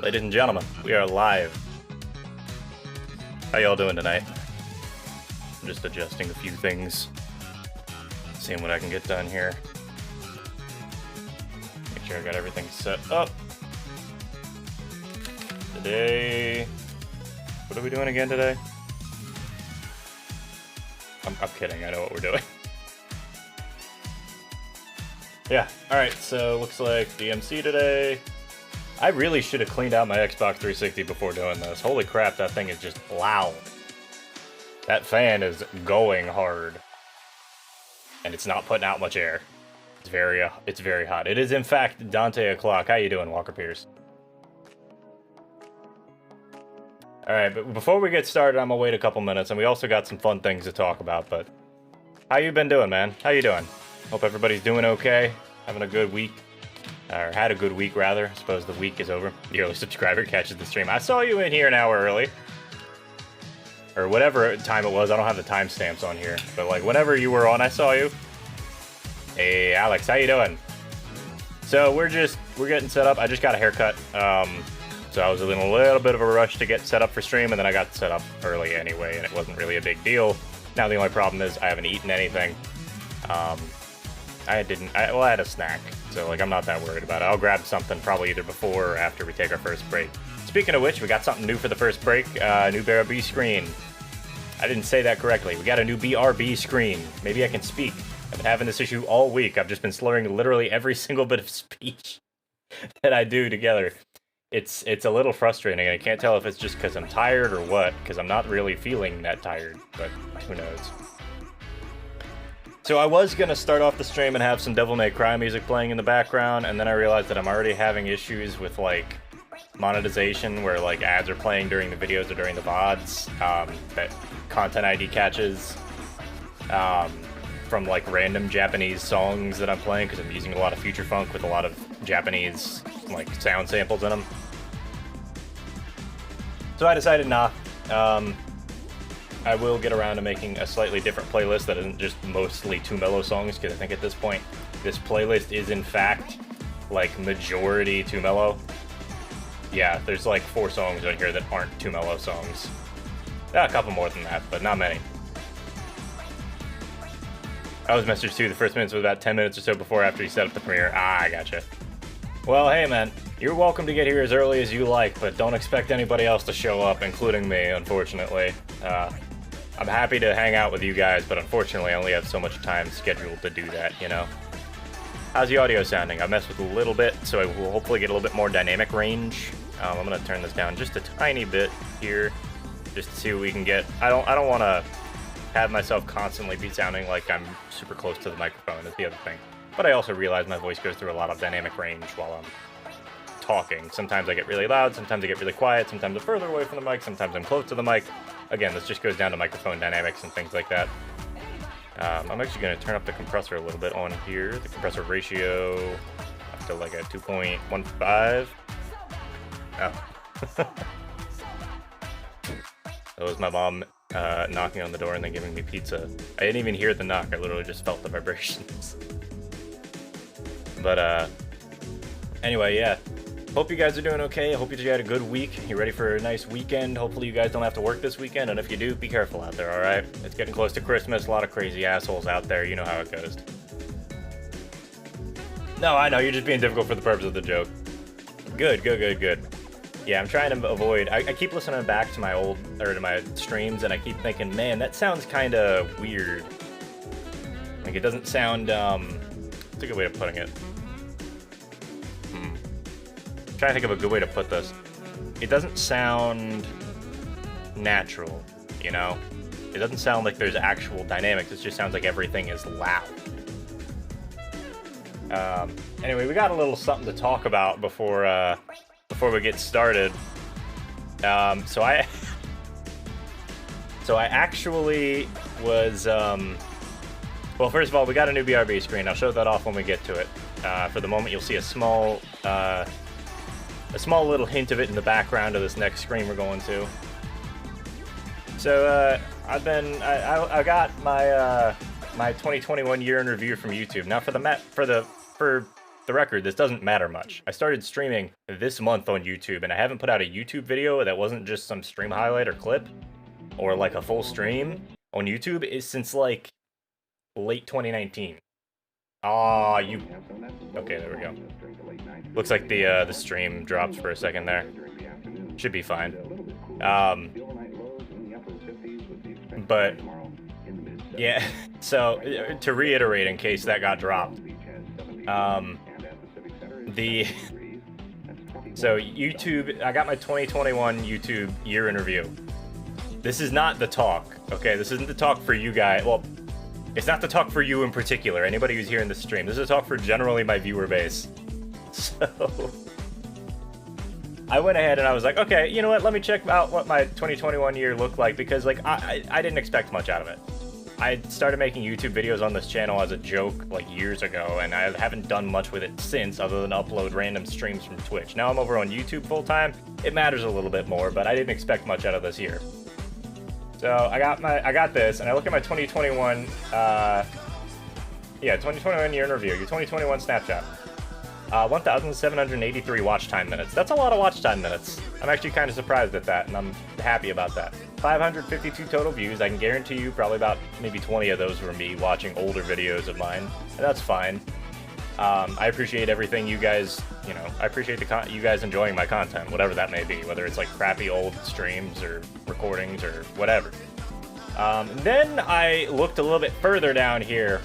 Ladies and gentlemen, we are live. How y'all doing tonight? I'm just adjusting a few things. Seeing what I can get done here. Make sure I got everything set up. Today... What are we doing again today? I'm kidding, I know what we're doing. Yeah, alright, so looks like DMC today. I really should have cleaned out my Xbox 360 before doing this. Holy crap, that thing is just loud. That fan is going hard. And it's not putting out much air. It's very hot. It is in fact Dante o'clock. How you doing, Walker Pierce? Alright, but before we get started, I'm gonna wait a couple minutes, and we also got some fun things to talk about, but... How you been doing, man? How you doing? Hope everybody's doing okay. Having a good week. Or had a good week, rather. I suppose the week is over. The early subscriber catches the stream. I saw you in here an hour early. Or whatever time it was. I don't have the timestamps on here. But, like, whenever you were on, I saw you. Hey, Alex, how you doing? So, we're getting set up. I just got a haircut. So I was in a little bit of a rush to get set up for stream, and then I got set up early anyway, and it wasn't really a big deal. Now the only problem is I haven't eaten anything. I had a snack, so like I'm not that worried about it. I'll grab something probably either before or after we take our first break. Speaking of which, we got something new for the first break. New BRB screen. I didn't say that correctly. We got a new BRB screen. Maybe I can speak. I've been having this issue all week. I've just been slurring literally every single bit of speech that I do together. It's a little frustrating, and I can't tell if it's just because I'm tired or what, because I'm not really feeling that tired, but who knows. So I was going to start off the stream and have some Dralnah May Cry music playing in the background, and then I realized that I'm already having issues with, like, monetization, where, like, ads are playing during the videos or during the VODs, that Content ID catches, from, like, random Japanese songs that I'm playing, because I'm using a lot of future funk with a lot of Japanese, like, sound samples in them. So I decided, nah, I will get around to making a slightly different playlist that isn't just mostly 2 mellow songs, because I think at this point, this playlist is in fact, like, majority 2 mellow. Yeah, there's like 4 songs on here that aren't 2 mellow songs. A couple more than that, but not many. I was messaged too, the first minutes was about 10 minutes or so before after you set up the premiere. Ah, I gotcha. Well, hey man, you're welcome to get here as early as you like, but don't expect anybody else to show up, including me, unfortunately. I'm happy to hang out with you guys, but unfortunately I only have so much time scheduled to do that, you know? How's the audio sounding? I messed with it a little bit, so I will hopefully get a little bit more dynamic range. I'm gonna turn this down just a tiny bit here, just to see what we can get. I don't want to have myself constantly be sounding like I'm super close to the microphone, is the other thing. But I also realize my voice goes through a lot of dynamic range while I'm talking. Sometimes I get really loud, sometimes I get really quiet, sometimes I'm further away from the mic, sometimes I'm close to the mic. Again, this just goes down to microphone dynamics and things like that. I'm actually going to turn up the compressor a little bit on here. The compressor ratio up to like a 2.15. Oh. That was my mom knocking on the door and then giving me pizza. I didn't even hear the knock, I literally just felt the vibrations. But anyway, yeah. Hope you guys are doing okay. I hope you had a good week. You're ready for a nice weekend. Hopefully you guys don't have to work this weekend, and if you do, be careful out there, alright? It's getting close to Christmas, a lot of crazy assholes out there, you know how it goes. No, I know, you're just being difficult for the purpose of the joke. Good. Yeah, I'm trying to avoid... I keep listening back to my to my streams, and I keep thinking, man, that sounds kinda weird. Like, it doesn't sound, what's a good way of putting it? Trying to think of a good way to put this. It doesn't sound natural, you know? It doesn't sound like there's actual dynamics, it just sounds like everything is loud. Anyway, we got a little something to talk about before we get started. So I actually was, well, first of all, we got a new BRB screen. I'll show that off when we get to it. For the moment, you'll see a small little hint of it in the background of this next screen we're going to. So I got my my 2021 year in review from YouTube. Now for the record, this doesn't matter much. I started streaming this month on YouTube, and I haven't put out a YouTube video that wasn't just some stream highlight or clip, or like a full stream on YouTube is since like late 2019. Okay, there we go. Looks like the stream dropped for a second there. Should be fine. But yeah, so to reiterate in case that got dropped, so YouTube, I got my 2021 YouTube year in review. This is not the talk, okay? This isn't the talk for you guys. Well, it's not the talk for you in particular, anybody who's here in the stream. This is a talk for generally my viewer base. So I went ahead and I was like, okay, you know what? Let me check out what my 2021 year looked like, because like I didn't expect much out of it. I started making YouTube videos on this channel as a joke like years ago, and I haven't done much with it since other than upload random streams from Twitch. Now I'm over on YouTube full time. It matters a little bit more, but I didn't expect much out of this year. So I got this, and I look at my 2021 2021 year in review, your 2021 snapshot. 1,783 watch time minutes. That's a lot of watch time minutes. I'm actually kind of surprised at that, and I'm happy about that. 552 total views. I can guarantee you probably about maybe 20 of those were me watching older videos of mine, and that's fine. I appreciate everything you guys, you know, I appreciate you guys enjoying my content, whatever that may be, whether it's like crappy old streams or recordings or whatever. Then I looked a little bit further down here.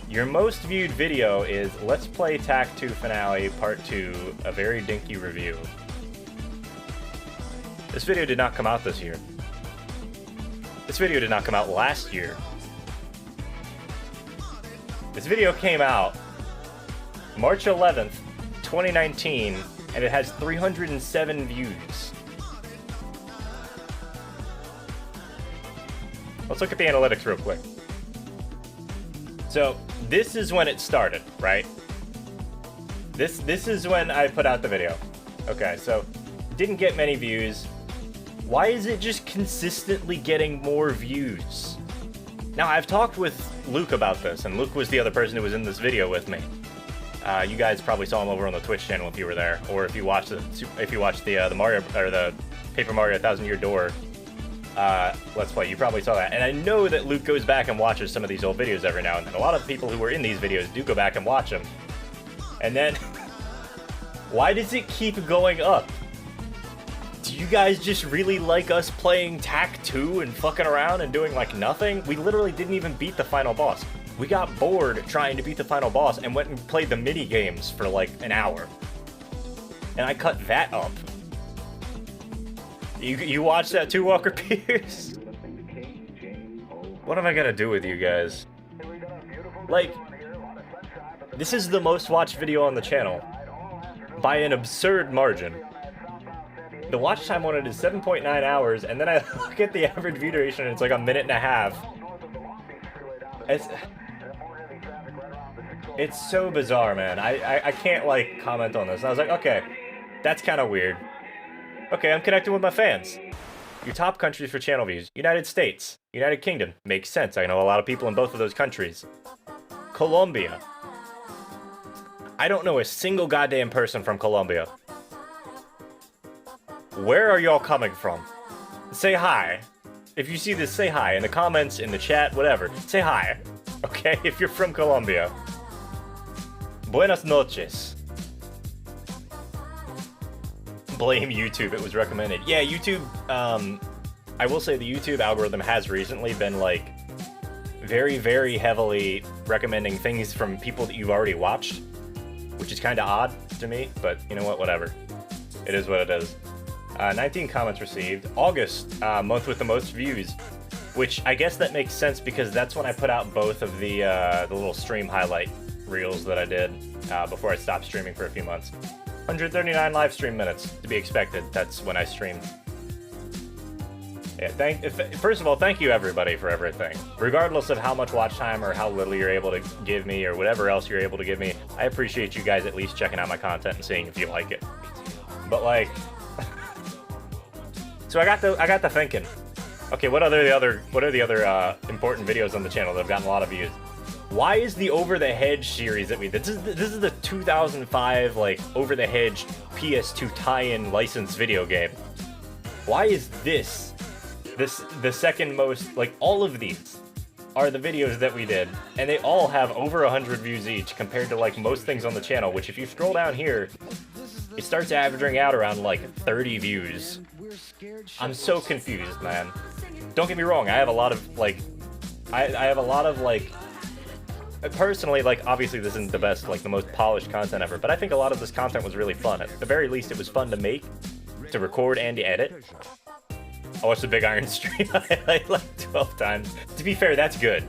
Your most viewed video is Let's Play Tak 2 Finale Part 2, a very dinky review. This video did not come out this year. This video did not come out last year. This video came out March 11th, 2019, and it has 307 views. Let's look at the analytics real quick. So, this is when it started, right? This is when I put out the video. Okay, so, didn't get many views. Why is it just consistently getting more views? Now, I've talked with Luke about this, and Luke was the other person who was in this video with me. You guys probably saw him over on the Twitch channel if you were there, or if you watched the Mario or the Paper Mario 1000 Year Door Let's Play, you probably saw that. And I know that Luke goes back and watches some of these old videos every now and then. A lot of people who were in these videos do go back and watch them. And then, why does it keep going up? Do you guys just really like us playing Tak 2 and fucking around and doing like nothing? We literally didn't even beat the final boss. We got bored trying to beat the final boss and went and played the mini games for like an hour. And I cut that up. You watched that too, Walker Pierce? What am I gonna do with you guys? Like, this is the most watched video on the channel by an absurd margin. The watch time on it is 7.9 hours, and then I look at the average view duration and it's like a minute and a half. It's so bizarre, man. I can't like comment on this. And I was like, okay, that's kind of weird. Okay, I'm connecting with my fans. Your top countries for channel views: United States, United Kingdom. Makes sense. I know a lot of people in both of those countries. Colombia. I don't know a single goddamn person from Colombia. Where are y'all coming from? Say hi. If you see this, say hi. In the comments, in the chat, whatever. Say hi. Okay? If you're from Colombia. Buenas noches. Blame YouTube, it was recommended. Yeah, YouTube, I will say the YouTube algorithm has recently been, like, very, very heavily recommending things from people that you've already watched, which is kind of odd to me, but you know what, whatever. It is what it is. 19 comments received. August, month with the most views, which I guess that makes sense because that's when I put out both of the little stream highlight reels that I did before I stopped streaming for a few months. 139 live stream minutes, to be expected. That's when I streamed. Yeah, first of all, thank you everybody for everything. Regardless of how much watch time or how little you're able to give me or whatever else you're able to give me, I appreciate you guys at least checking out my content and seeing if you like it. But like, so I got the thinking. Okay, what are the other important videos on the channel that have gotten a lot of views? Why is the Over the Hedge series that we did? This is the 2005 like Over the Hedge PS2 tie-in licensed video game. Why is this the second most, like, all of these are the videos that we did, and they all have over 100 views each compared to like most things on the channel, which if you scroll down here, it starts averaging out around like 30 views. I'm so confused, man. Don't get me wrong, I have a lot of like, I have a lot of like, personally, like, obviously this isn't the best, like the most polished content ever, but I think a lot of this content was really fun. At the very least, it was fun to make, to record, and to edit. I watched the Big Iron stream highlight like 12 times. To be fair, that's good.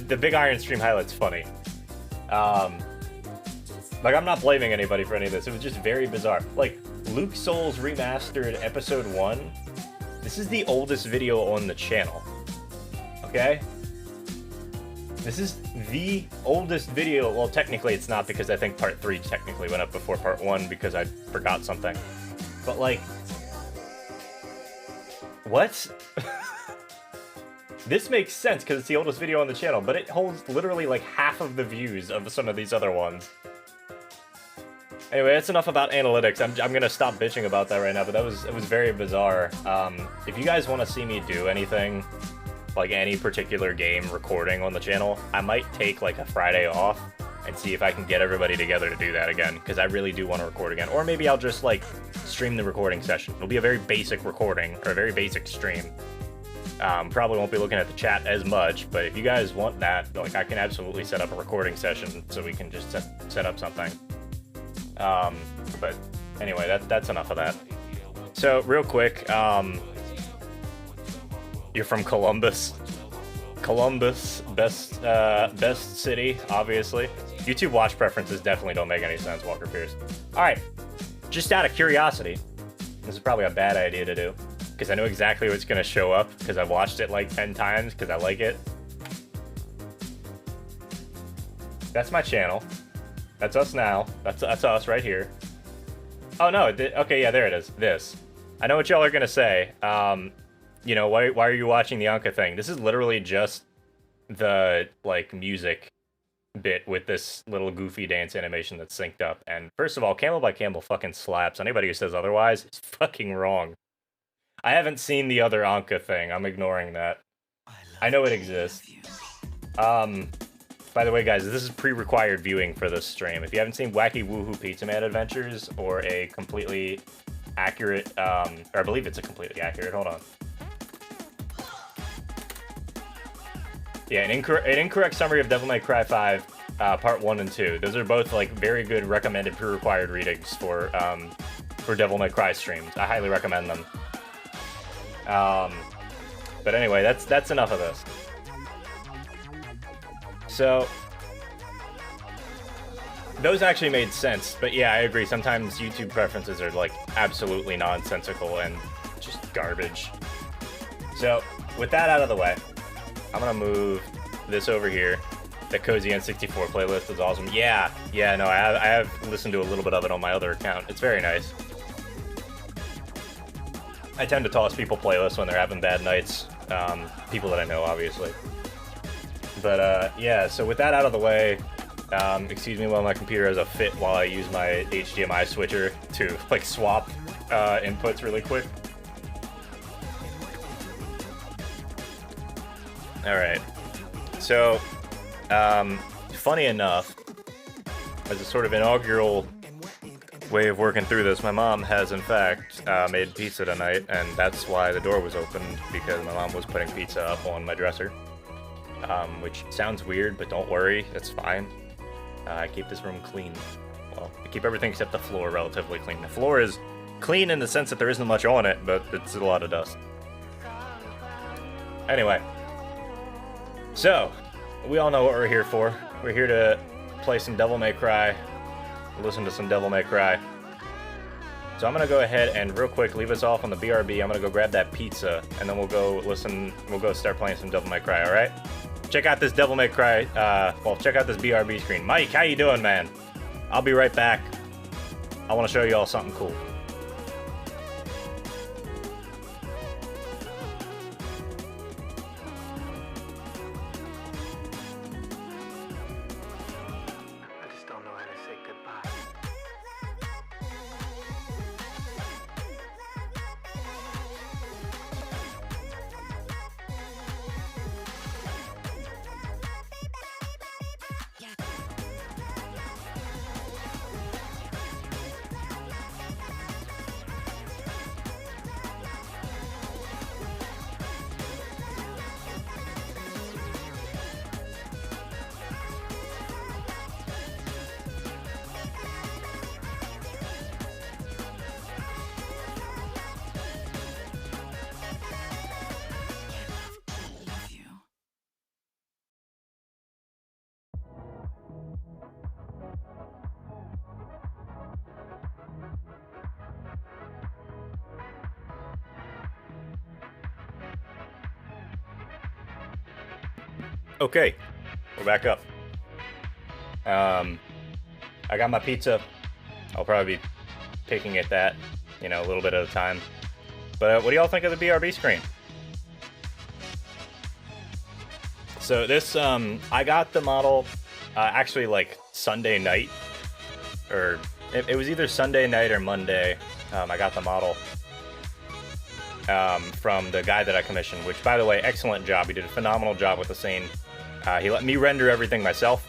The Big Iron stream highlight's funny. Like, I'm not blaming anybody for any of this. It was just very bizarre. Like, Luke Souls Remastered Episode 1. This is the oldest video on the channel. Okay? This is the oldest video. Well, technically it's not, because I think Part 3 technically went up before Part 1 because I forgot something. But, like... What? This makes sense because it's the oldest video on the channel, but it holds literally like half of the views of some of these other ones. Anyway, that's enough about analytics. I'm gonna stop bitching about that right now, but it was very bizarre. If you guys want to see me do anything, like any particular game recording on the channel, I might take like a Friday off and see if I can get everybody together to do that again, because I really do want to record again. Or maybe I'll just like stream the recording session. It'll be a very basic recording, or a very basic stream. Probably won't be looking at the chat as much, but if you guys want that, like, I can absolutely set up a recording session so we can just set up something. But anyway, that's enough of that. So real quick, you're from Columbus. Columbus, best city, obviously. YouTube watch preferences definitely don't make any sense, Walker Pierce. All right, just out of curiosity, this is probably a bad idea to do, because I know exactly what's going to show up, because I've watched it like 10 times, because I like it. That's my channel. That's us now. That's us right here. Oh, no. Okay, yeah, there it is. This. I know what y'all are going to say. You know, why are you watching the Anka thing? This is literally just the, like, music bit with this little goofy dance animation that's synced up. And first of all, Camel by Camel fucking slaps. Anybody who says otherwise is fucking wrong. I haven't seen the other Anka thing. I'm ignoring that. I know it exists. By the way, guys, this is pre-required viewing for this stream. If you haven't seen Wacky Woohoo Pizza Man Adventures, or a completely accurate, or I believe it's a completely accurate, hold on. Yeah, an incorrect summary of Devil May Cry 5, Part 1 and 2. Those are both, like, very good recommended pre-required readings for Devil May Cry streams. I highly recommend them. But anyway, that's enough of this. So, those actually made sense, but yeah, I agree. Sometimes YouTube preferences are, like, absolutely nonsensical and just garbage. So, with that out of the way, I'm gonna move this over here. The Cozy N64 playlist is awesome. Yeah, no, I have listened to a little bit of it on my other account. It's very nice. I tend to toss people playlists when they're having bad nights. People that I know, obviously. But, yeah, so with that out of the way, excuse me while my computer has a fit while I use my HDMI switcher to, like, swap inputs really quick. Alright, so, funny enough, as a sort of inaugural way of working through this, my mom has, in fact, made pizza tonight, and that's why the door was opened, because my mom was putting pizza up on my dresser. Which sounds weird, but don't worry, it's fine. I keep this room clean. Well, I keep everything except the floor relatively clean. The floor is clean in the sense that there isn't much on it, but it's a lot of dust. Anyway. So, we all know what we're here for. We're here to play some Devil May Cry, listen to some Devil May Cry. So I'm gonna go ahead and real quick leave us off on the BRB. I'm gonna go grab that pizza, and then we'll go start playing some Devil May Cry, alright? Check out this Devil May Cry, well, check out this BRB screen. Mike, how you doing, man? I'll be right back. I wanna show you all something cool. Okay, we're back up. I got my pizza. I'll probably be picking at that, a little bit at a time. But what do y'all think of the BRB screen? So this, I got the model actually like Sunday night, or it was either Sunday night or Monday. I got the model from the guy that I commissioned, which, by the way, excellent job. He did a phenomenal job with the scene. He let me render everything myself,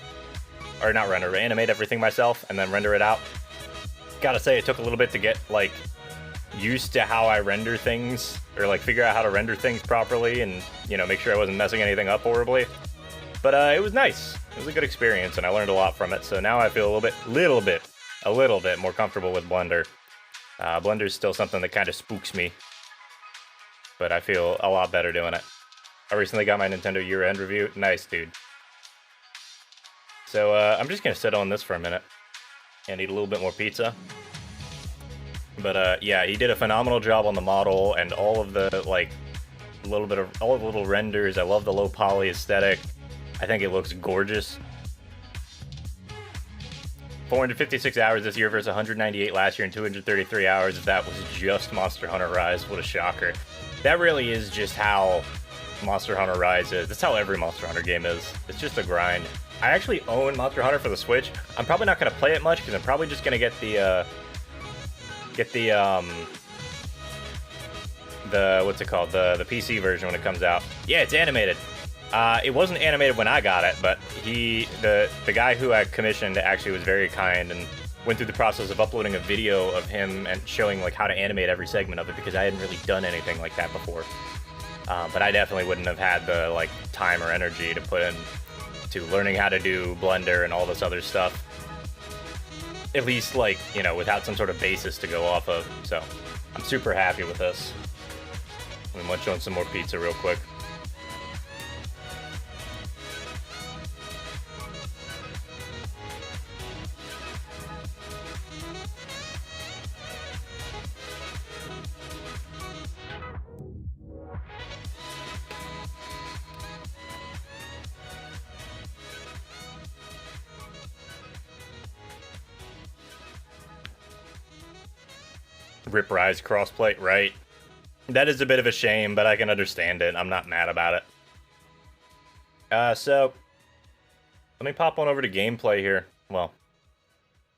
or not render, animate everything myself, and then render it out. Gotta say, it took a little bit to get like used to how I render things, or like figure out how to render things properly, and make sure I wasn't messing anything up horribly. But it was nice. It was a good experience, and I learned a lot from it. So now I feel a little bit more comfortable with Blender. Blender's still something that kind of spooks me, but I feel a lot better doing it. I recently got my Nintendo year-end review. Nice, dude. So I'm just gonna sit on this for a minute and eat a little bit more pizza. But yeah, he did a phenomenal job on the model and all of the all the little renders. I love the low poly aesthetic. I think it looks gorgeous. 456 hours this year versus 198 last year and 233 hours if that was just Monster Hunter Rise. What a shocker. That really is just how Monster Hunter Rise is. That's how every Monster Hunter game is. It's just a grind. I actually own Monster Hunter for the Switch. I'm probably not going to play it much because I'm probably just going to get the what's it called? The PC version when it comes out. Yeah, it's animated. It wasn't animated when I got it, but the guy who I commissioned actually was very kind and went through the process of uploading a video of him and showing like how to animate every segment of it, because I hadn't really done anything like that before. But I definitely wouldn't have had the like time or energy to put in to learning how to do Blender and all this other stuff. At least like, without some sort of basis to go off of. So I'm super happy with this. Let me munch on some more pizza real quick. Rip Rise crossplay, right? That is a bit of a shame, but I can understand it. I'm not mad about it. So let me pop on over to gameplay here. Well,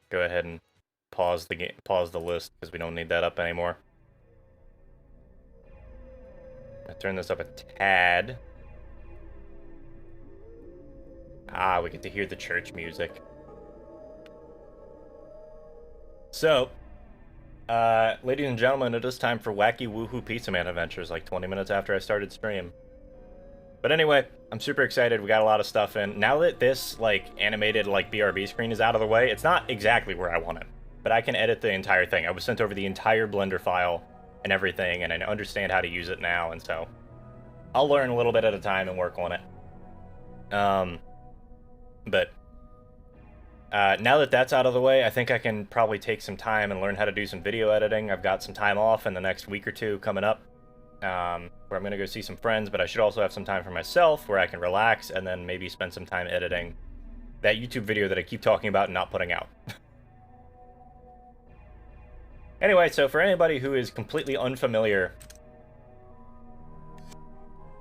go ahead and pause the list because we don't need that up anymore. I turn this up a tad. We get to hear the church music. So, ladies and gentlemen, it is time for Wacky Woohoo Pizza Man Adventures, like 20 minutes after I started stream. But anyway, I'm super excited. We got a lot of stuff in. Now that this, like, animated, like, BRB screen is out of the way, it's not exactly where I want it, but I can edit the entire thing. I was sent over the entire Blender file and everything, and I understand how to use it now, and so I'll learn a little bit at a time and work on it. But now that that's out of the way, I think I can probably take some time and learn how to do some video editing. I've got some time off in the next week or two coming up, where I'm going to go see some friends, but I should also have some time for myself where I can relax and then maybe spend some time editing that YouTube video that I keep talking about and not putting out. Anyway, so for anybody who is completely unfamiliar,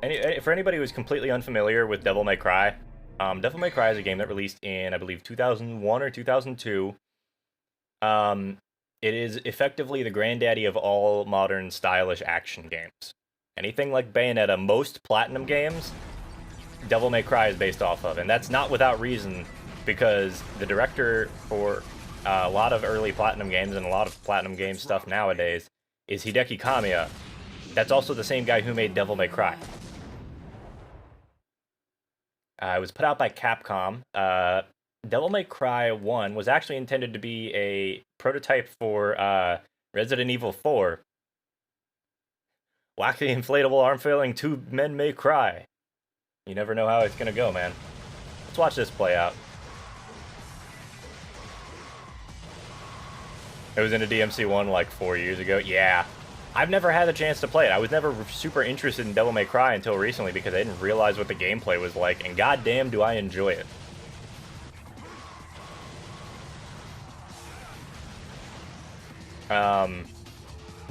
with Devil May Cry, Devil May Cry is a game that released in, I believe, 2001 or 2002. It is effectively the granddaddy of all modern stylish action games. Anything like Bayonetta, most Platinum games, Devil May Cry is based off of, and that's not without reason, because the director for a lot of early Platinum games and a lot of Platinum game stuff nowadays is Hideki Kamiya. That's also the same guy who made Devil May Cry. It was put out by Capcom. Devil May Cry 1 was actually intended to be a prototype for Resident Evil 4. Whack the inflatable arm failing, 2 men may cry. You never know how it's gonna go, man. Let's watch this play out. It was in a DMC1 like 4 years ago. Yeah. I've never had a chance to play it. I was never super interested in Devil May Cry until recently because I didn't realize what the gameplay was like, and goddamn do I enjoy it.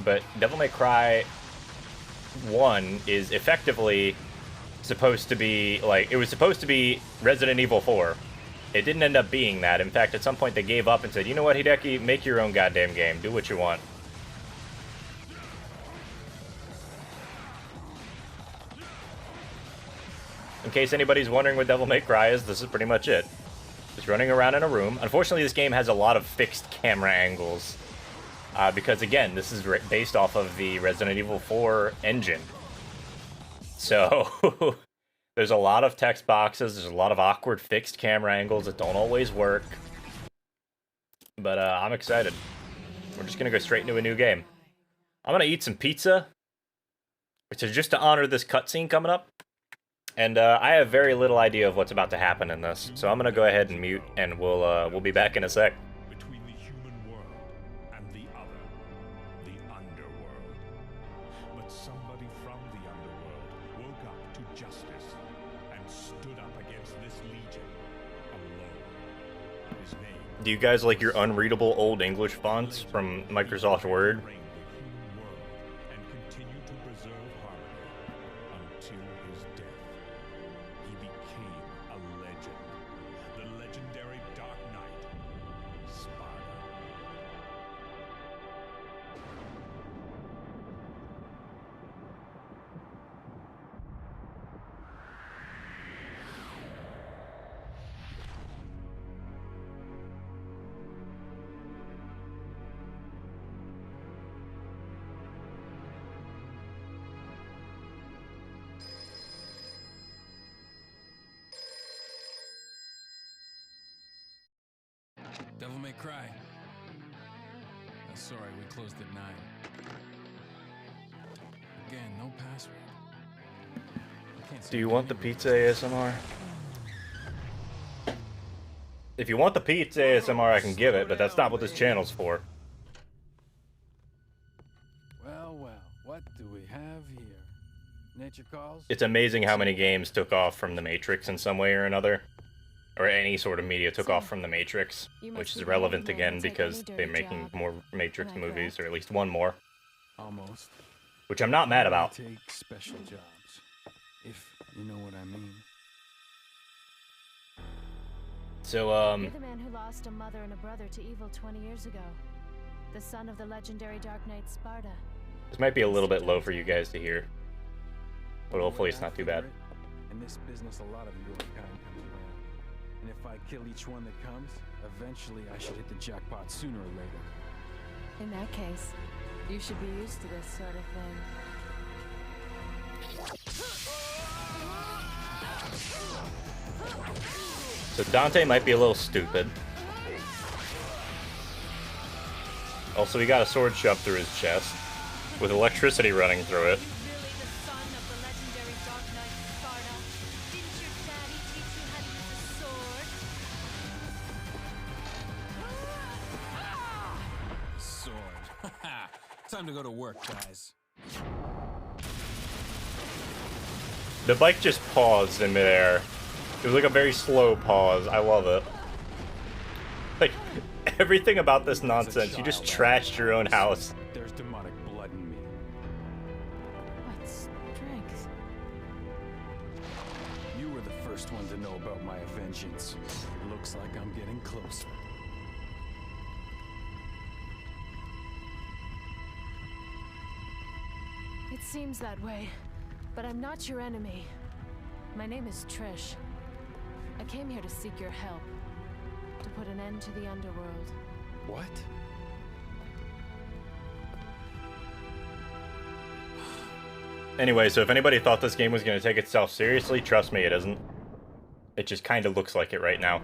But Devil May Cry 1 is effectively supposed to be, like, it was supposed to be Resident Evil 4. It didn't end up being that. In fact, at some point they gave up and said, you know what, Hideki, make your own goddamn game. Do what you want. In case anybody's wondering what Devil May Cry is, this is pretty much it. Just running around in a room. Unfortunately, this game has a lot of fixed camera angles. Because, again, this is based off of the Resident Evil 4 engine. So, there's a lot of text boxes, there's a lot of awkward fixed camera angles that don't always work. But, I'm excited. We're just gonna go straight into a new game. I'm gonna eat some pizza, which is just to honor this cutscene coming up. And, I have very little idea of what's about to happen in this, so I'm gonna go ahead and mute, and we'll be back in a sec. Do you guys like your unreadable old English fonts from Microsoft Word? Devil May Cry. Sorry, we closed at 9. Again, no password. Do you want the pizza ASMR? If you want the pizza ASMR, I can give it, but that's not what this channel's for. Well, what do we have here? Nature calls? It's amazing how many games took off from the Matrix in some way or another. Or any sort of media took off from the Matrix, which is relevant again because they're making more Matrix movies, or at least one more. Almost. Which I'm not mad about. Take special jobs, if you know what I mean. So, You're the man who lost a mother and a brother to evil 20 years ago. The son of the legendary Dark Knight Sparta. This might be a little bit low for you guys to hear. But hopefully it's not too bad. In this business, a lot of your kind comes around. And if I kill each one that comes, eventually I should hit the jackpot sooner or later. In that case, you should be used to this sort of thing. So Dante might be a little stupid. Also, he got a sword shoved through his chest, with electricity running through it. Time to go to work, guys. The bike just paused in midair. It was like a very slow pause. I love it. Like, everything about this nonsense, you just trashed your own house. There's demonic blood in me. What strength? You were the first one to know about my vengeance. Looks like I'm getting closer. It seems that way, but I'm not your enemy. My name is Trish. I came here to seek your help, to put an end to the underworld. What? Anyway, so if anybody thought this game was going to take itself seriously, trust me, it isn't. It just kind of looks like it right now.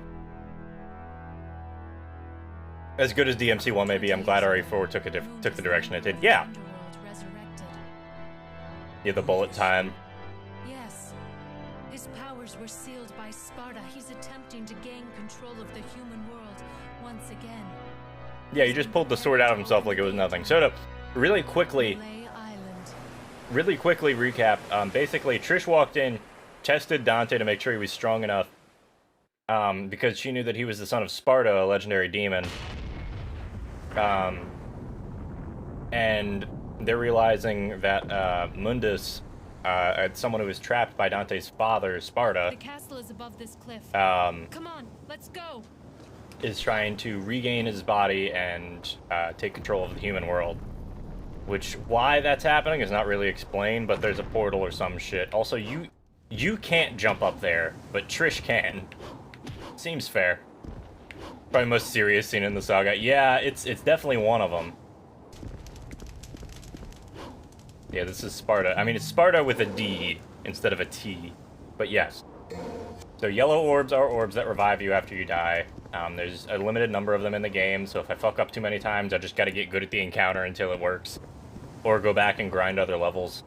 As good as DMC1 may be, I'm glad RE4 took the direction it did. Yeah! Yeah, the bullet time. Yes. His powers were sealed by Sparta. He's attempting to gain control of the human world once again. Yeah, he just pulled the sword out of himself like it was nothing. So to really quickly really quickly recap. Basically, Trish walked in, tested Dante to make sure he was strong enough, because she knew that he was the son of Sparta, a legendary demon. And they're realizing that Mundus, someone who was trapped by Dante's father, Sparta, The castle is above this cliff. Come on, let's go. Is trying to regain his body and take control of the human world. Which, why that's happening is not really explained, but there's a portal or some shit. Also, you can't jump up there, but Trish can. Seems fair. Probably the most serious scene in the saga. Yeah, it's definitely one of them. Yeah, this is Sparta. I mean, it's Sparta with a D instead of a T. But yes. So yellow orbs are orbs that revive you after you die. There's a limited number of them in the game, so if I fuck up too many times, I just gotta get good at the encounter until it works. Or go back and grind other levels.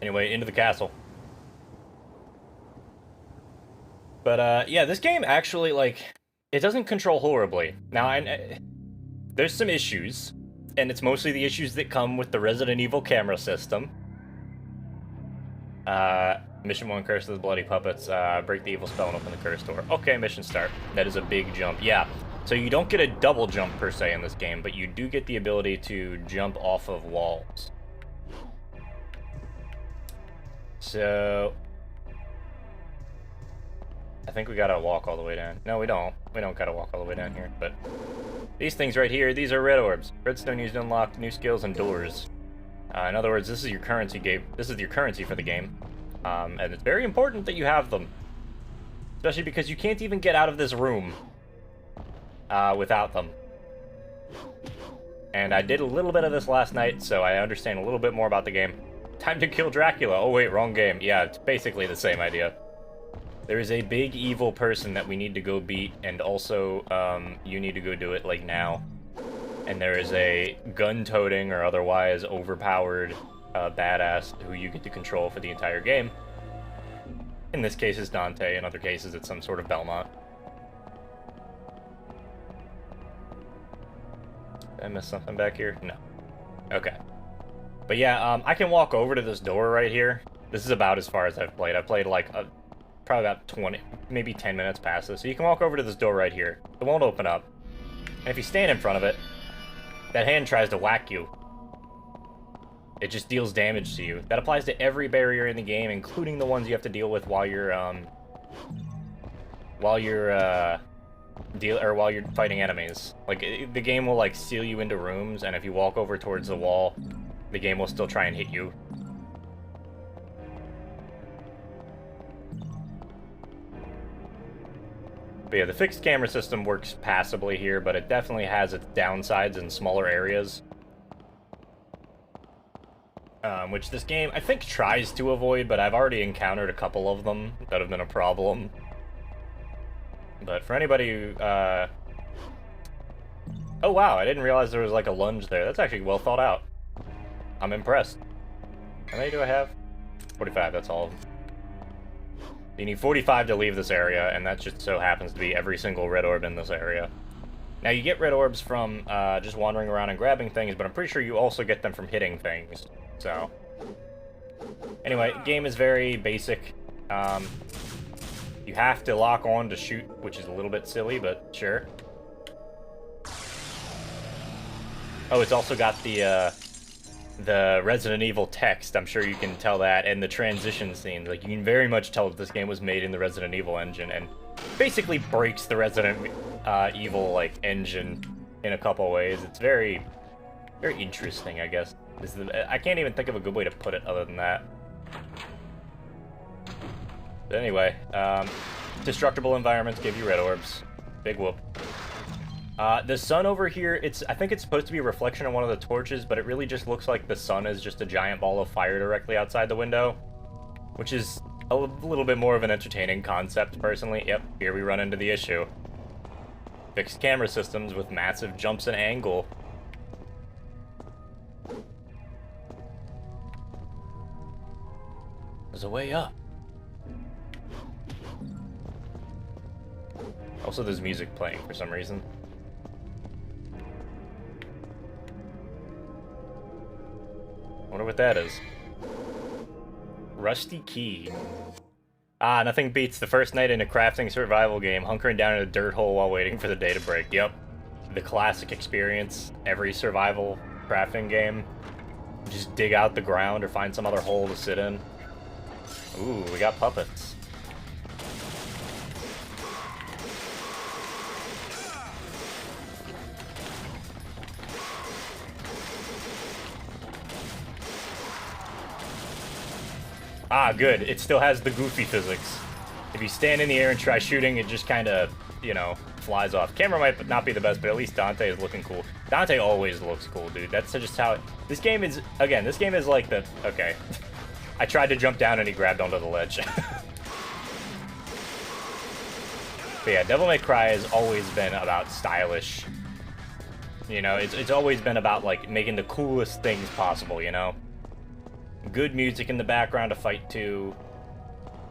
Anyway, into the castle. But, yeah, this game actually, like, it doesn't control horribly. Now, there's some issues, and it's mostly the issues that come with the Resident Evil camera system. Mission 1, Curse of the Bloody Puppets, break the evil spell and open the curse door. Okay, mission start. That is a big jump. Yeah, so you don't get a double jump per se in this game, but you do get the ability to jump off of walls. So I think we gotta walk all the way down. No, we don't. We don't gotta walk all the way down here, but these things right here, these are red orbs. Redstone used to unlock new skills and doors. In other words, this is your currency game. This is your currency for the game. And it's very important that you have them. Especially because you can't even get out of this room without them. And I did a little bit of this last night, so I understand a little bit more about the game. Time to kill Dracula. Oh wait, wrong game. Yeah, it's basically the same idea. There is a big evil person that we need to go beat, and also you need to go do it like now. And there is a gun-toting or otherwise overpowered badass who you get to control for the entire game. In this case, it's Dante. In other cases, it's some sort of Belmont. Did I miss something back here? No. Okay. But yeah, I can walk over to this door right here. This is about as far as I've played. I've played like probably about 20, maybe 10 minutes past this. So you can walk over to this door right here. It won't open up. And if you stand in front of it, that hand tries to whack you. It just deals damage to you. That applies to every barrier in the game, including the ones you have to deal with while you're fighting enemies. Like, the game will like seal you into rooms, and if you walk over towards the wall, the game will still try and hit you. But yeah, the fixed camera system works passably here, but it definitely has its downsides in smaller areas. Which this game, I think, tries to avoid, but I've already encountered a couple of them that have been a problem. But for anybody who, oh wow, I didn't realize there was like a lunge there. That's actually well thought out. I'm impressed. How many do I have? 45, that's all of them. You need 45 to leave this area, and that just so happens to be every single red orb in this area. Now, you get red orbs from just wandering around and grabbing things, but I'm pretty sure you also get them from hitting things. So, anyway, game is very basic. You have to lock on to shoot, which is a little bit silly, but sure. Oh, it's also got the Resident Evil text. I'm sure you can tell that, and the transition scene. Like, you can very much tell that this game was made in the Resident Evil engine, and basically breaks the Resident Evil like engine in a couple ways. It's very, very interesting, I guess. I can't even think of a good way to put it other than that. But anyway, destructible environments give you red orbs. Big whoop. The sun over here, I think it's supposed to be a reflection of one of the torches, but it really just looks like the sun is just a giant ball of fire directly outside the window. Which is a little bit more of an entertaining concept, personally. Yep, here we run into the issue. Fixed camera systems with massive jumps in angle. There's a way up. Also, there's music playing for some reason. what that is. Rusty key. Ah, nothing beats the first night in a crafting survival game, hunkering down in a dirt hole while waiting for the day to break. Yep. The classic experience. Every survival crafting game. Just dig out the ground or find some other hole to sit in. Ooh, we got puppets. Ah, good. It still has the goofy physics. If you stand in the air and try shooting, it just kind of, you know, flies off. Camera might not be the best, but at least Dante is looking cool. Dante always looks cool, dude. That's just how it... This game is... Again, this game is like the... Okay. I tried to jump down and he grabbed onto the ledge. But yeah, Devil May Cry has always been about stylish. You know, it's always been about, like, making the coolest things possible, you know? Good music in the background to fight to,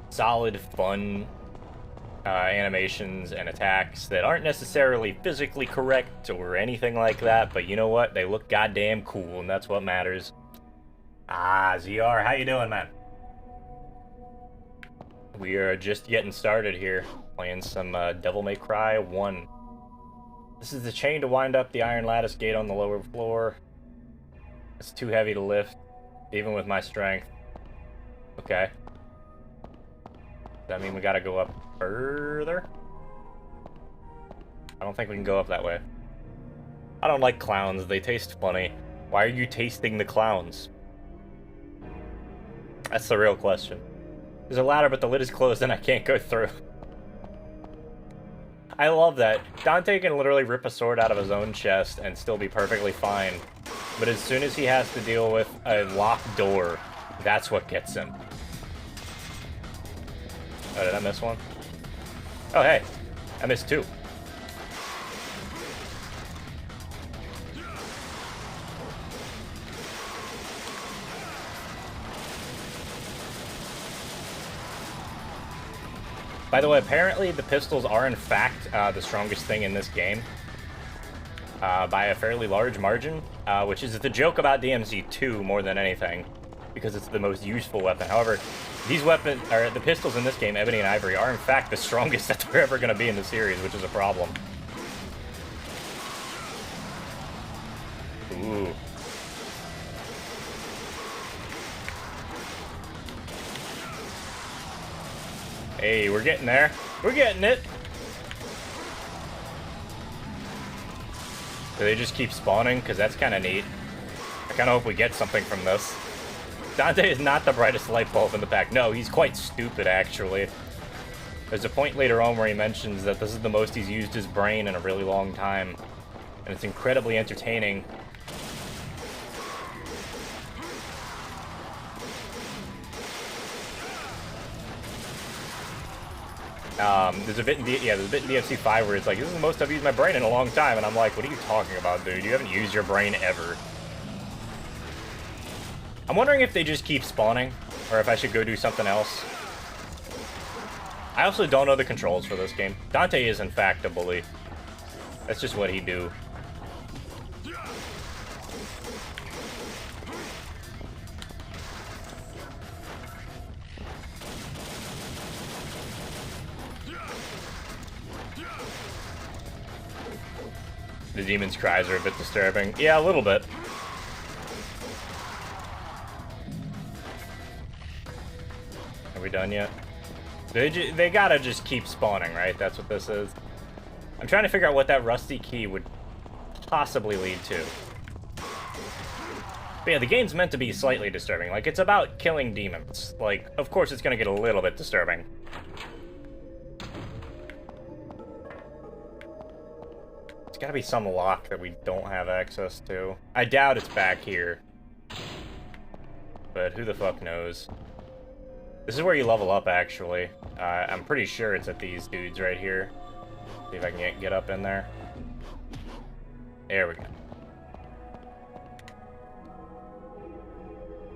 solid, fun animations and attacks that aren't necessarily physically correct or anything like that, but you know what? They look goddamn cool, and that's what matters. Ah, ZR, how you doing, man? We are just getting started here, playing some Devil May Cry 1. This is the chain to wind up the iron lattice gate on the lower floor. It's too heavy to lift. Even with my strength. Okay. Does that mean we gotta go up further? I don't think we can go up that way. I don't like clowns. They taste funny. Why are you tasting the clowns? That's the real question. There's a ladder, but the lid is closed and I can't go through. I love that. Dante can literally rip a sword out of his own chest and still be perfectly fine. But as soon as he has to deal with a locked door, that's what gets him. Oh, did I miss one? Oh, hey. I missed two. By the way, apparently the pistols are in fact the strongest thing in this game. By a fairly large margin, which is the joke about DMC2 more than anything, because it's the most useful weapon. However, these weapons, or the pistols in this game, Ebony and Ivory, are in fact the strongest that they're ever going to be in the series, which is a problem. Ooh. Hey, we're getting there. We're getting it. Do they just keep spawning? Because that's kind of neat. I kind of hope we get something from this. Dante is not the brightest light bulb in the pack. No, he's quite stupid, actually. There's a point later on where he mentions that this is the most he's used his brain in a really long time. And it's incredibly entertaining. There's a bit in DMC5 where it's like, this is the most I've used my brain in a long time, and I'm like, what are you talking about, dude? You haven't used your brain ever. I'm wondering if they just keep spawning, or if I should go do something else. I also don't know the controls for this game. Dante is, in fact, a bully. That's just what he'd do. The demon's cries are a bit disturbing. Yeah, a little bit. Are we done yet? They gotta just keep spawning, right? That's what this is. I'm trying to figure out what that rusty key would possibly lead to. But yeah, the game's meant to be slightly disturbing. Like, it's about killing demons. Like, of course it's gonna get a little bit disturbing. There's gotta be some lock that we don't have access to. I doubt it's back here. But who the fuck knows? This is where you level up, actually. I'm pretty sure it's at these dudes right here. See if I can get up in there. There we go.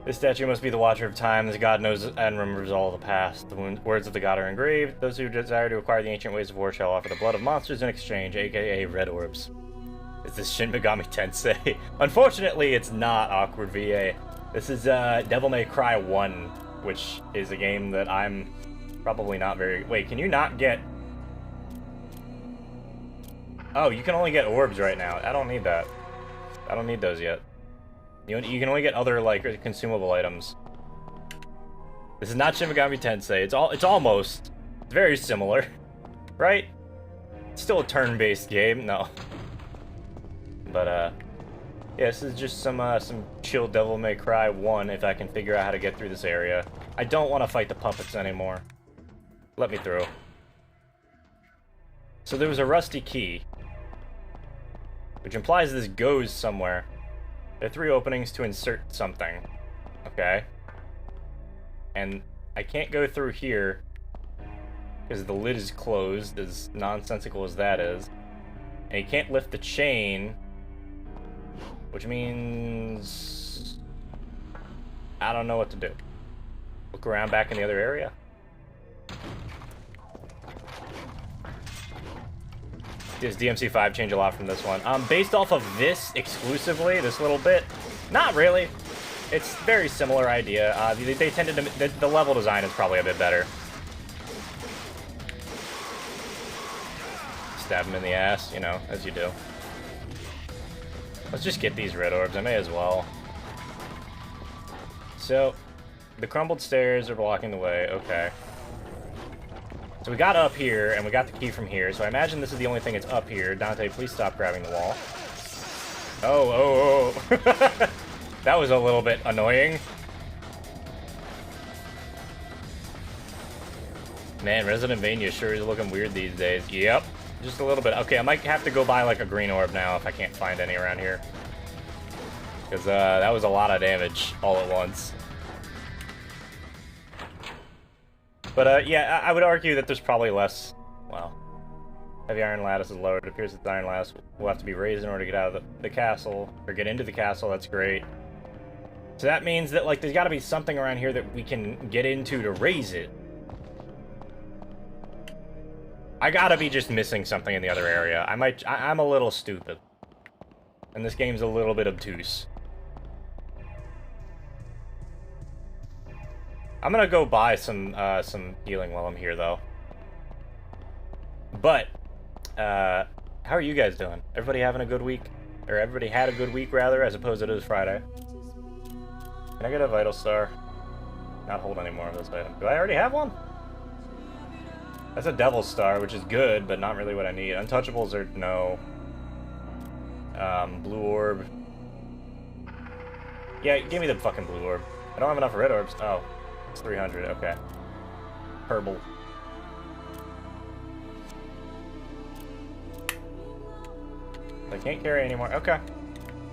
This statue must be the Watcher of Time. This god knows and remembers all the past. The words of the god are engraved. Those who desire to acquire the ancient ways of war shall offer the blood of monsters in exchange, aka red orbs. Is this Shin Megami Tensei? Unfortunately, it's not, Awkward VA. This is Devil May Cry 1, which is a game that I'm probably not very... Wait, can you not get... Oh, you can only get orbs right now. I don't need that. I don't need those yet. You can only get other, like, consumable items. This is not Shin Megami Tensei. It's almost... It's very similar. Right? It's still a turn-based game. No. But, yeah, this is just some chill Devil May Cry 1 if I can figure out how to get through this area. I don't want to fight the puppets anymore. Let me through. So there was a rusty key, which implies this goes somewhere. There are 3 openings to insert something. Okay. And I can't go through here because the lid is closed, as nonsensical as that is. And you can't lift the chain, which means I don't know what to do. Look around back in the other area. Does DMC5 change a lot from this one? Based off of this exclusively, this little bit, not really. It's very similar idea. They tended to, the level design is probably a bit better. Stab him in the ass, you know, as you do. Let's just get these red orbs, I may as well. So, the crumbled stairs are blocking the way, okay. So we got up here, and we got the key from here, so I imagine this is the only thing that's up here. Dante, please stop grabbing the wall. Oh. That was a little bit annoying. Man, Resident Evil sure is looking weird these days. Yep. Just a little bit. Okay, I might have to go buy like a green orb now if I can't find any around here. Because that was a lot of damage all at once. But yeah, I would argue that there's probably less... Well, heavy iron lattice is lowered. It appears that the iron lattice will have to be raised in order to get out of the castle. Or get into the castle, that's great. So that means that like there's got to be something around here that we can get into to raise it. I gotta be just missing something in the other area. I'm a little stupid. And this game's a little bit obtuse. I'm gonna go buy some healing while I'm here, though. But, how are you guys doing? Everybody having a good week? Or everybody had a good week, rather, as opposed to it is Friday. Can I get a Vital Star? Not hold any more of this item. Do I already have one? That's a Devil's Star, which is good, but not really what I need. Untouchables are no. Blue Orb. Yeah, give me the fucking Blue Orb. I don't have enough red orbs. Oh, it's 300, okay. Purple. I can't carry anymore. Okay.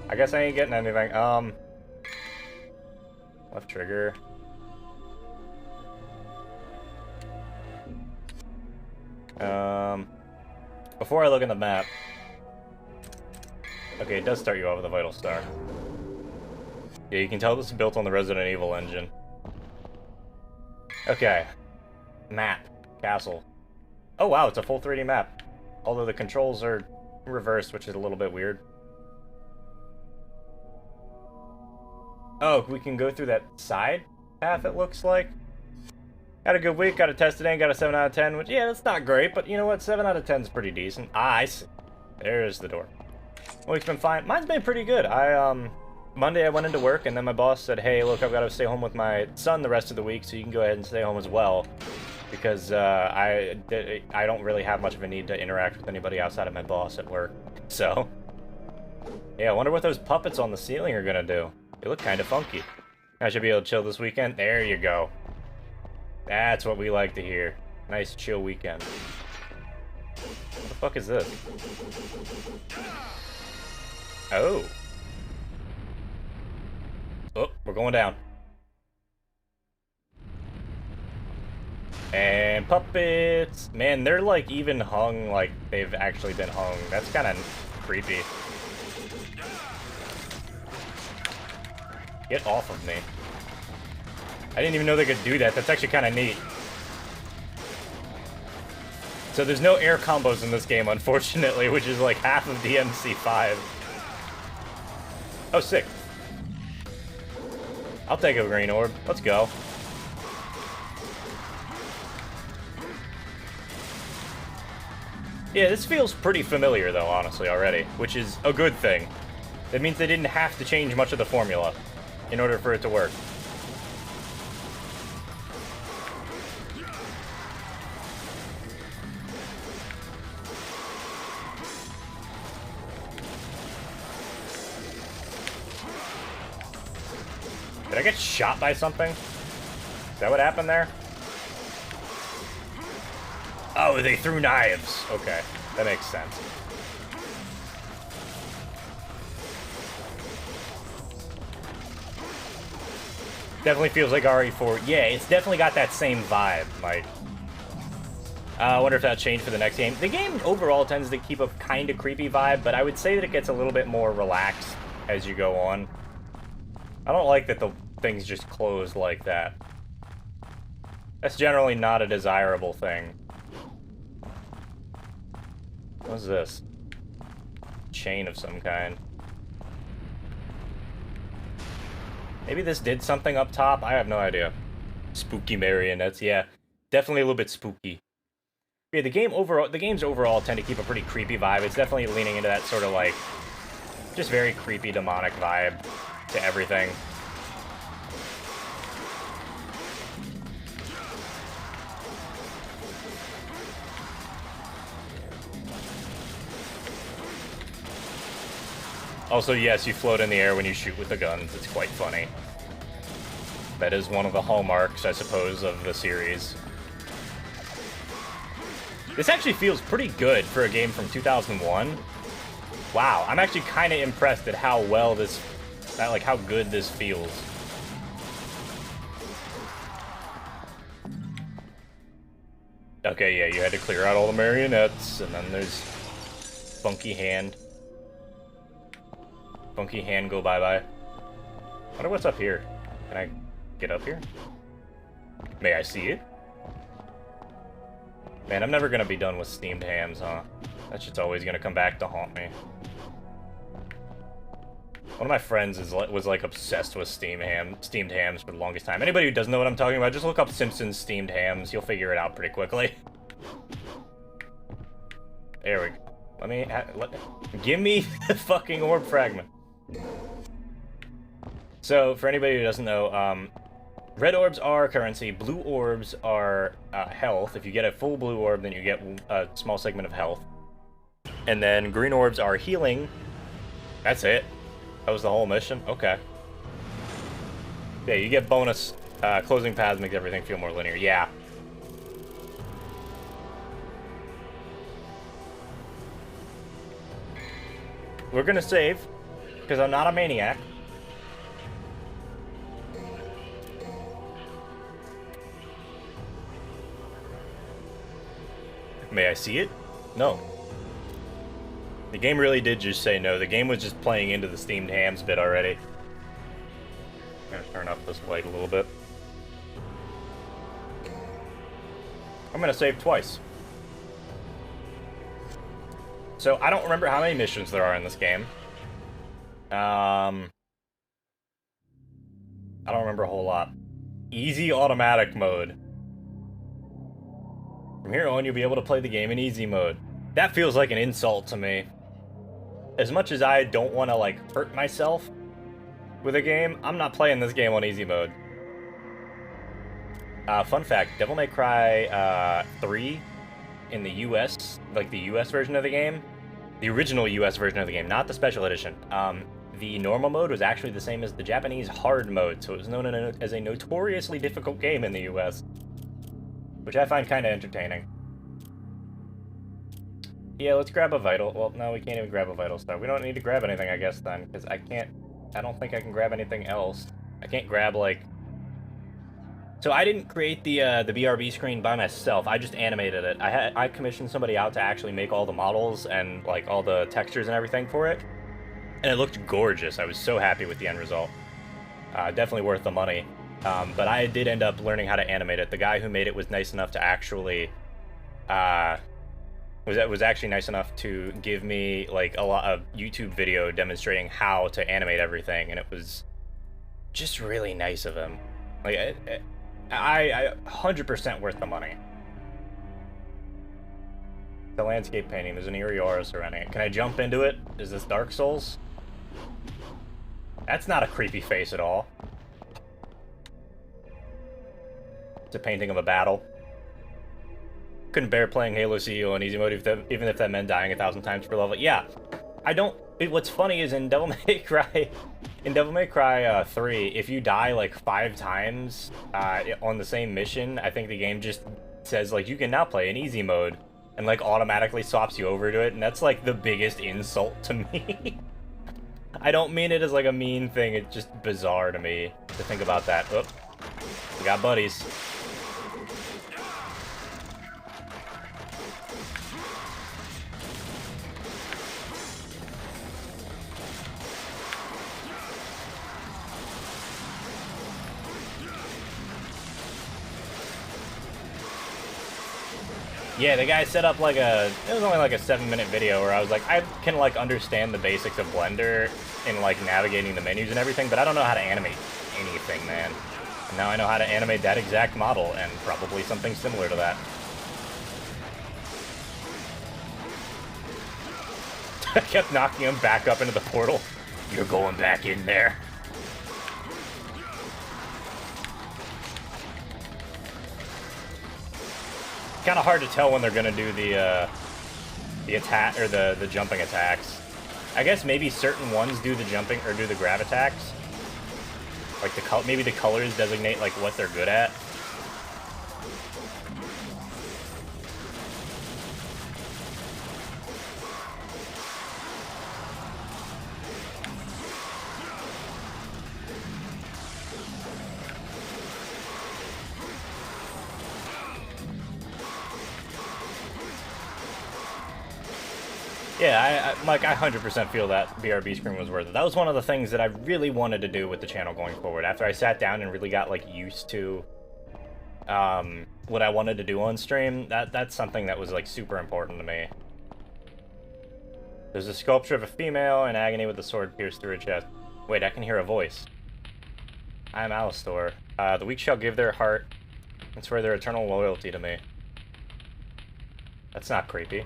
I guess I ain't getting anything. Left trigger. Before I look in the map... Okay, it does start you off with a Vital Star. Yeah, you can tell this is built on the Resident Evil engine. Okay. Map. Castle. Oh wow, it's a full 3D map. Although the controls are reversed, which is a little bit weird. Oh, we can go through that side path, it looks like. Had a good week, got a test today, got a 7 out of 10, which, yeah, that's not great, but you know what, 7 out of 10 is pretty decent. Ah, I see. There's the door. Week's been fine. Mine's been pretty good. Monday I went into work, and then my boss said, hey, look, I've got to stay home with my son the rest of the week, so you can go ahead and stay home as well. Because, I don't really have much of a need to interact with anybody outside of my boss at work. So, yeah, I wonder what those puppets on the ceiling are gonna do. They look kind of funky. I should be able to chill this weekend. There you go. That's what we like to hear. Nice chill weekend. What the fuck is this? Oh. Oh, we're going down. And puppets. Man, they're like even hung like they've actually been hung. That's kind of creepy. Get off of me. I didn't even know they could do that. That's actually kind of neat. So there's no air combos in this game, unfortunately, which is like half of DMC5. Oh, sick. I'll take a green orb. Let's go. Yeah, this feels pretty familiar, though, honestly, already, which is a good thing. That means they didn't have to change much of the formula in order for it to work. Did I get shot by something? Is that what happened there? Oh, they threw knives. Okay, that makes sense. Definitely feels like RE4. Yeah, it's definitely got that same vibe, Mike. I wonder if that'll change for the next game. The game overall tends to keep a kind of creepy vibe, but I would say that it gets a little bit more relaxed as you go on. I don't like that the things just close like that. That's generally not a desirable thing. What's this? Chain of some kind. Maybe this did something up top? I have no idea. Spooky marionettes, yeah. Definitely a little bit spooky. Yeah, the games overall tend to keep a pretty creepy vibe. It's definitely leaning into that sort of like, just very creepy demonic vibe to everything. Also, yes, you float in the air when you shoot with the guns. It's quite funny. That is one of the hallmarks, I suppose, of the series. This actually feels pretty good for a game from 2001. Wow, I'm actually kind of impressed at how well this, like how good this feels. Okay, yeah, you had to clear out all the marionettes, and then there's Funky Hand. Funky Hand go bye-bye. Wonder what's up here. Can I get up here? May I see it? Man, I'm never gonna be done with steamed hams, huh? That shit's always gonna come back to haunt me. One of my friends was like obsessed with steamed hams for the longest time. Anybody who doesn't know what I'm talking about, just look up Simpsons steamed hams. You'll figure it out pretty quickly. There we go. Give me the fucking orb fragment. So, for anybody who doesn't know, red orbs are currency, blue orbs are health. If you get a full blue orb, then you get a small segment of health. And then green orbs are healing. That's it. That was the whole mission? Okay. Yeah, you get bonus. Closing paths makes everything feel more linear. Yeah. We're gonna save, because I'm not a maniac. May I see it? No. The game really did just say no. The game was just playing into the steamed hams bit already. I'm gonna turn up this light a little bit. I'm gonna save twice. So, I don't remember how many missions there are in this game. I don't remember a whole lot. Easy automatic mode. From here on, you'll be able to play the game in easy mode. That feels like an insult to me. As much as I don't want to, like, hurt myself with a game, I'm not playing this game on easy mode. Fun fact, Devil May Cry 3 in the US, like the US version of the game, the original US version of the game, not the special edition, the normal mode was actually the same as the Japanese hard mode, so it was known as a notoriously difficult game in the US, which I find kind of entertaining. Yeah, let's grab a vital. Well, no, we can't even grab a vital star. We don't need to grab anything, I guess, then, because I don't think I can grab anything else. I can't grab, like... So I didn't create the BRB screen by myself. I just animated it. I commissioned somebody out to actually make all the models and, like, all the textures and everything for it. And it looked gorgeous. I was so happy with the end result. Definitely worth the money. But I did end up learning how to animate it. The guy who made it was nice enough to actually... was actually nice enough to give me, like, a YouTube video demonstrating how to animate everything, and it was just really nice of him. Like, I 100% worth the money. The landscape painting, there's an eerie aura surrounding it. Can I jump into it? Is this Dark Souls? That's not a creepy face at all. It's a painting of a battle. Couldn't bear playing Halo CEO on easy mode even if that meant dying 1,000 times per level. Yeah, I don't... What's funny is in Devil May Cry... In Devil May Cry 3, if you die like 5 times on the same mission, I think the game just says, like, you can now play in easy mode. And, like, automatically swaps you over to it, and that's, like, the biggest insult to me. I don't mean it as, like, a mean thing, it's just bizarre to me to think about that. Oh, we got buddies. Yeah, the guy set up like it was only like a 7-minute video where I was like, I can like understand the basics of Blender and like navigating the menus and everything, but I don't know how to animate anything, man. And now I know how to animate that exact model and probably something similar to that. I kept knocking him back up into the portal. You're going back in there. Kind of hard to tell when they're gonna do the attack or the jumping attacks. I guess maybe certain ones do the jumping or do the grab attacks. Like maybe the colors designate like what they're good at. Yeah, Mike, I 100% feel that BRB screen was worth it. That was one of the things that I really wanted to do with the channel going forward. After I sat down and really got, like, used to what I wanted to do on stream, that's something that was, like, super important to me. There's a sculpture of a female in agony with a sword pierced through her chest. Wait, I can hear a voice. I am Alistor. The weak shall give their heart and swear their eternal loyalty to me. That's not creepy.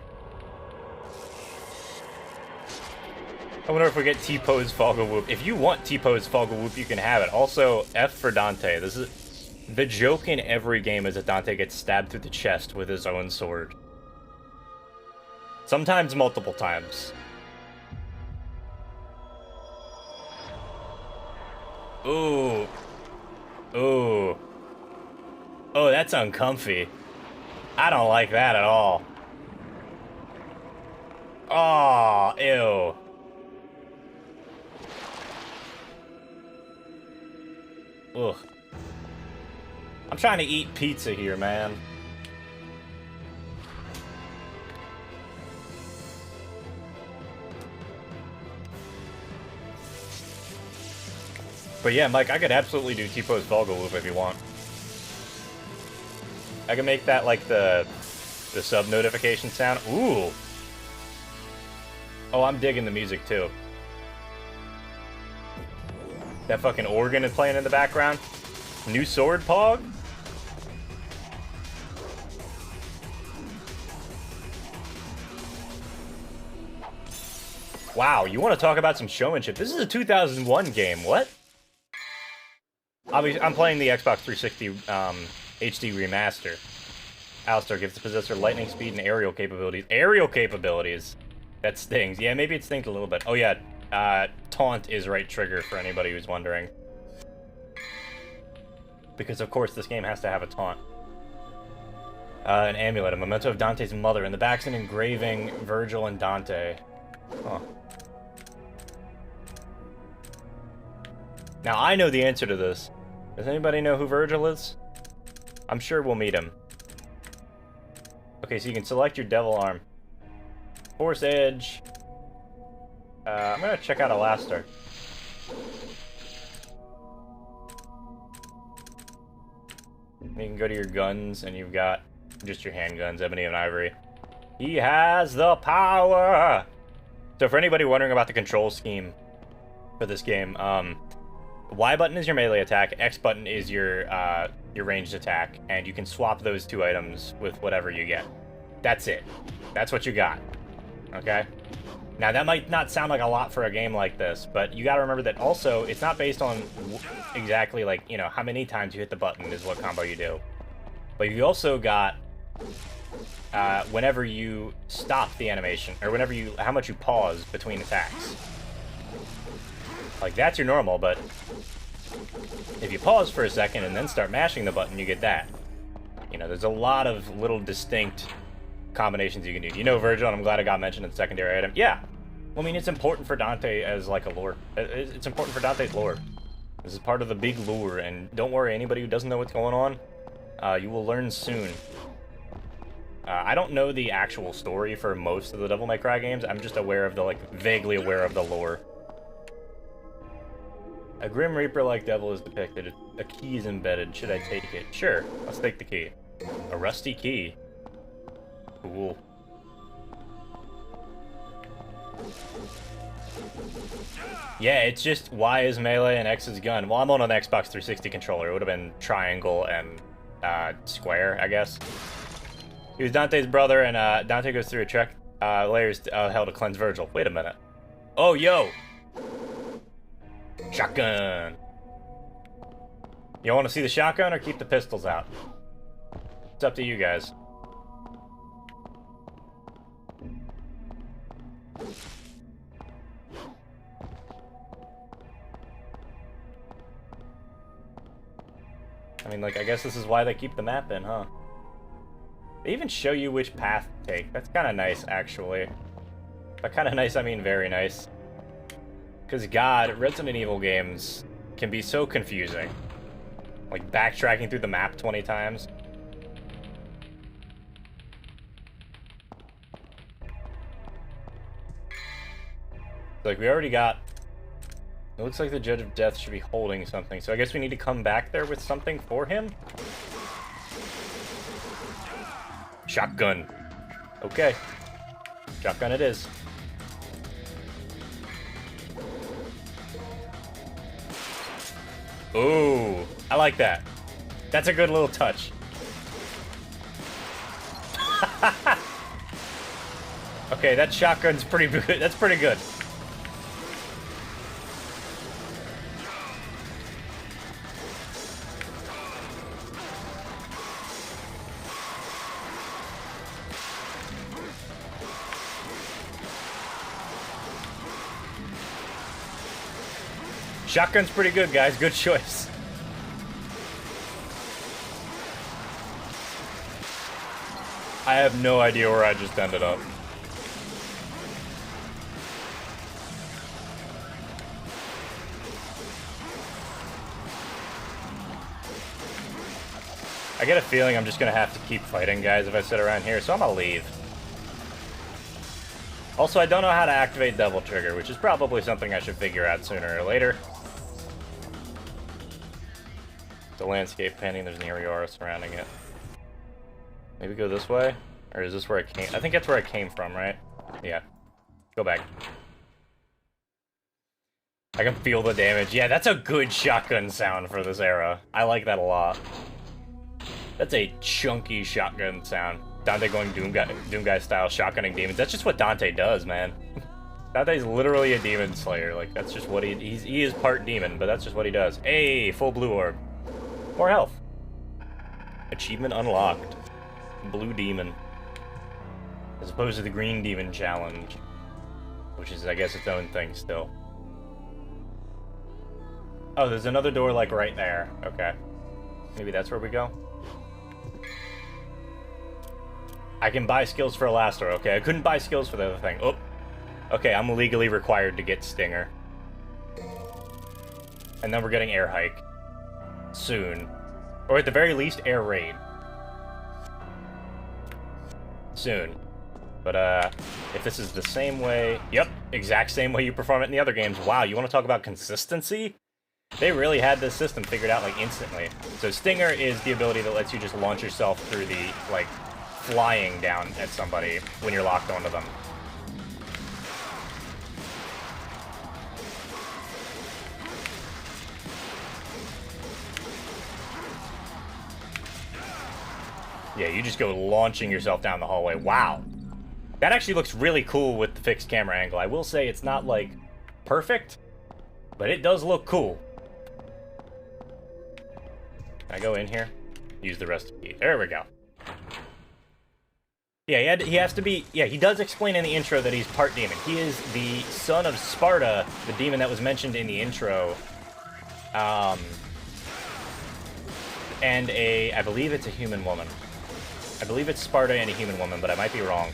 I wonder if we get T-Pose Foggle Whoop. If you want T-Pose Foggle Whoop, you can have it. Also, F for Dante. This is the joke in every game is that Dante gets stabbed through the chest with his own sword. Sometimes multiple times. Ooh. Ooh. Oh, that's uncomfy. I don't like that at all. Oh, ew. Ugh. I'm trying to eat pizza here, man. But yeah, Mike, I could absolutely do T-Pose Vulgar Loop if you want. I can make that like the sub notification sound. Ooh. Oh, I'm digging the music too. That fucking organ is playing in the background. New sword, Pog? Wow, you want to talk about some showmanship? This is a 2001 game, what? Obviously, I'm playing the Xbox 360 HD remaster. Alistar gives the possessor lightning speed and aerial capabilities. Aerial capabilities? That stings. Yeah, maybe it stings a little bit. Oh yeah, taunt is right trigger for anybody who's wondering. Because of course this game has to have a taunt. An amulet, a memento of Dante's mother. In the back's an engraving Virgil and Dante. Huh. Now I know the answer to this. Does anybody know who Virgil is? I'm sure we'll meet him. Okay, so you can select your devil arm. Force Edge. I'm gonna check out Alistar. You can go to your guns, and you've got just your handguns, Ebony and Ivory. He has the power! So for anybody wondering about the control scheme for this game, Y button is your melee attack, X button is your ranged attack, and you can swap those two items with whatever you get. That's it. That's what you got. Okay? Now, that might not sound like a lot for a game like this, but you gotta remember that also, it's not based on exactly, like, you know, how many times you hit the button is what combo you do. But you also got, whenever you stop the animation, or how much you pause between attacks. Like, that's your normal, but if you pause for a second and then start mashing the button, you get that. You know, there's a lot of little distinct combinations you can do. You know, Virgil, and I'm glad it got mentioned in secondary item. Yeah. Well, I mean, it's important for Dante as, like, a lore. It's important for Dante's lore. This is part of the big lore, and don't worry, anybody who doesn't know what's going on, you will learn soon. I don't know the actual story for most of the Devil May Cry games. I'm just aware of the, like, vaguely aware of the lore. A Grim Reaper-like devil is depicted. A key is embedded. Should I take it? Sure, let's take the key. A rusty key. Cool. Yeah, it's just Y is melee and X is gun. Well, I'm on an Xbox 360 controller. It would have been triangle and square, I guess. He was Dante's brother, and Dante goes through a trek layers hell to cleanse Virgil. Wait a minute. Oh, yo! Shotgun! You want to see the shotgun or keep the pistols out? It's up to you guys. I mean, like, I guess this is why they keep the map in, huh? They even show you which path to take. That's kind of nice, actually. By kind of nice, I mean very nice. Because, God, Resident Evil games can be so confusing. Like, backtracking through the map 20 times. Like, we already got... It looks like the Judge of Death should be holding something, so I guess we need to come back there with something for him? Shotgun. Okay. Shotgun it is. Ooh, I like that. That's a good little touch. Okay, that shotgun's pretty good. That's pretty good. Shotgun's pretty good, guys. Good choice. I have no idea where I just ended up. I get a feeling I'm just gonna have to keep fighting, guys, if I sit around here, so I'm gonna leave. Also, I don't know how to activate Devil Trigger, which is probably something I should figure out sooner or later. The landscape painting, there's an area surrounding it. Maybe go this way? Or is this where I came? I think that's where I came from, right? Yeah. Go back. I can feel the damage. Yeah, that's a good shotgun sound for this era. I like that a lot. That's a chunky shotgun sound. Dante going Doom Guy style, shotgunning demons. That's just what Dante does, man. Dante's literally a demon slayer. Like, that's just what he is part demon, but that's just what he does. Hey, full blue orb. More health. Achievement unlocked. Blue demon. As opposed to the green demon challenge. Which is, I guess, its own thing still. Oh, there's another door, like, right there. Okay. Maybe that's where we go? I can buy skills for Elastor, okay. I couldn't buy skills for the other thing. Oh. Okay, I'm legally required to get Stinger. And then we're getting Air Hike. Soon. Or at the very least, Air Raid. Soon. But, if this is the same way... Yep, exact same way you perform it in the other games. Wow, you want to talk about consistency? They really had this system figured out, like, instantly. So Stinger is the ability that lets you just launch yourself through the, like, flying down at somebody when you're locked onto them. Yeah, you just go launching yourself down the hallway. Wow. That actually looks really cool with the fixed camera angle. I will say it's not, like, perfect, but it does look cool. Can I go in here? Use the rest of the key. There we go. Yeah, he has to be... Yeah, he does explain in the intro that he's part demon. He is the son of Sparta, the demon that was mentioned in the intro. And I believe it's a human woman. I believe it's Sparta and a human woman, but I might be wrong.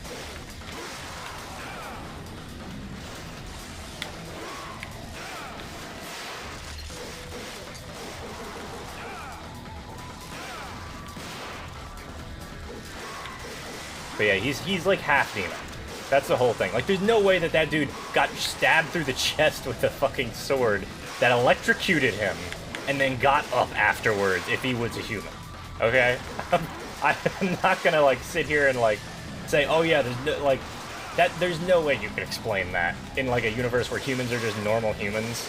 But yeah, he's like half demon. That's the whole thing. Like, there's no way that that dude got stabbed through the chest with a fucking sword that electrocuted him and then got up afterwards if he was a human. Okay? I'm not gonna, like, sit here and, like, say, oh yeah, there's no, like, that, there's no way you can explain that in, like, a universe where humans are just normal humans.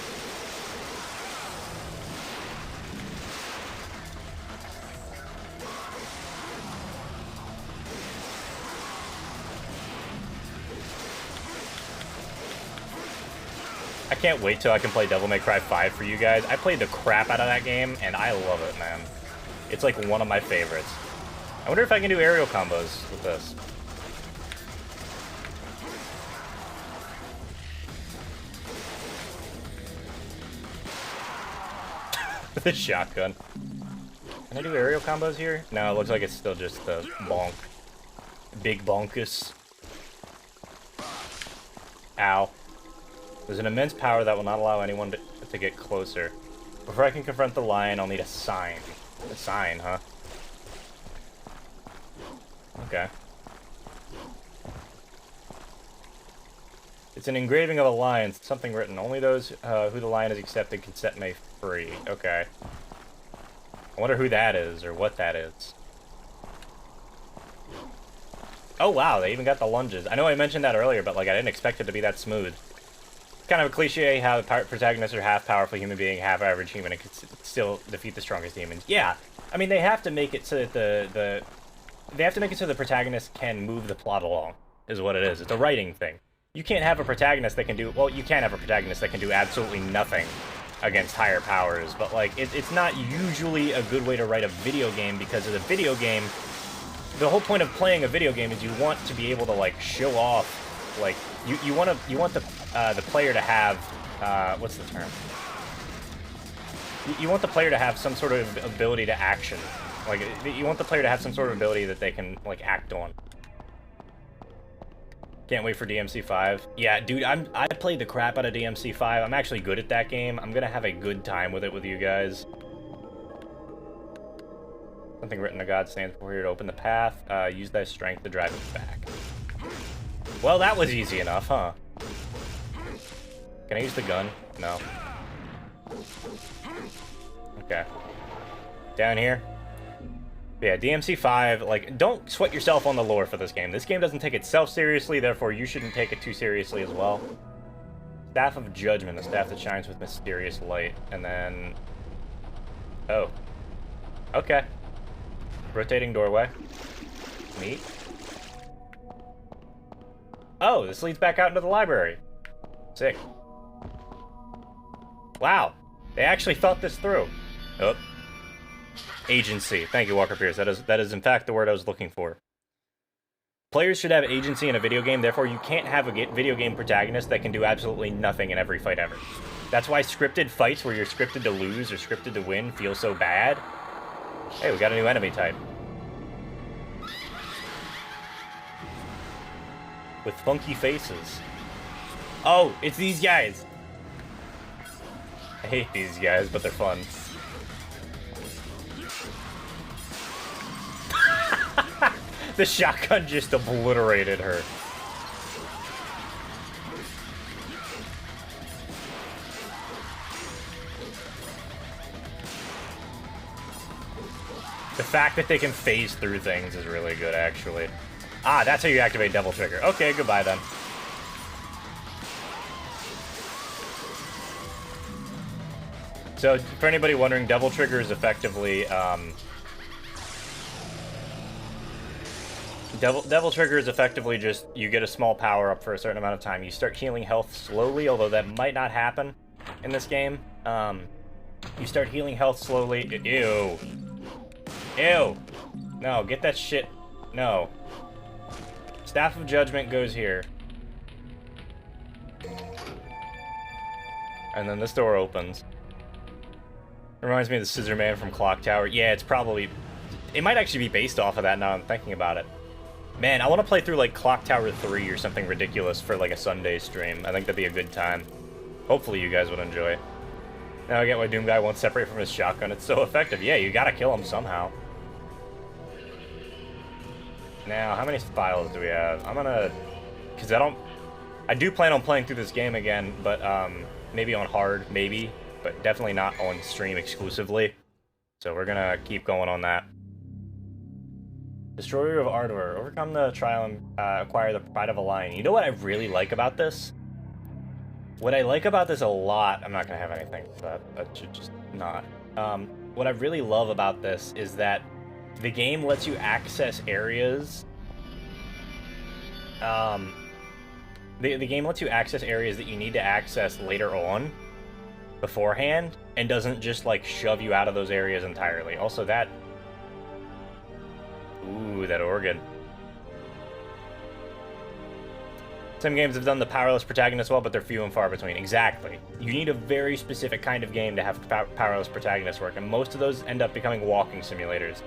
I can't wait till I can play Devil May Cry 5 for you guys. I played the crap out of that game, and I love it, man. It's like one of my favorites. I wonder if I can do aerial combos with this. The shotgun. Can I do aerial combos here? No, it looks like it's still just the bonk. Big bonkus. Ow. There's an immense power that will not allow anyone to get closer. Before I can confront the lion, I'll need a sign. A sign, huh? Okay. It's an engraving of a lion. Something written. Only those who the lion has accepted can set me free. Okay. I wonder who that is, or what that is. Oh wow, they even got the lunges. I know I mentioned that earlier, but like I didn't expect it to be that smooth. Kind of a cliche how the protagonists are half powerful human being, half average human, and could still defeat the strongest demons. Yeah, I mean they have to make it so that they have to make it so the protagonist can move the plot along. Is what it is. It's a writing thing. You can't have a protagonist that can do well. You can have a protagonist that can do absolutely nothing against higher powers, but like it's not usually a good way to write a video game because of the video game. The whole point of playing a video game is you want to be able to like show off. Like you want the player to have what's the term? You want the player to have some sort of ability to action. Like you want the player to have some sort of ability that they can like act on. Can't wait for DMC5. Yeah, dude, I played the crap out of DMC5. I'm actually good at that game. I'm gonna have a good time with it with you guys. Something written to God stands before you to open the path. Use thy strength to drive it back. Well, that was easy enough, huh? Can I use the gun? No. Okay. Down here. Yeah, DMC5, like, don't sweat yourself on the lore for this game. This game doesn't take itself seriously, therefore you shouldn't take it too seriously as well. Staff of Judgment, the staff that shines with mysterious light. And then... Oh. Okay. Rotating doorway. Neat. Oh, this leads back out into the library. Sick. Wow. They actually thought this through. Oh. Agency. Thank you, Walker Pierce. That is in fact the word I was looking for. Players should have agency in a video game, therefore you can't have a video game protagonist that can do absolutely nothing in every fight ever. That's why scripted fights where you're scripted to lose or scripted to win feel so bad. Hey, we got a new enemy type. With funky faces. Oh, it's these guys! I hate these guys, but they're fun. The shotgun just obliterated her. The fact that they can phase through things is really good, actually. Ah, that's how you activate Devil Trigger. Okay, goodbye then. So, for anybody wondering, Devil Trigger is effectively, Devil Trigger is effectively just, you get a small power up for a certain amount of time. You start healing health slowly, although that might not happen in this game. You start healing health slowly. Ew. Ew. No, get that shit. No. Staff of Judgment goes here. And then this door opens. Reminds me of the Scissor Man from Clock Tower. Yeah, it's probably... It might actually be based off of that now I'm thinking about it. Man, I want to play through, like, Clock Tower 3 or something ridiculous for, like, a Sunday stream. I think that'd be a good time. Hopefully you guys would enjoy. Now I get why Doom Guy won't separate from his shotgun. It's so effective. Yeah, you gotta kill him somehow. Now, how many files do we have? I'm gonna... Because I do plan on playing through this game again, but, maybe on hard, maybe. But definitely not on stream exclusively. So we're gonna keep going on that. Destroyer of Ardor. Overcome the trial and acquire the Pride of a Lion. You know what I really like about this? What I like about this a lot... I'm not going to have anything for that. That should just not. What I really love about this is that the game lets you access areas... The game lets you access areas that you need to access later on, beforehand, and doesn't just, like, shove you out of those areas entirely. Also, that... Ooh, that organ. Some games have done the powerless protagonist well, but they're few and far between. Exactly. You need a very specific kind of game to have powerless protagonist work, and most of those end up becoming walking simulators.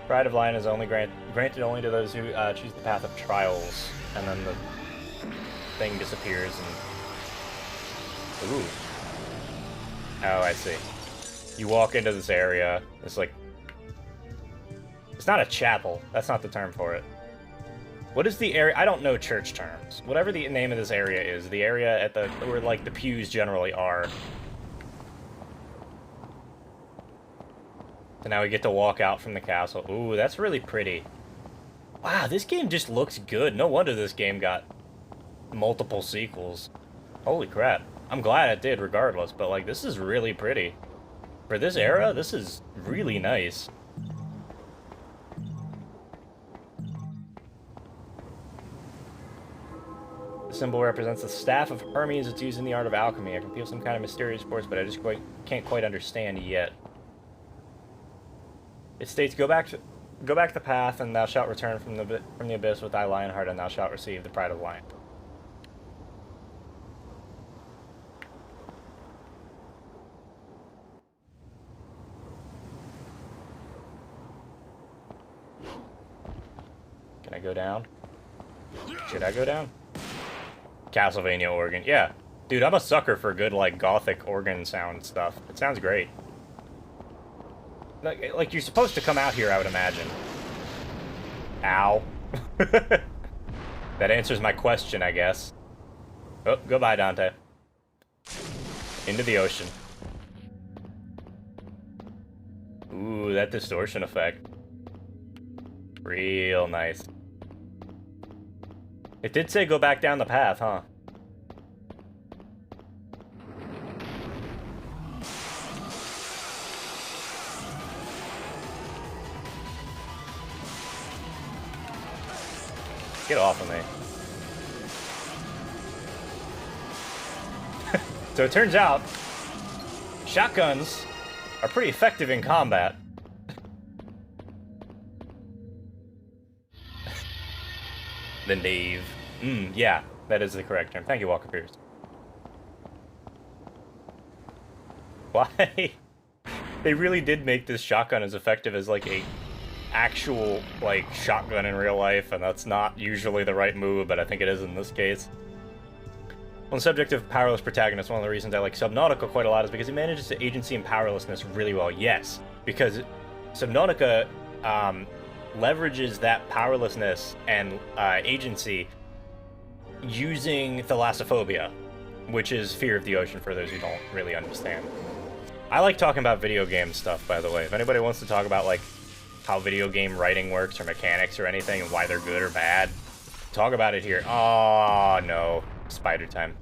Pride of Lion is only granted only to those who choose the path of trials, and then the thing disappears and... Ooh. Oh, I see. You walk into this area, it's like... It's not a chapel. That's not the term for it. What is the area? I don't know church terms. Whatever the name of this area is, the area at the where like the pews generally are. So now we get to walk out from the castle. Ooh, that's really pretty. Wow, this game just looks good. No wonder this game got multiple sequels. Holy crap. I'm glad it did regardless, but like this is really pretty. For this era, this is really nice. Symbol represents the staff of Hermes. It's used in the art of alchemy. I can feel some kind of mysterious force, but I just can't quite understand yet. It states, go back the path, and thou shalt return from the abyss with thy lion heart, and thou shalt receive the pride of lion. Can I go down? Should I go down? Castlevania organ. Yeah. Dude, I'm a sucker for good, like, gothic organ sound stuff. It sounds great. Like you're supposed to come out here, I would imagine. Ow. That answers my question, I guess. Oh, goodbye, Dante. Into the ocean. Ooh, that distortion effect. Real nice. It did say go back down the path, huh? Get off of me. So it turns out, shotguns are pretty effective in combat. The knave. Yeah, that is the correct term. Thank you, Walker Pierce. Why? They really did make this shotgun as effective as, like, a actual, like, shotgun in real life, and that's not usually the right move, but I think it is in this case. On the subject of powerless protagonists, one of the reasons I like Subnautica quite a lot is because it manages the agency and powerlessness really well. Yes, because Subnautica leverages that powerlessness and agency using thalassophobia, which is fear of the ocean for those who don't really understand. I like talking about video game stuff, by the way. If anybody wants to talk about, like, how video game writing works or mechanics or anything and why they're good or bad, talk about it here. Oh, no. Spider time.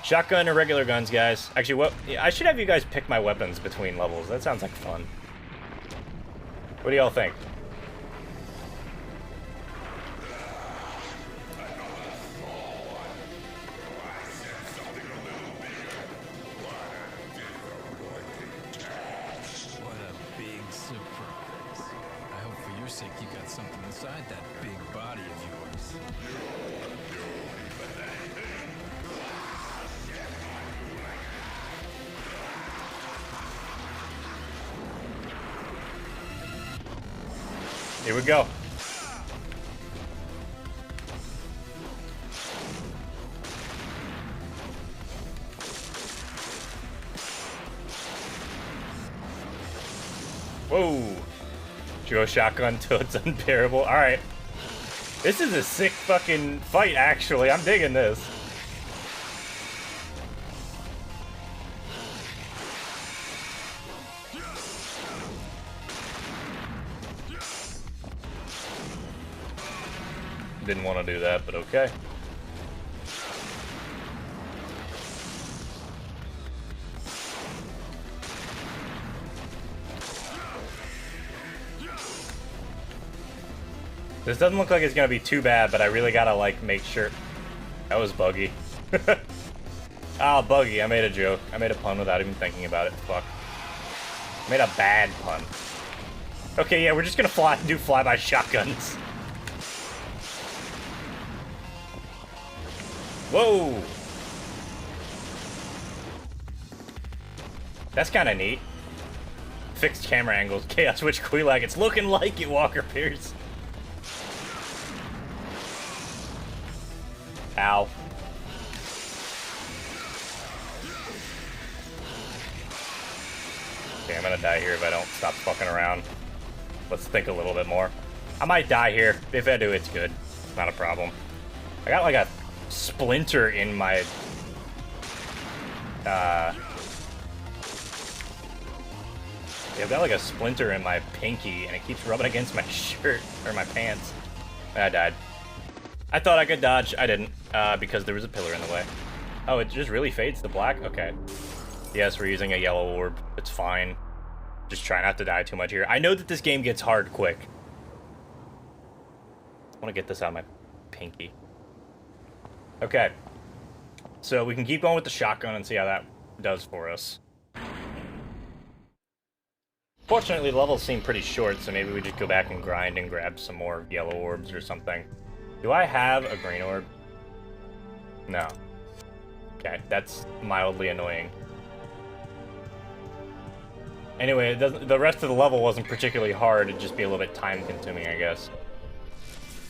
Shotgun or regular guns, guys? Actually, I should have you guys pick my weapons between levels. That sounds like fun. What do y'all think? like that big body of yours. Here we go. Whoa. Duo shotgun till it's unbearable. Alright. This is a sick fucking fight, actually. I'm digging this. Didn't want to do that, but okay. This doesn't look like it's gonna be too bad, but I really gotta, like, make sure. That was buggy. Oh, buggy. I made a joke. I made a pun without even thinking about it. Fuck. I made a bad pun. Okay, yeah, we're just gonna do flyby shotguns. Whoa! That's kind of neat. Fixed camera angles. Chaos Witch Quelaag. It's looking like it, Walker Pierce. Ow. Okay, I'm gonna die here if I don't stop fucking around. Let's think a little bit more. I might die here. If I do, it's good. It's not a problem. I got like a splinter in my... Yeah, I've got like a splinter in my pinky, and it keeps rubbing against my shirt, or my pants. I died. I thought I could dodge. I didn't, because there was a pillar in the way. Oh, it just really fades to black? Okay. Yes, we're using a yellow orb. It's fine. Just try not to die too much here. I know that this game gets hard quick. I want to get this out of my pinky. Okay. So we can keep going with the shotgun and see how that does for us. Fortunately, the levels seem pretty short, so maybe we just go back and grind and grab some more yellow orbs or something. Do I have a green orb? No. Okay, that's mildly annoying. Anyway, the rest of the level wasn't particularly hard. It'd just be a little bit time-consuming, I guess.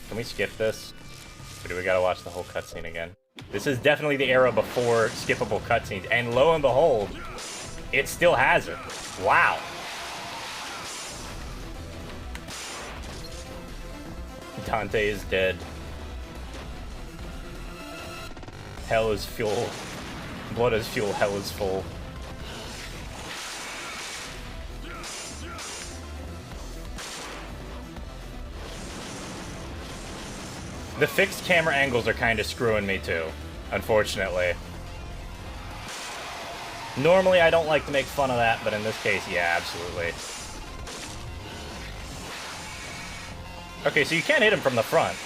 Can we skip this? Or do we gotta watch the whole cutscene again? This is definitely the era before skippable cutscenes, and lo and behold, it still has it. Wow. Dante is dead. Hell is fuel. Blood is fuel, hell is full. The fixed camera angles are kind of screwing me too, unfortunately. Normally I don't like to make fun of that, but in this case, yeah, absolutely. Okay, so you can't hit him from the front.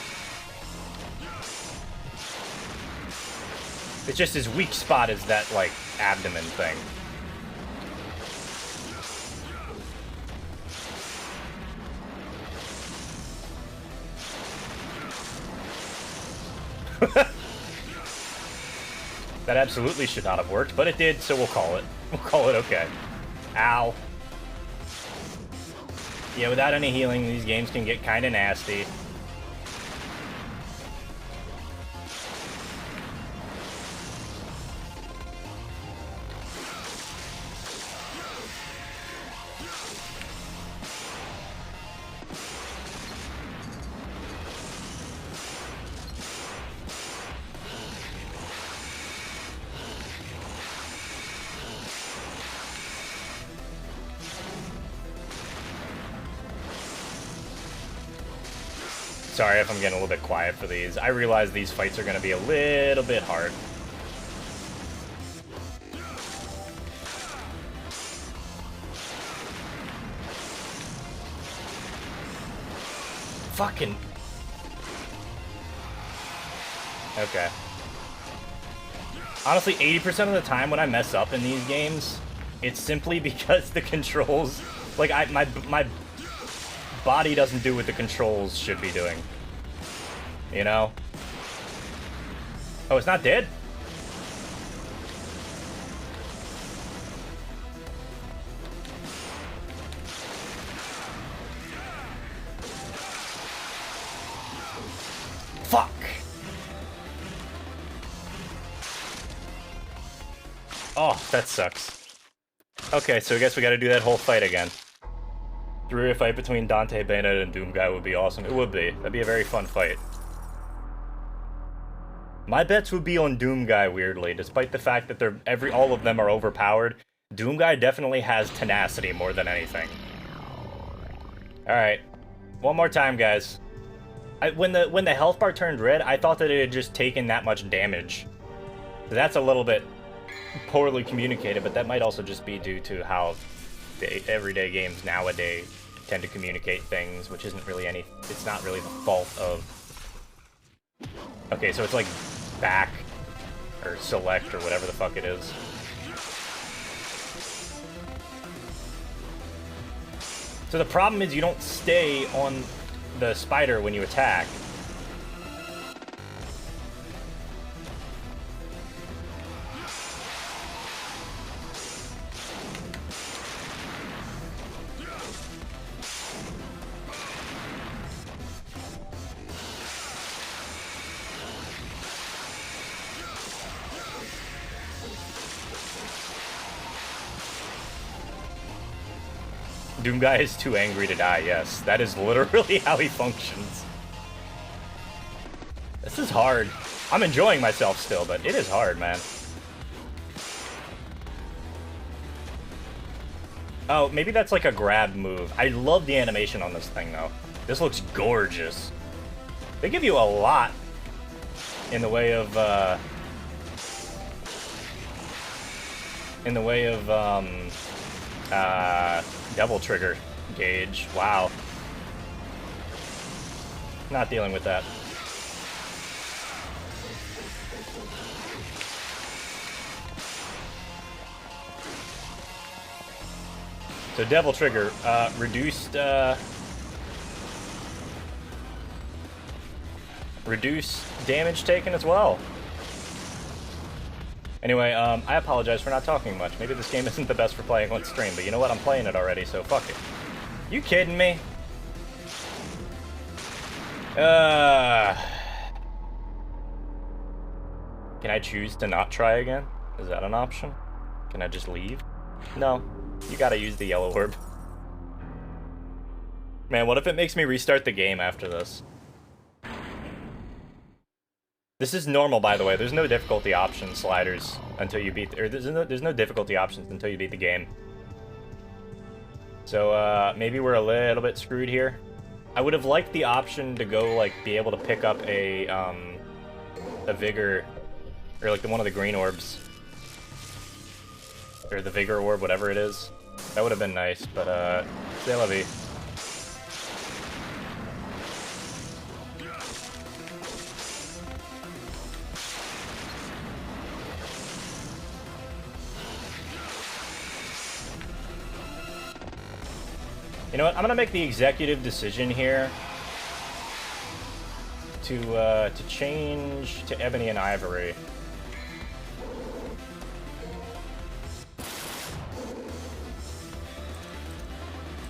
It's just his weak spot is that, like, abdomen thing. That absolutely should not have worked, but it did, so we'll call it. We'll call it okay. Ow. Yeah, without any healing, these games can get kind of nasty. Sorry if I'm getting a little bit quiet for these. I realize these fights are going to be a little bit hard. Fucking... Okay. Honestly, 80% of the time when I mess up in these games, it's simply because the controls... Like, my body doesn't do what the controls should be doing. You know? Oh, it's not dead? Fuck! Oh, that sucks. Okay, so I guess we gotta do that whole fight again. Three-way fight between Dante, Bayonetta, and Doomguy would be awesome. It would be. That'd be a very fun fight. My bets would be on Doomguy, weirdly, despite the fact that all of them are overpowered. Doomguy definitely has tenacity more than anything. Alright. One more time, guys. When the health bar turned red, I thought that it had just taken that much damage. So that's a little bit poorly communicated, but that might also just be due to how the everyday games nowadays tend to communicate things, which isn't really it's not really the fault of... Okay, so it's like back, or select, or whatever the fuck it is. So the problem is you don't stay on the spider when you attack. Doomguy is too angry to die, yes. That is literally how he functions. This is hard. I'm enjoying myself still, but it is hard, man. Oh, maybe that's like a grab move. I love the animation on this thing, though. This looks gorgeous. They give you a lot in the way of, Devil Trigger gauge. Wow. Not dealing with that. So Devil Trigger, reduced damage taken as well. Anyway, I apologize for not talking much. Maybe this game isn't the best for playing on stream, but you know what? I'm playing it already, so fuck it. You kidding me? Can I choose to not try again? Is that an option? Can I just leave? No. You gotta use the yellow orb. Man, what if it makes me restart the game after this? This is normal, by the way. There's no difficulty option sliders until you beat... Or there's no difficulty options until you beat the game. So, maybe we're a little bit screwed here. I would have liked the option to go, like, be able to pick up a Vigor... Or, like, one of the green orbs. Or the Vigor orb, whatever it is. That would have been nice, but, c'est la vie. You know what? I'm gonna make the executive decision here to change to Ebony and Ivory.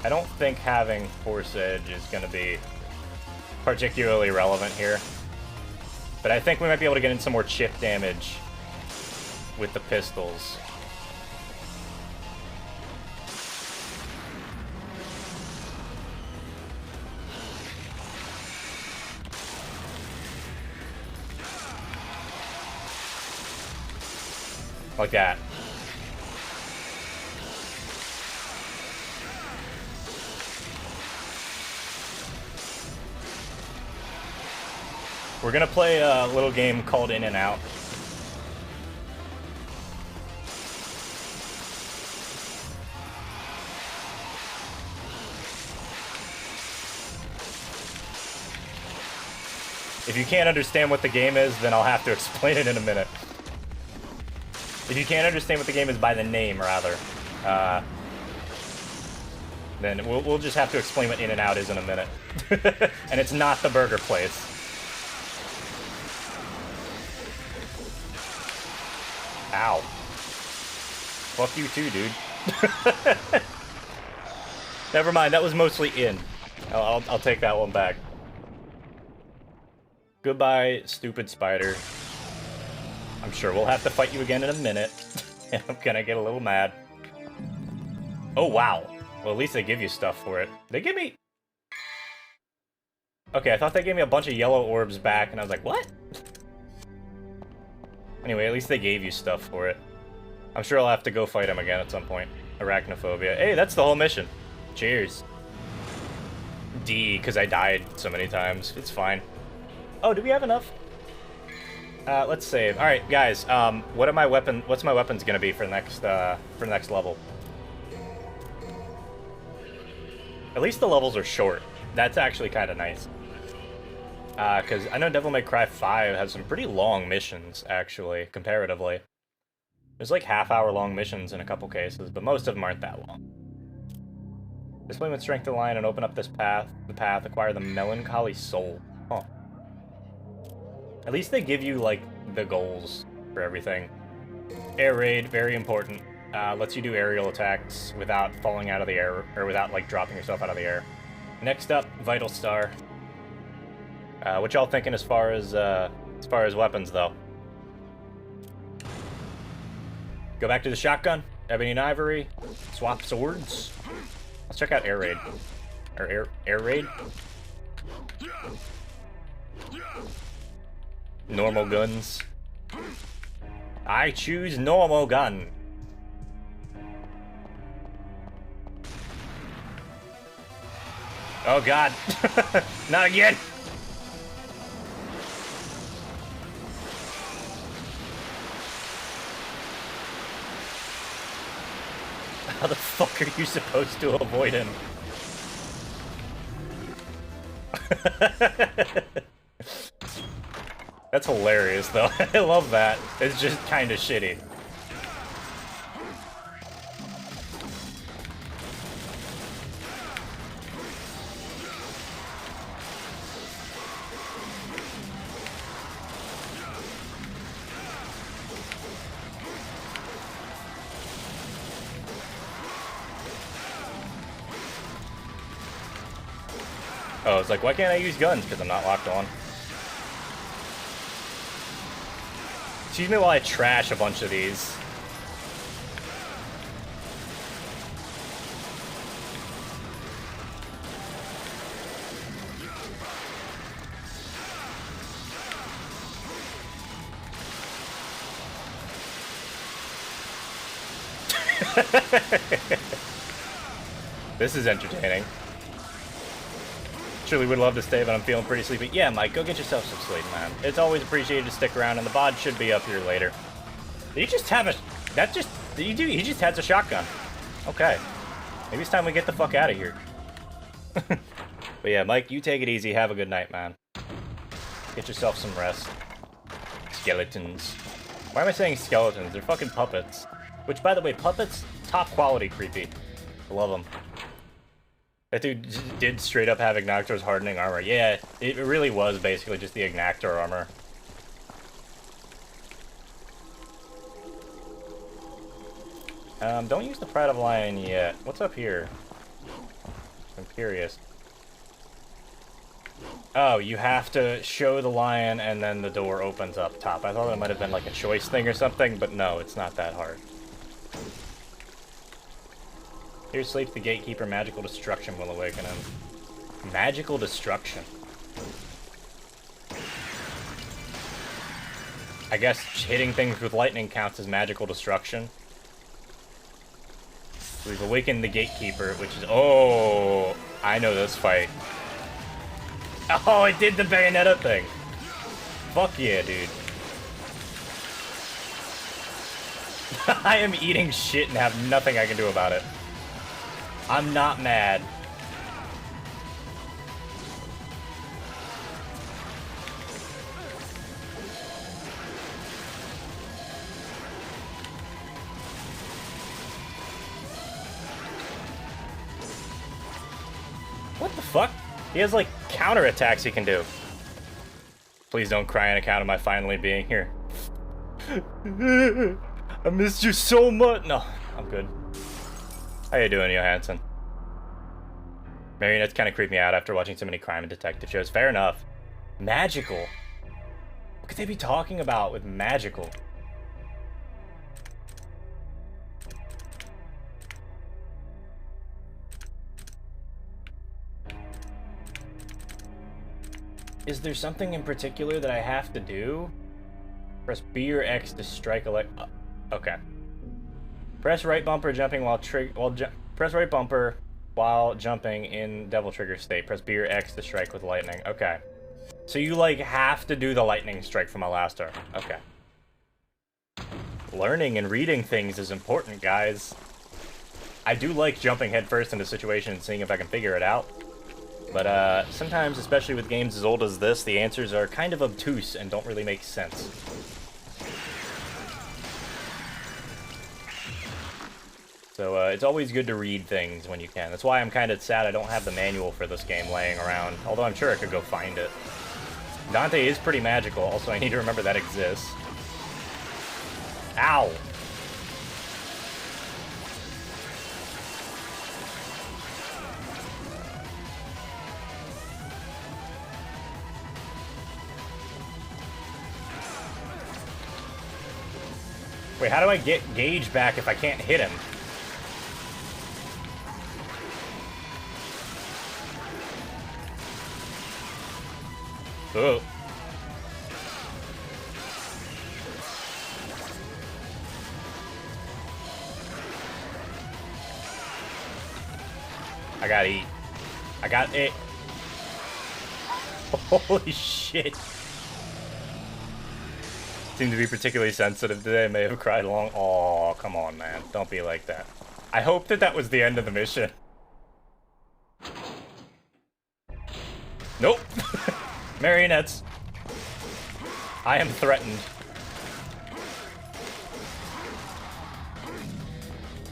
I don't think having Force Edge is gonna be particularly relevant here, but I think we might be able to get in some more chip damage with the pistols. Like that. We're gonna play a little game called In and Out. If you can't understand what the game is, then I'll have to explain it in a minute. If you can't understand what the game is by the name, rather, then we'll just have to explain what In-N-Out is in a minute. And it's not the burger place. Ow. Fuck you too, dude. Never mind, that was mostly in. I'll take that one back. Goodbye, stupid spider. I'm sure we'll have to fight you again in a minute. And I'm gonna get a little mad. Oh, wow. Well, at least they give you stuff for it. They give me... Okay, I thought they gave me a bunch of yellow orbs back, and I was like, what? Anyway, at least they gave you stuff for it. I'm sure I'll have to go fight him again at some point. Arachnophobia. Hey, that's the whole mission. Cheers. D, because I died so many times. It's fine. Oh, do we have enough? Let's save. All right, guys. What's my weapons gonna be for next level? At least the levels are short. That's actually kind of nice. Because I know Devil May Cry 5 has some pretty long missions, actually, comparatively. There's like half-hour-long missions in a couple cases, but most of them aren't that long. Display with strength to the line and open up this path. The path, acquire the Melancholy Soul. Huh. At least they give you, like, the goals for everything. Air Raid, very important. Lets you do aerial attacks without falling out of the air, or without, like, dropping yourself out of the air. Next up, Vital Star. What y'all thinking as far as weapons, though? Go back to the shotgun, Ebony and Ivory, swap swords. Let's check out Air Raid. Or Air Raid? Normal guns. I choose normal gun. Oh god. Not again. How the fuck are you supposed to avoid him? That's hilarious, though. I love that. It's just kind of shitty. Oh, it's like, why can't I use guns? Because I'm not locked on. Excuse me while I trash a bunch of these. This is entertaining. Truly would love to stay, but I'm feeling pretty sleepy. Yeah, Mike, go get yourself some sleep, man. It's always appreciated to stick around, and the bod should be up here later. Did you just have a... He just has a shotgun. Okay. Maybe it's time we get the fuck out of here. But yeah, Mike, you take it easy. Have a good night, man. Get yourself some rest. Skeletons. Why am I saying skeletons? They're fucking puppets. Which, by the way, puppets, top quality creepy. I love them. That dude did straight up have Ignactor's hardening armor. Yeah, it really was basically just the Ignactor armor. Don't use the Pride of Lion yet. What's up here? I'm curious. Oh, you have to show the lion and then the door opens up top. I thought it might have been like a choice thing or something, but no, it's not that hard. Here sleeps the gatekeeper. Magical destruction will awaken him. Magical destruction. I guess hitting things with lightning counts as magical destruction. We've awakened the gatekeeper, which is... Oh, I know this fight. Oh, it did the Bayonetta thing. Fuck yeah, dude. I am eating shit and have nothing I can do about it. I'm not mad. What the fuck? He has, like, counterattacks he can do. Please don't cry on account of my finally being here. I missed you so much. No, I'm good. How you doing, Johansson? Marionettes kind of creep me out after watching so many crime and detective shows. Fair enough. Magical. What could they be talking about with magical? Is there something in particular that I have to do? Press B or X to strike okay. Press right bumper jumping while press right bumper while jumping in devil trigger state. Press B or X to strike with lightning. Okay. So you like have to do the lightning strike from my last turn. Okay. Learning and reading things is important, guys. I do like jumping headfirst into a situation and seeing if I can figure it out. But sometimes, especially with games as old as this, the answers are kind of obtuse and don't really make sense. So it's always good to read things when you can. That's why I'm kind of sad I don't have the manual for this game laying around, although I'm sure I could go find it. Dante is pretty magical, also I need to remember that exists. Ow! Wait, how do I get Gage back if I can't hit him? Oh. I gotta eat. I got it. Holy shit. Seem to be particularly sensitive today. May have cried along. Oh, come on, man. Don't be like that. I hope that that was the end of the mission. Nope. Marionettes. I am threatened.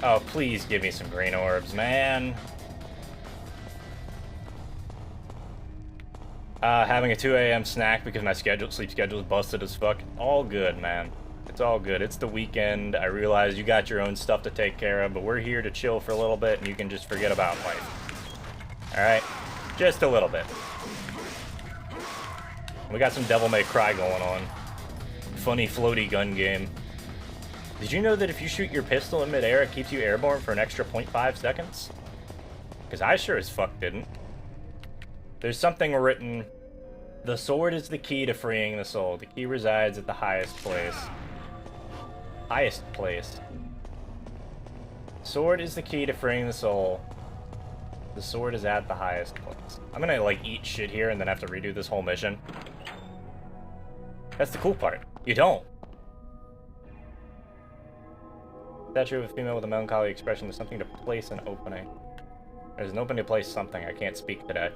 Oh, please give me some green orbs, man. Having a 2 a.m. snack because my sleep schedule is busted as fuck. All good, man. It's all good. It's the weekend. I realize you got your own stuff to take care of, but we're here to chill for a little bit and you can just forget about life. Alright? Just a little bit. We got some Devil May Cry going on. Funny floaty gun game. Did you know that if you shoot your pistol in midair, it keeps you airborne for an extra 0.5 seconds? Because I sure as fuck didn't. There's something written, the sword is the key to freeing the soul. The key resides at the highest place. Highest place. Sword is the key to freeing the soul. The sword is at the highest place. I'm gonna, like, eat shit here and then have to redo this whole mission. That's the cool part. You don't. Statue of a female with a melancholy expression. There's something to place an opening. There's an opening to place something. I can't speak today.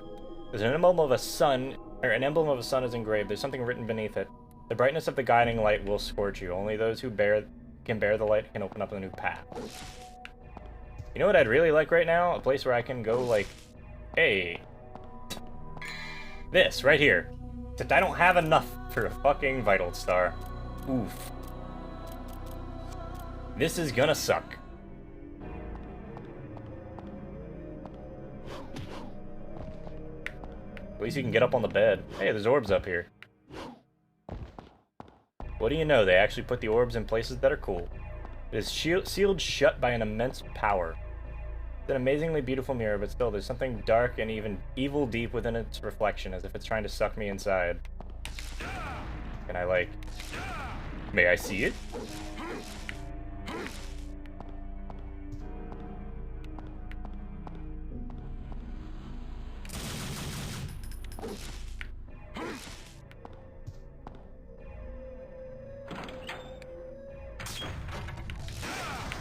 There's an emblem of a sun, or an emblem of a sun is engraved. There's something written beneath it. The brightness of the guiding light will scorch you. Only those who can bear the light can open up a new path. You know what I'd really like right now? A place where I can go like, hey, this right here. Except I don't have enough for a fucking Vital Star. Oof. This is gonna suck. At least you can get up on the bed. Hey, there's orbs up here. What do you know? They actually put the orbs in places that are cool. It is sealed shut by an immense power. It's an amazingly beautiful mirror, but still, there's something dark and even evil deep within its reflection, as if it's trying to suck me inside. Can I, like... May I see it?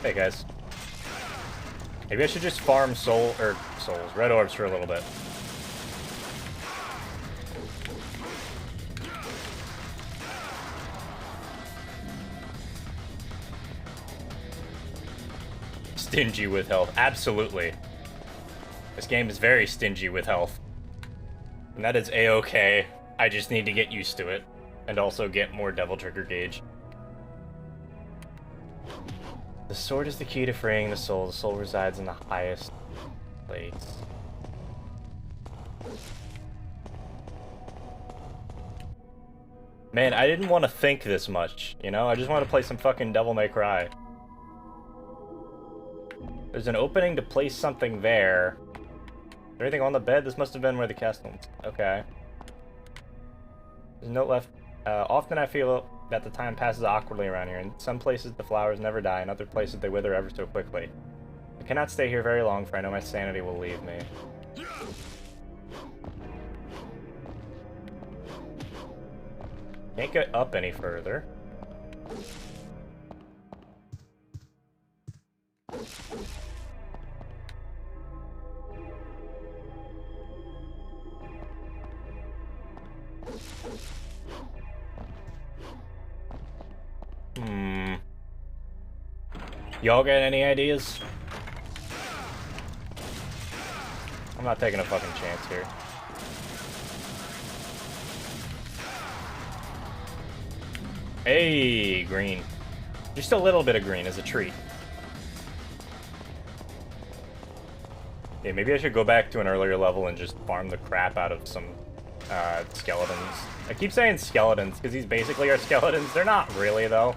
Hey guys. Maybe I should just farm red orbs for a little bit. Stingy with health, absolutely. This game is very stingy with health. And that is a-okay. I just need to get used to it. And also get more Devil Trigger gauge. The sword is the key to freeing the soul. The soul resides in the highest place. Man, I didn't want to think this much, you know? I just want to play some fucking Devil May Cry. There's an opening to place something there. Is there anything on the bed? This must have been where the castle was. Okay. There's a note left. Often I feel that the time passes awkwardly around here. In some places the flowers never die, in other places they wither ever so quickly. I cannot stay here very long, for I know my sanity will leave me. Can't get up any further. Y'all got any ideas? I'm not taking a fucking chance here. Hey, green. Just a little bit of green as a treat. Yeah, maybe I should go back to an earlier level and just farm the crap out of some skeletons. I keep saying skeletons because these basically are skeletons. They're not really, though.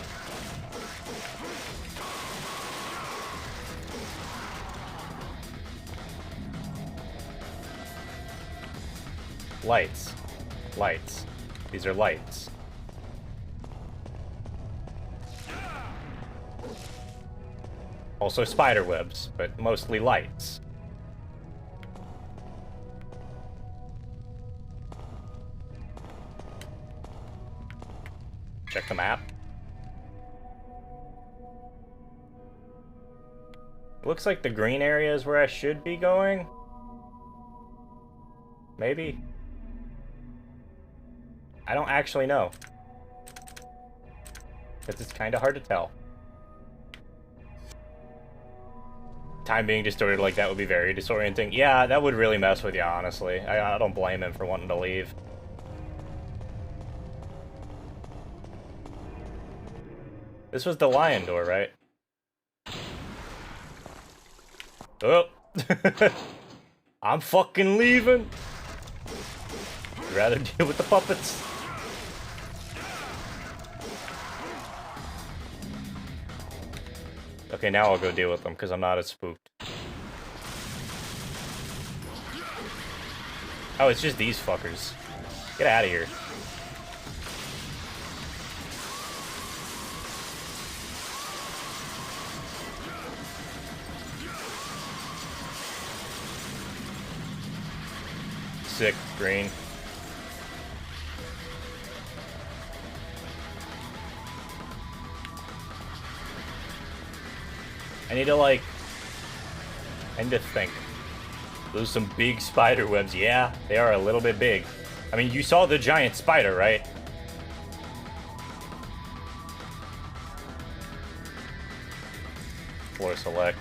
Lights. Lights. These are lights. Also spider webs, but mostly lights. Check the map. Looks like the green area is where I should be going. Maybe. I don't actually know. Because it's kind of hard to tell. Time being distorted like that would be very disorienting. Yeah, that would really mess with you, honestly. I don't blame him for wanting to leave. This was the lion door, right? Oh! I'm fucking leaving! I'd rather deal with the puppets. Okay, now I'll go deal with them, because I'm not as spooked. Oh, it's just these fuckers. Get out of here. Sick, green. I need to think. Those are some big spider webs. Yeah, they are a little bit big. I mean, you saw the giant spider, right? Floor select.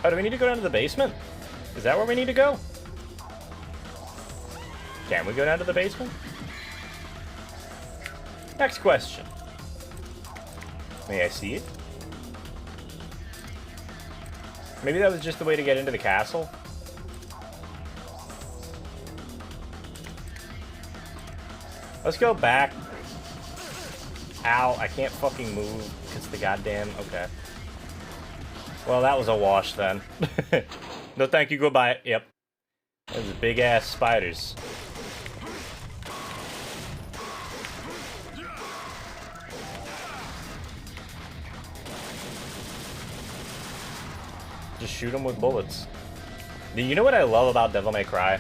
Oh, do we need to go down to the basement? Is that where we need to go? Can we go down to the basement? Next question. May I see it? Maybe that was just the way to get into the castle? Let's go back. Ow, I can't fucking move because the goddamn... Okay. Well, that was a wash then. No thank you, goodbye. Yep. Those are big-ass spiders. Just shoot them with bullets. You know what I love about Devil May Cry?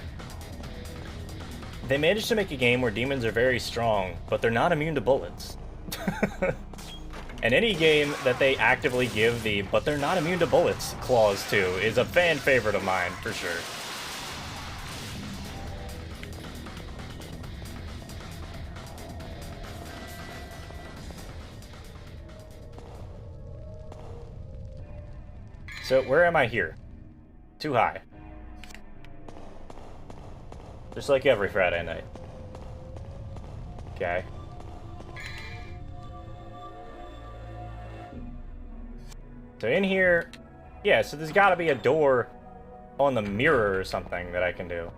They managed to make a game where demons are very strong, but they're not immune to bullets. And any game that they actively give the "but they're not immune to bullets" clause to is a fan favorite of mine, for sure. So, where am I here? Too high. Just like every Friday night. Okay. So in here... Yeah, so there's gotta be a door on the mirror or something that I can do.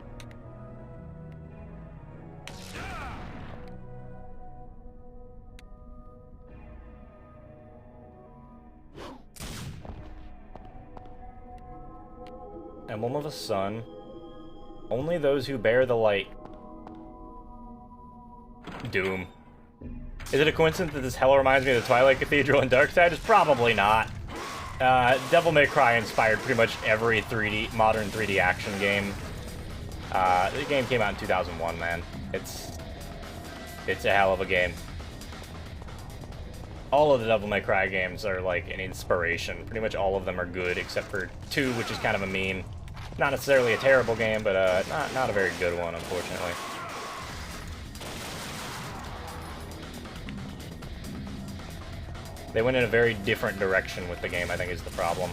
Emblem of a sun. Only those who bear the light. Doom. Is it a coincidence that this hell reminds me of the Twilight Cathedral and Darksiders? Probably not. Devil May Cry inspired pretty much every modern 3D action game. The game came out in 2001, man. It's a hell of a game. All of the Devil May Cry games are like an inspiration. Pretty much all of them are good, except for 2, which is kind of a meme. Not necessarily a terrible game, but not a very good one, unfortunately. They went in a very different direction with the game, I think is the problem.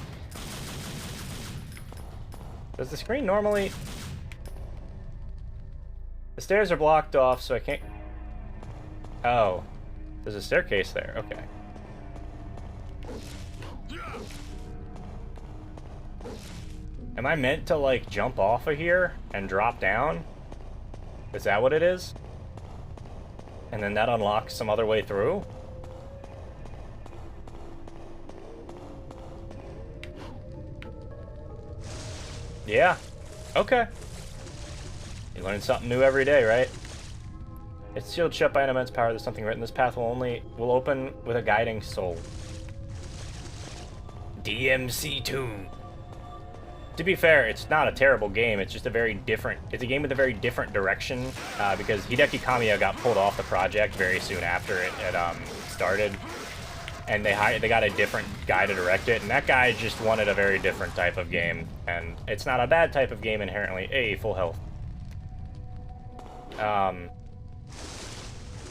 Does the screen normally... The stairs are blocked off, so I can't... Oh. There's a staircase there, okay. Am I meant to, like, jump off of here and drop down? Is that what it is? And then that unlocks some other way through? Yeah. Okay. You learn something new every day, right? It's sealed shut by an immense power. There's something written. This path will open with a guiding soul. DMC1. To be fair, it's not a terrible game. It's just a very different... It's a game with a very different direction, because Hideki Kamiya got pulled off the project very soon after it started. And they got a different guy to direct it, and that guy just wanted a very different type of game. And it's not a bad type of game inherently. Hey, full health.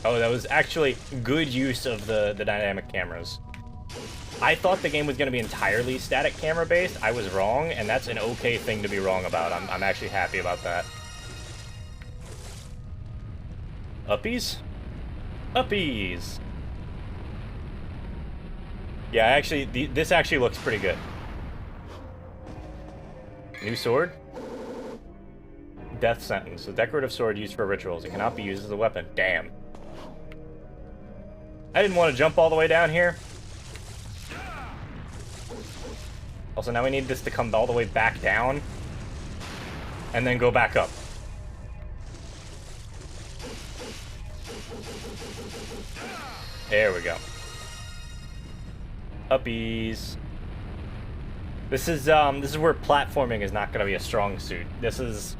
Oh, that was actually good use of the dynamic cameras. I thought the game was going to be entirely static camera based. I was wrong, and that's an okay thing to be wrong about. I'm actually happy about that. Uppies? Uppies! Yeah, actually, this actually looks pretty good. New sword? Death sentence. A decorative sword used for rituals. It cannot be used as a weapon. Damn. I didn't want to jump all the way down here. Also, now we need this to come all the way back down. And then go back up. There we go. Uppies. This is where platforming is not going to be a strong suit. This is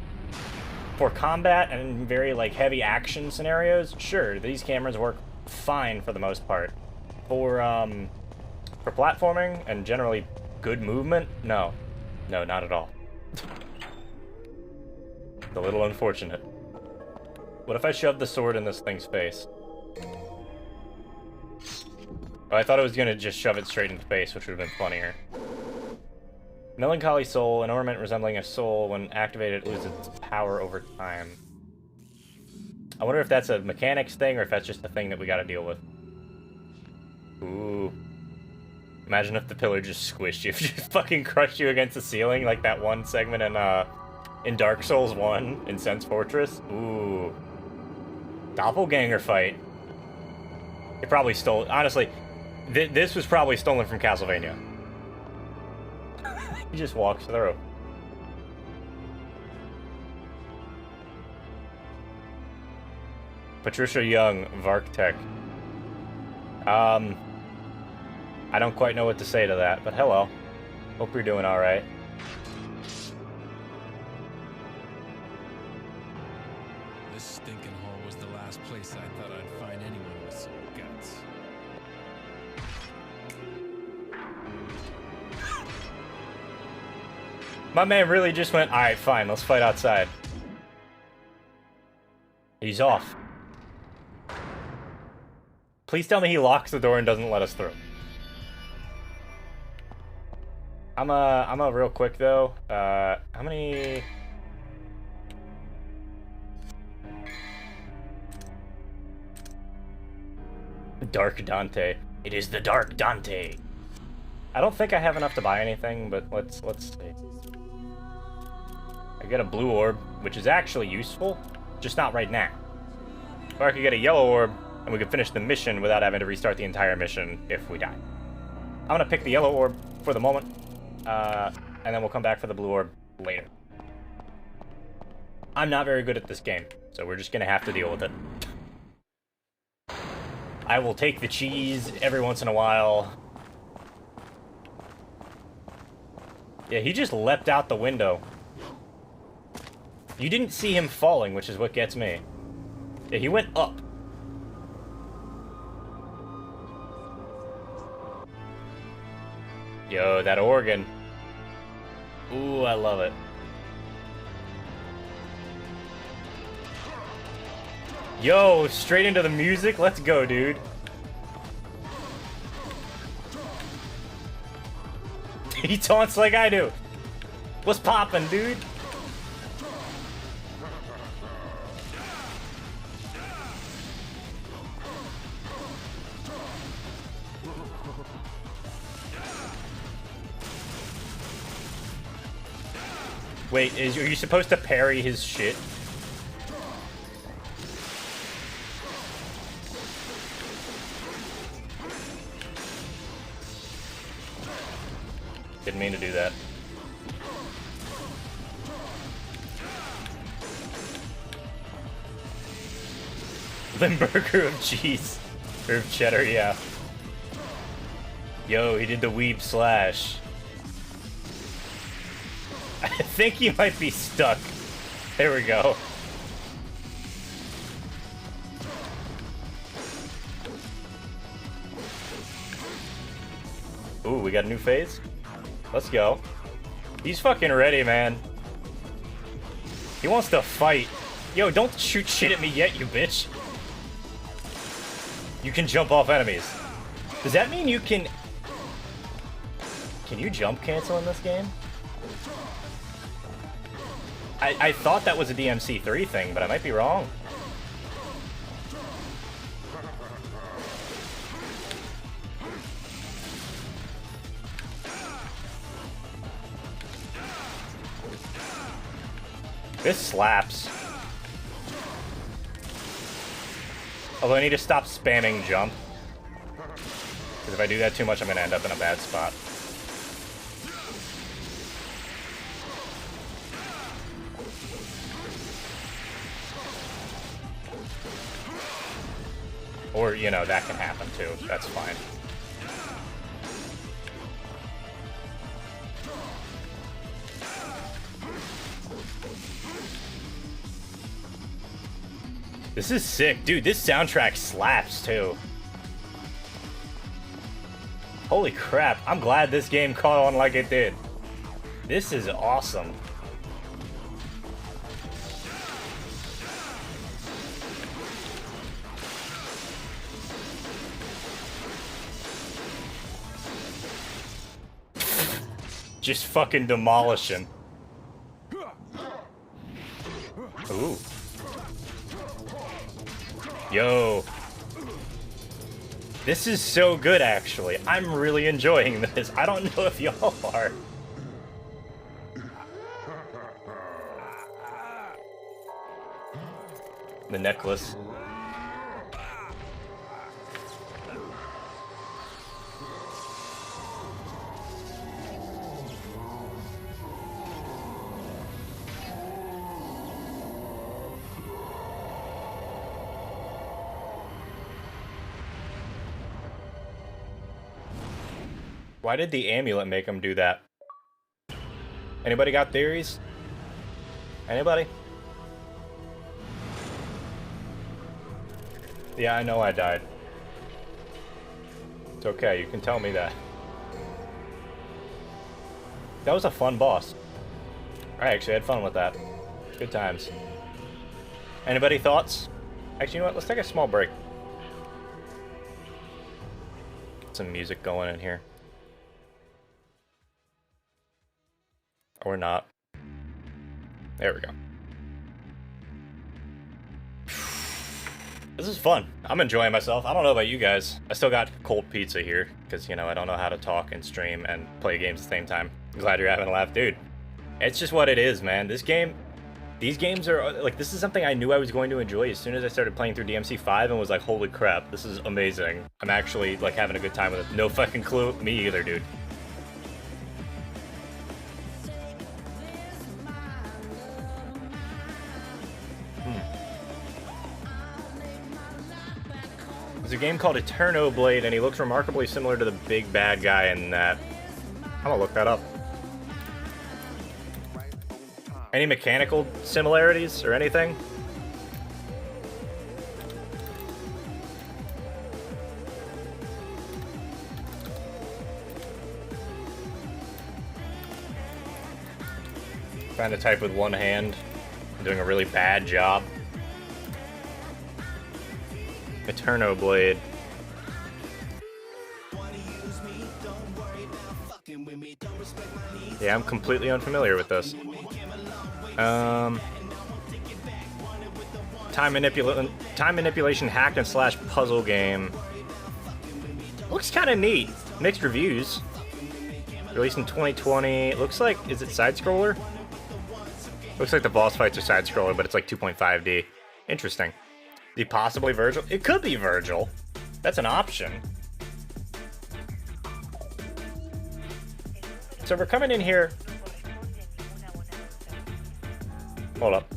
for combat and very like heavy action scenarios. Sure, these cameras work fine for the most part. For platforming and generally good movement, no, not at all. It's a little unfortunate. What if I shoved the sword in this thing's face? Oh, I thought it was gonna just shove it straight in space, which would have been funnier. Melancholy soul, an ornament resembling a soul. When activated, it loses its power over time. I wonder if that's a mechanics thing or if that's just a thing that we gotta deal with. Ooh. Imagine if the pillar just squished you, just fucking crushed you against the ceiling like that one segment in Dark Souls 1 in Sense Fortress. Ooh. Doppelganger fight. It probably stole... Honestly, this was probably stolen from Castlevania. He just walks through. Patricia Young, Varktech. I don't quite know what to say to that, but hello. Hope you're doing alright. This stinking hole was the last place I thought I'd find anyone with some guts. My man really just went, alright, fine, let's fight outside. He's off. Please tell me he locks the door and doesn't let us through. I'm a real quick though. How many? Dark Dante. It is the Dark Dante. I don't think I have enough to buy anything, but let's see. I get a blue orb, which is actually useful, just not right now. Or I could get a yellow orb, and we could finish the mission without having to restart the entire mission if we die. I'm gonna pick the yellow orb for the moment, and then we'll come back for the blue orb later. I'm not very good at this game, so we're just gonna have to deal with it. I will take the cheese every once in a while. Yeah, he just leapt out the window. You didn't see him falling, which is what gets me. Yeah, he went up. Yo, that organ. Ooh, I love it. Yo, straight into the music? Let's go, dude. He taunts like I do. What's poppin', dude? Wait, are you supposed to parry his shit? Didn't mean to do that. Limburger of cheese. Or of cheddar, yeah. Yo, he did the weeb slash. I think he might be stuck. There we go. Ooh, we got a new phase? Let's go. He's fucking ready, man. He wants to fight. Yo, don't shoot shit at me yet, you bitch. You can jump off enemies. Does that mean you can... Can you jump cancel in this game? I thought that was a DMC3 thing, but I might be wrong. This slaps. Although I need to stop spamming jump. Because if I do that too much, I'm going to end up in a bad spot. Or, you know, that can happen too. That's fine. This is sick. Dude, this soundtrack slaps too. Holy crap. I'm glad this game caught on like it did. This is awesome. Just fucking demolishing. Ooh. Yo. This is so good, actually. I'm really enjoying this. I don't know if y'all are. The necklace. Why did the amulet make him do that? Anybody got theories? Anybody? Yeah, I know I died. It's okay, you can tell me that. That was a fun boss. I actually had fun with that. Good times. Anybody thoughts? Actually, you know what? Let's take a small break. Get some music going in here. Or not. There we go. This is fun. I'm enjoying myself. I don't know about you guys. I still got cold pizza here because, you know, I don't know how to talk and stream and play games at the same time. I'm glad you're having a laugh, dude. It's just what it is, man. This game, these games are, like, this is something I knew I was going to enjoy as soon as I started playing through DMC5 and was like, holy crap, this is amazing. I'm actually, like, having a good time with it. No fucking clue. Me either, dude. There's a game called Eterno Blade, and he looks remarkably similar to the big bad guy in that. I'm gonna look that up. Any mechanical similarities or anything? Trying to type with one hand. I'm doing a really bad job. Eterno Blade. Yeah, I'm completely unfamiliar with this. Time manipulation hack and slash puzzle game. Looks kind of neat. Mixed reviews. Released in 2020. Looks like, is it side scroller? Looks like the boss fights are side scroller, but it's like 2.5D. Interesting. The possibly Virgil? It could be Virgil. That's an option. So we're coming in here. Hold up.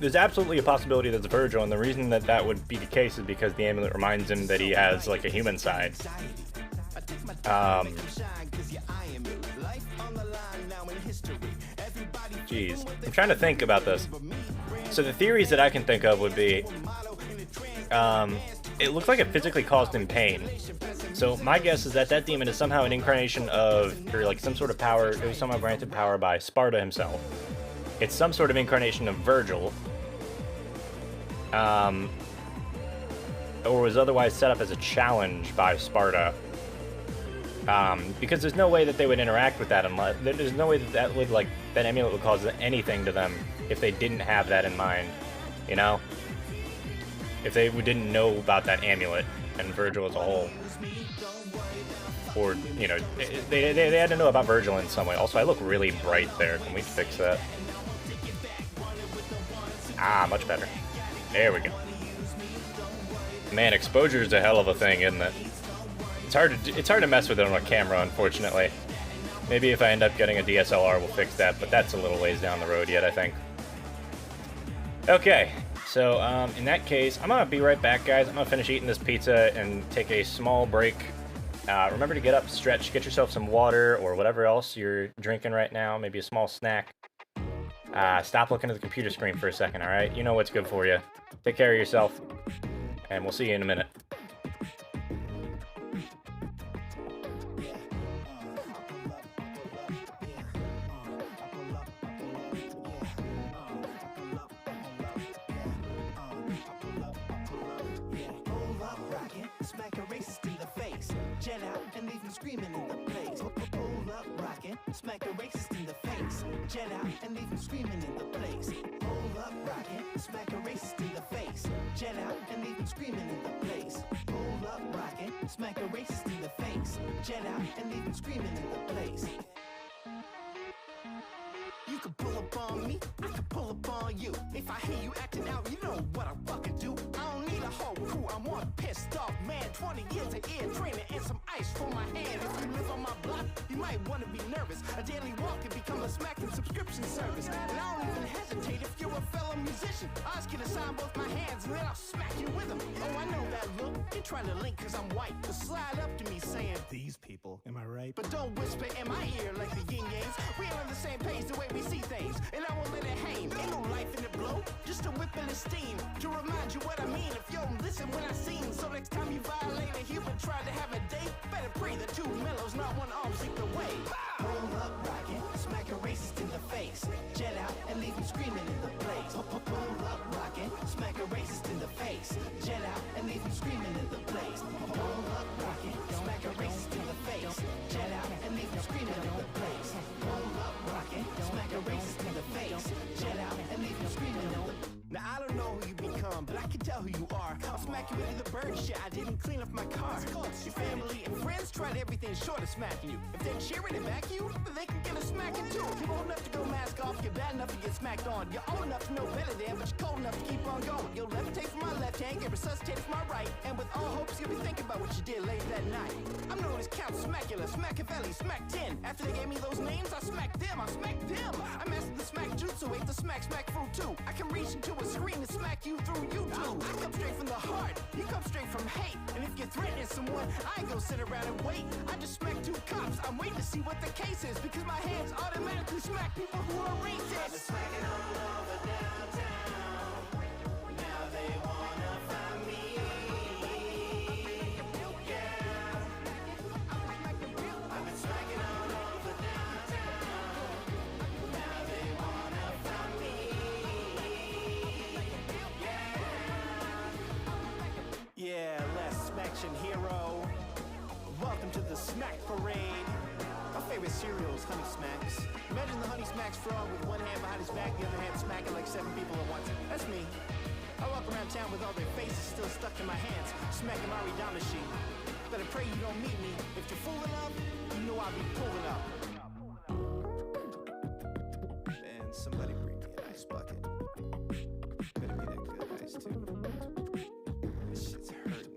There's absolutely a possibility that's Virgil, and the reason that that would be the case is because the amulet reminds him that he has, like, a human side. Jeez. I'm trying to think about this. So the theories that I can think of would be, it looks like it physically caused him pain. So my guess is that that demon is somehow an incarnation of, or like some sort of power, it was somehow granted power by Sparta himself. It's some sort of incarnation of Virgil. Or was otherwise set up as a challenge by Sparta. Because there's no way that they would interact with that unless, there's no way that that would, like, that amulet would cause anything to them if they didn't have that in mind, you know? If they didn't know about that amulet and Virgil as a whole. Or, you know, they had to know about Virgil in some way. Also, I look really bright there. Can we fix that? Ah, much better. There we go. Man, exposure is a hell of a thing, isn't it? It's hard to mess with it on a camera, unfortunately. Maybe if I end up getting a DSLR, we'll fix that, but that's a little ways down the road yet, I think. Okay, so in that case, I'm gonna be right back, guys. I'm gonna finish eating this pizza and take a small break. Remember to get up, stretch, get yourself some water or whatever else you're drinking right now, maybe a small snack. Stop looking at the computer screen for a second, all right? You know what's good for you. Take care of yourself, and we'll see you in a minute. Smack a racist in the face, jet out and leave him screaming in the place. Hold up, rockin', smack a racist in the face, jet out and leave him screaming in the place. Hold up, rockin', smack a racist in the face, jet out and leave him screaming in the place. Hold up, rockin', smack a racist in the face, jet out and leave him screaming in the place. You can pull up on me, I can pull up on you. If I hear you acting out, you know what I fucking do. I don't need a whole crew, I'm one pissed off man. 20 years of ear training and some ice for my hand. If you live on my block, you might want to be nervous. A daily walk can become a smacking subscription service. And I don't even hesitate if you're a fellow musician. I ask you to sign both my hands and then I'll smack you with them. Oh, I know that look, you're trying to link cause I'm white. But slide up to me saying, these people, am I right? But don't whisper in my ear like the yin yangs. We ain't on the same page the way we see things, and I won't let it hang. Ain't no life in the blow, just a whip in the steam. To remind you what I mean, if you don't listen when I sing. So next time you violate a human, try to have a date, better pray the two mellows, not one arm seek the way. Hold up, rockin', smack a racist in the face, jet out and leave him screaming in the place. Hold up, rockin', smack a racist in the face, jet out and leave him screaming in the place. evacuated the bird shit. I didn't clean up my car. Your family and friends tried everything short of smacking you. If they're cheering and back you, then they can get a smacking too. You're old enough to go mask off, you're bad enough to get smacked on. You're old enough to know better than, but you're cold enough to keep on going. You'll levitate from my left hand, get resuscitated from my right, and with all hopes you'll be thinking about what you did late that night. I'm known as Count Smackula, Smackavelli, Smack 10. After they gave me those names, I smacked them, I smacked them. I mastered the smack jutsu, ate the smack fruit too. I can reach into a screen and smack you through YouTube. I come straight from the heart, you come straight from hate. And if you're threatening someone, I ain't gonna sit around and wait. I just smack two cops, I'm waiting to see what the case is, because my hands automatically smack people who are racist. I've been smacking all over downtown. Now they wanna find me. Yeah. I've been smacking all over downtown. Now they wanna find me. Yeah, less smaction hero. Welcome to the Smack Parade. My favorite cereal is Honey Smacks. Imagine the Honey Smacks frog with one hand behind his back, the other hand smacking like 7 people at once. That's me. I walk around town with all their faces still stuck in my hands, smacking Mari Damashi. Better pray you don't meet me. If you're fooling up, you know I'll be pulling up. Man, somebody bring me an ice bucket. Better be that good ice too. This shit's hurting.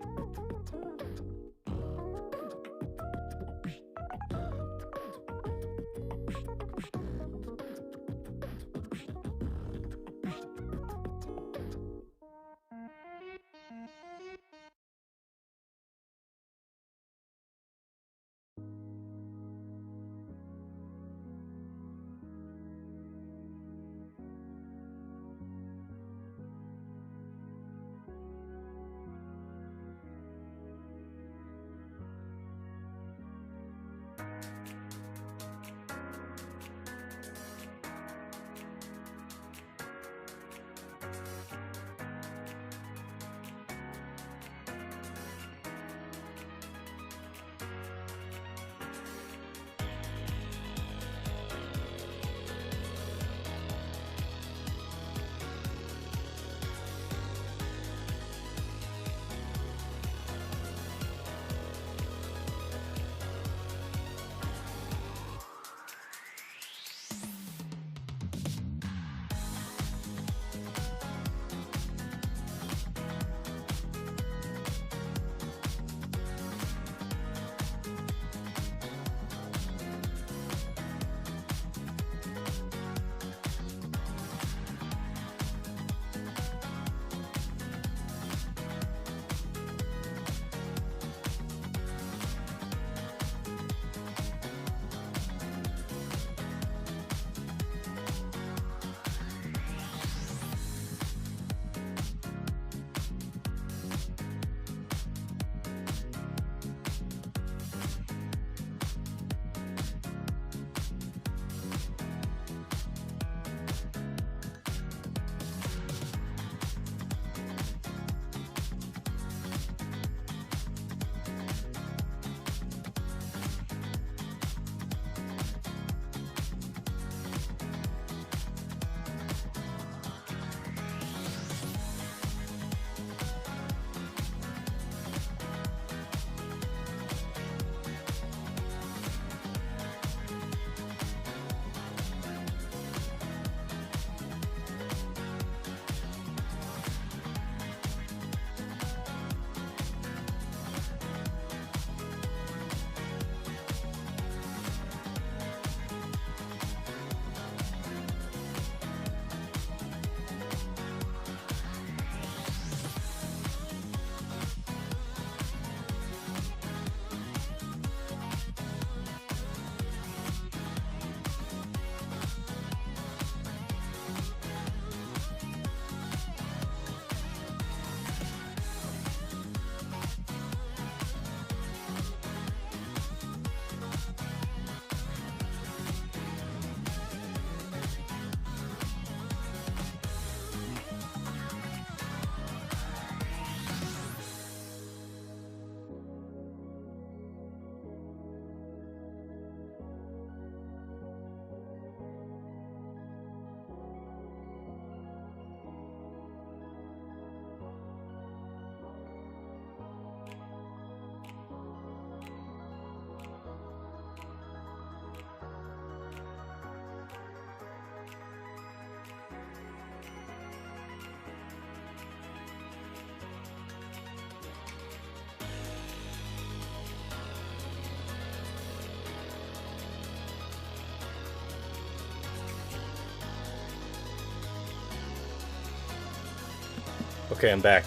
Okay, I'm back.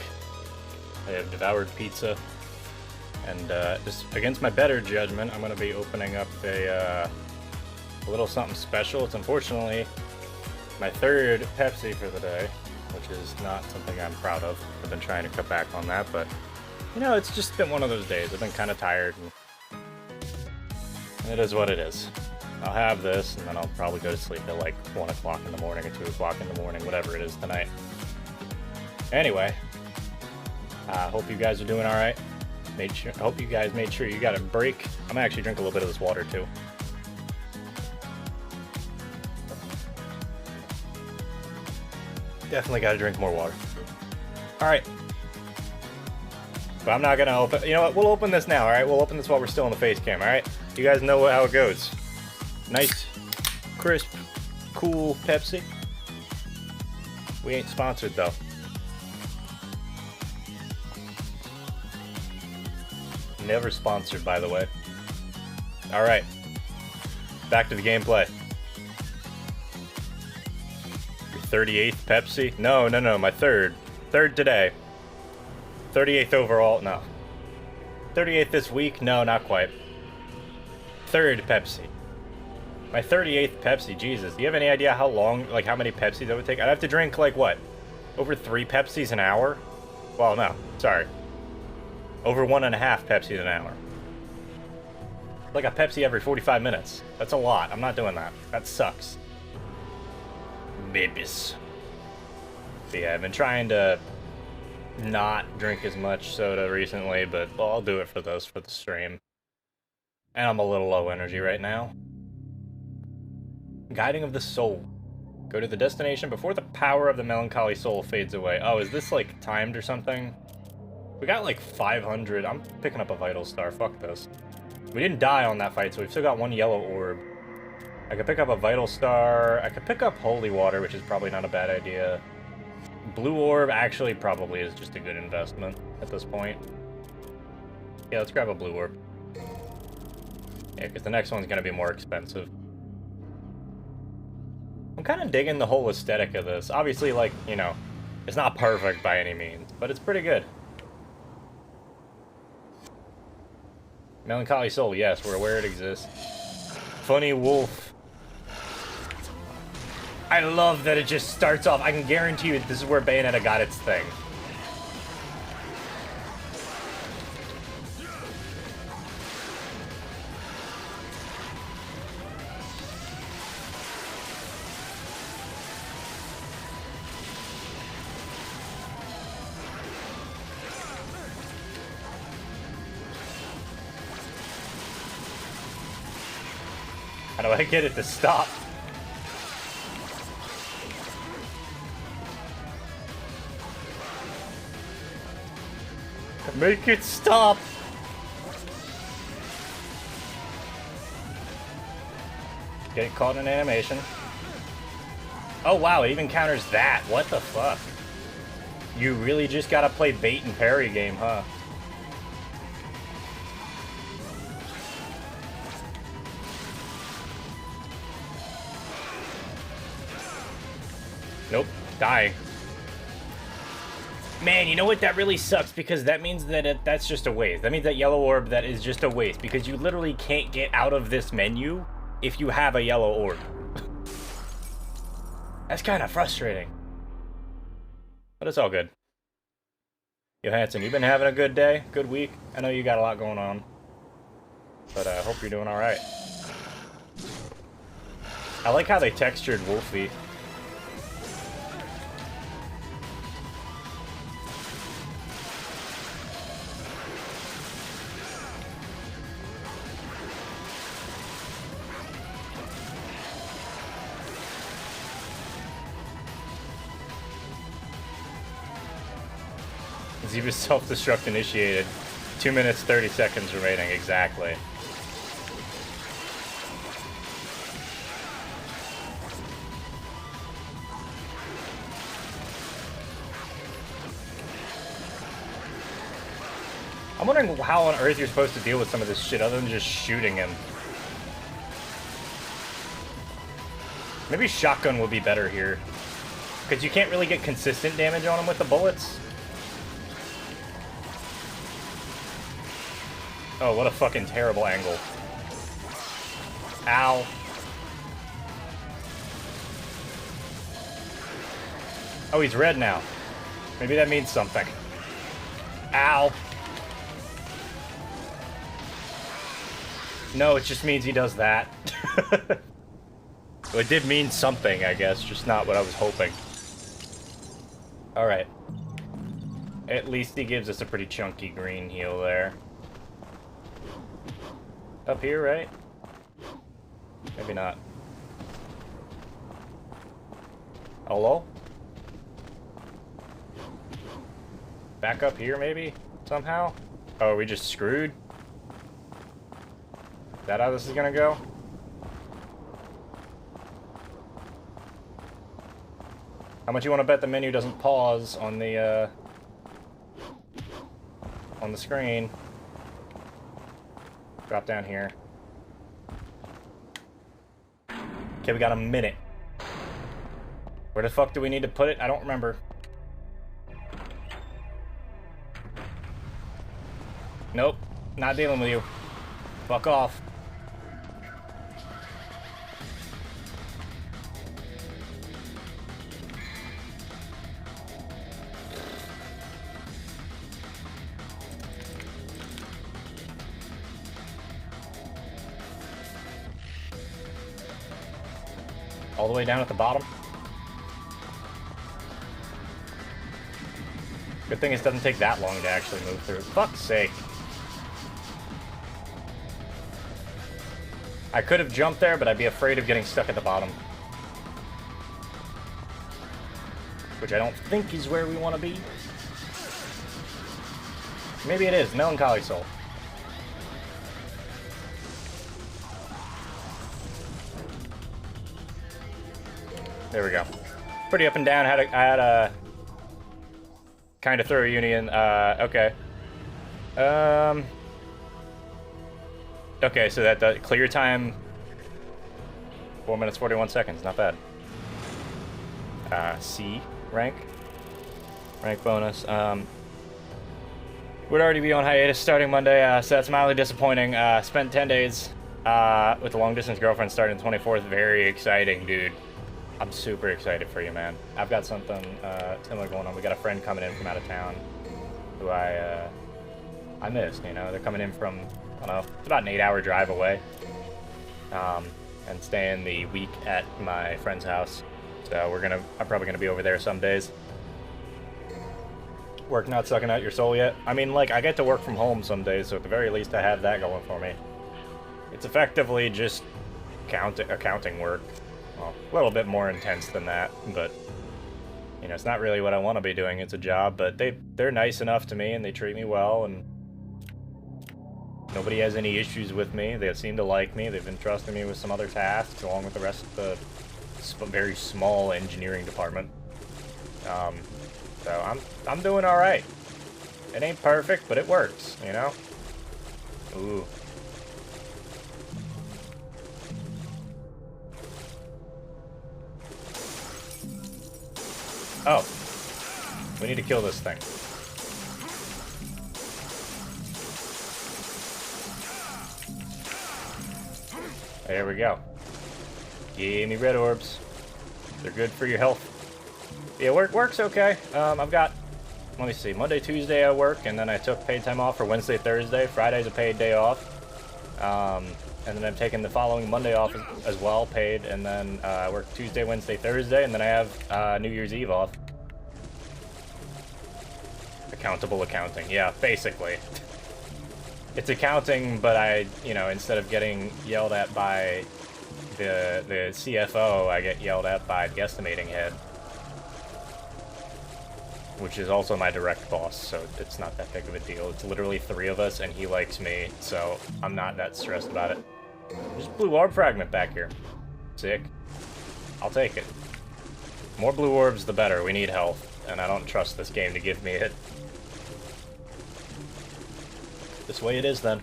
I have devoured pizza, and just against my better judgment, I'm going to be opening up a little something special. It's unfortunately my third Pepsi for the day, which is not something I'm proud of. I've been trying to cut back on that, but you know, it's just been one of those days. I've been kind of tired, and it is what it is. I'll have this, and then I'll probably go to sleep at like 1 o'clock in the morning or 2 o'clock in the morning, whatever it is tonight. Anyway, I hope you guys are doing all right. I hope you guys made sure you got a break. I'm gonna actually drink a little bit of this water too. Definitely got to drink more water. All right. But I'm not going to open... You know what? We'll open this now, all right? We'll open this while we're still in the face cam, all right? You guys know how it goes. Nice, crisp, cool Pepsi. We ain't sponsored, though. Never sponsored, by the way. All right. Back to the gameplay. 38th Pepsi? No, my third. Third today. 38th overall? No. 38th this week? No, not quite. Third Pepsi. My 38th Pepsi, Jesus. Do you have any idea how long, like how many Pepsis that would take? I'd have to drink like what? Over 3 Pepsis an hour? Well, no, sorry. Over 1.5 Pepsis an hour. Like a Pepsi every 45 minutes. That's a lot. I'm not doing that. That sucks. Babies. But yeah, I've been trying to not drink as much soda recently, but well, I'll do it for the stream. And I'm a little low energy right now. Guiding of the Soul. Go to the destination before the power of the melancholy soul fades away. Oh, is this like timed or something? We got like 500. I'm picking up a vital star. Fuck this. We didn't die on that fight, so we've still got 1 yellow orb. I could pick up a vital star. I could pick up holy water, which is probably not a bad idea. Blue orb actually probably is just a good investment at this point. Yeah, let's grab a blue orb. Yeah, because the next one's going to be more expensive. I'm kind of digging the whole aesthetic of this. Obviously, like, you know, it's not perfect by any means, but it's pretty good. Melancholy Soul, yes, we're aware it exists. Funny Wolf. I love that it just starts off. I can guarantee you this is where Bayonetta got its thing. How do I get it to stop? Make it stop! Getting caught in an animation. Oh wow, it even counters that. What the fuck? You really just gotta play bait and parry game, huh? Nope, dying. Man, you know what? That really sucks because that means that that's just a waste. That means that yellow orb, that is just a waste because you literally can't get out of this menu if you have a yellow orb. That's kind of frustrating. But it's all good. Johansson, you been having a good day? Good week? I know you got a lot going on. But I hope you're doing alright. I like how they textured Wolfie. Ziva's self-destruct initiated. 2 minutes, 30 seconds remaining, exactly. I'm wondering how on earth you're supposed to deal with some of this shit other than just shooting him. Maybe shotgun will be better here. Because you can't really get consistent damage on him with the bullets. Oh, what a fucking terrible angle. Ow. Oh, he's red now. Maybe that means something. Ow. No, it just means he does that. Well, it did mean something, I guess, just not what I was hoping. Alright. At least he gives us a pretty chunky green heal there. Up here, right? Maybe not. Hello? Back up here, maybe? Somehow? Oh, are we just screwed? Is that how this is gonna go? How much you want to bet the menu doesn't pause on the screen? Drop down here. Okay, we got a minute. Where the fuck do we need to put it? I don't remember. Nope, not dealing with you. Fuck off. All the way down at the bottom. Good thing it doesn't take that long to actually move through. Fuck's sake. I could have jumped there, but I'd be afraid of getting stuck at the bottom. Which I don't think is where we want to be. Maybe it is. Melancholy Soul. There we go. Pretty up and down. I had a kind of thorough union. Okay. Okay, so that does clear time. 4 minutes 41 seconds. Not bad. C rank bonus. Would already be on hiatus starting Monday, so that's mildly disappointing. Spent 10 days with a long distance girlfriend starting the 24th. Very exciting, dude. I'm super excited for you, man. I've got something similar going on. We got a friend coming in from out of town who I missed, you know. They're coming in from, I don't know, it's about an 8-hour drive away. And staying the week at my friend's house. So I'm probably gonna be over there some days. Work not sucking out your soul yet. I mean, like, I get to work from home some days, so at the very least I have that going for me. It's effectively just accounting work. Well, a little bit more intense than that, but you know, it's not really what I want to be doing. It's a job, but they're nice enough to me and they treat me well, and nobody has any issues with me. They seem to like me. They've entrusted me with some other tasks along with the rest of the very small engineering department. So I'm doing all right. It ain't perfect, but it works, you know. Ooh. Oh, we need to kill this thing. There we go. Give me red orbs. They're good for your health. Yeah, works okay. I've got, let me see, Monday, Tuesday I work, and then I took paid time off for Wednesday, Thursday. Friday's a paid day off. And then I'm taking the following Monday off as well, paid, and then I work Tuesday, Wednesday, Thursday, and then I have New Year's Eve off. Accountable accounting, yeah, basically. It's accounting, but you know, instead of getting yelled at by the CFO, I get yelled at by the estimating head. Which is also my direct boss, so it's not that big of a deal. It's literally 3 of us, and he likes me, so I'm not that stressed about it. There's a blue orb fragment back here. Sick. I'll take it. More blue orbs, the better. We need health, and I don't trust this game to give me it. This way it is, then.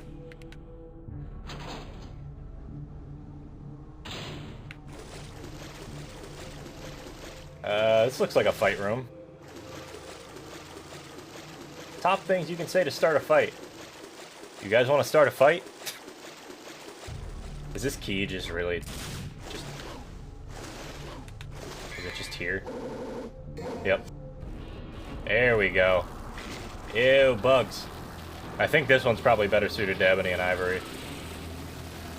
This looks like a fight room. Top things you can say to start a fight. You guys want to start a fight? Is this key just really... Is it just here? Yep. There we go. Ew, bugs. I think this one's probably better suited to ebony and ivory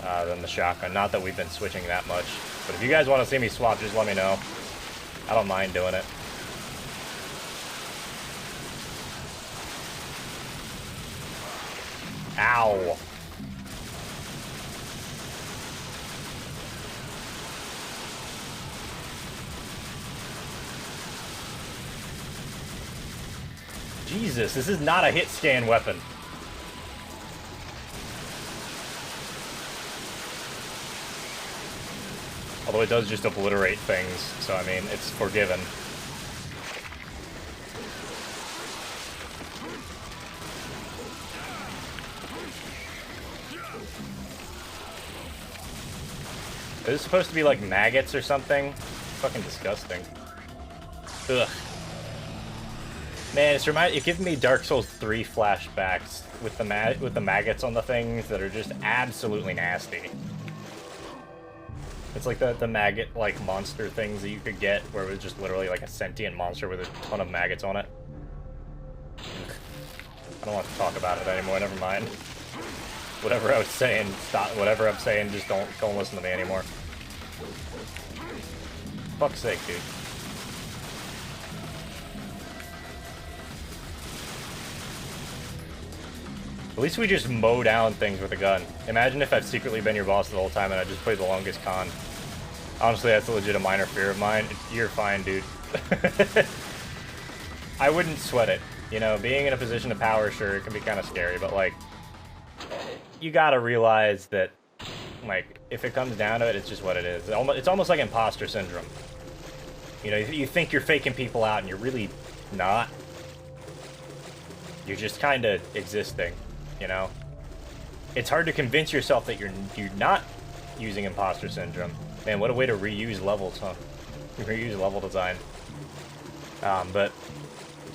than the shotgun. Not that we've been switching that much. But if you guys want to see me swap, just let me know. I don't mind doing it. Ow. Jesus, this is not a hit scan weapon. Although it does just obliterate things, so I mean, it's forgiven. Is this supposed to be like maggots or something? Fucking disgusting. Ugh. Man, it gives me Dark Souls 3 flashbacks with the maggots on the things that are just absolutely nasty. It's like the maggot-like monster things that you could get, where it was just literally like a sentient monster with a ton of maggots on it. I don't want to talk about it anymore, never mind. Whatever I was saying, stop. Whatever I'm saying, just don't listen to me anymore. Fuck's sake, dude. At least we just mow down things with a gun. Imagine if I've secretly been your boss the whole time and I just played the longest con. Honestly, that's a legit minor fear of mine. You're fine, dude. I wouldn't sweat it. You know, being in a position of power, sure, it can be kind of scary, but, like, you gotta realize that, like, if it comes down to it, it's just what it is. It's almost like imposter syndrome. You know, you think you're faking people out and you're really not. You're just kind of existing. You know, it's hard to convince yourself that you're not using imposter syndrome. Man, what a way to reuse levels, huh? Reuse level design. But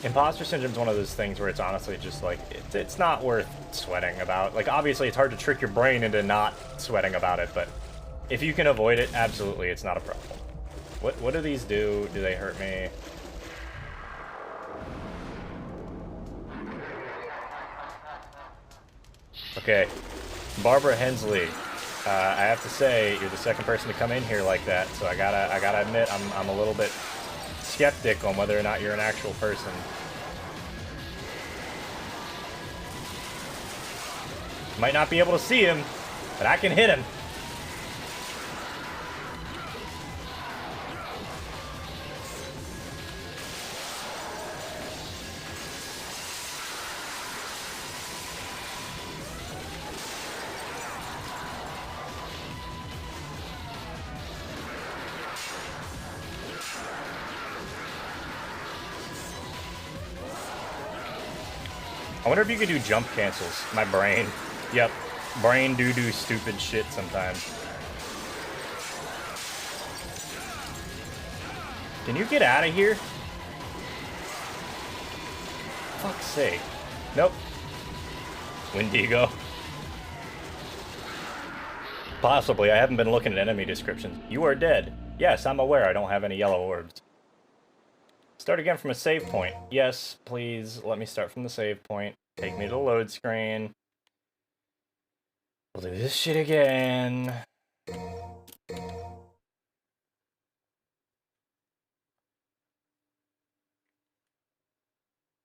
imposter syndrome is one of those things where it's honestly just like it's not worth sweating about. Like, obviously, it's hard to trick your brain into not sweating about it, but if you can avoid it, absolutely, it's not a problem. What do these do? Do they hurt me? Okay, Barbara Hensley. I have to say, you're the second person to come in here like that, so I gotta admit, I'm a little bit skeptic on whether or not you're an actual person. Might not be able to see him, but I can hit him. I wonder if you could do jump cancels. My brain. Yep. Brain do stupid shit sometimes. Can you get out of here? Fuck's sake. Nope. Wendigo. Possibly. I haven't been looking at enemy descriptions. You are dead. Yes, I'm aware I don't have any yellow orbs. Start again from a save point. Yes, please, let me start from the save point. Take me to the load screen. We'll do this shit again. I'm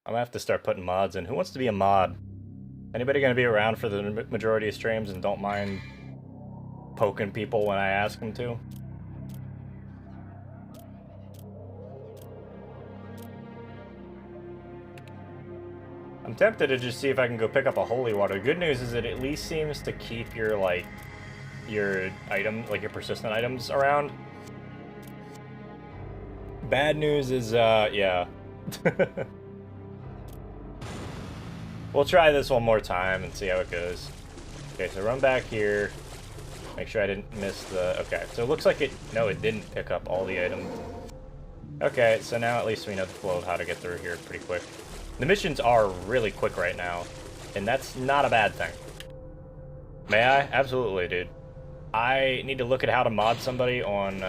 gonna have to start putting mods in. Who wants to be a mod? Anybody gonna be around for the majority of streams and don't mind poking people when I ask them to? I'm tempted to just see if I can go pick up a holy water. The good news is it at least seems to keep your, like, your item, like your persistent items around. Bad news is, yeah. We'll try this one more time and see how it goes. Okay, so run back here. Make sure I didn't miss the... Okay, so it looks like it... No, it didn't pick up all the items. Okay, so now at least we know the flow of how to get through here pretty quick. The missions are really quick right now, and that's not a bad thing. May I? Absolutely, dude. I need to look at how to mod somebody on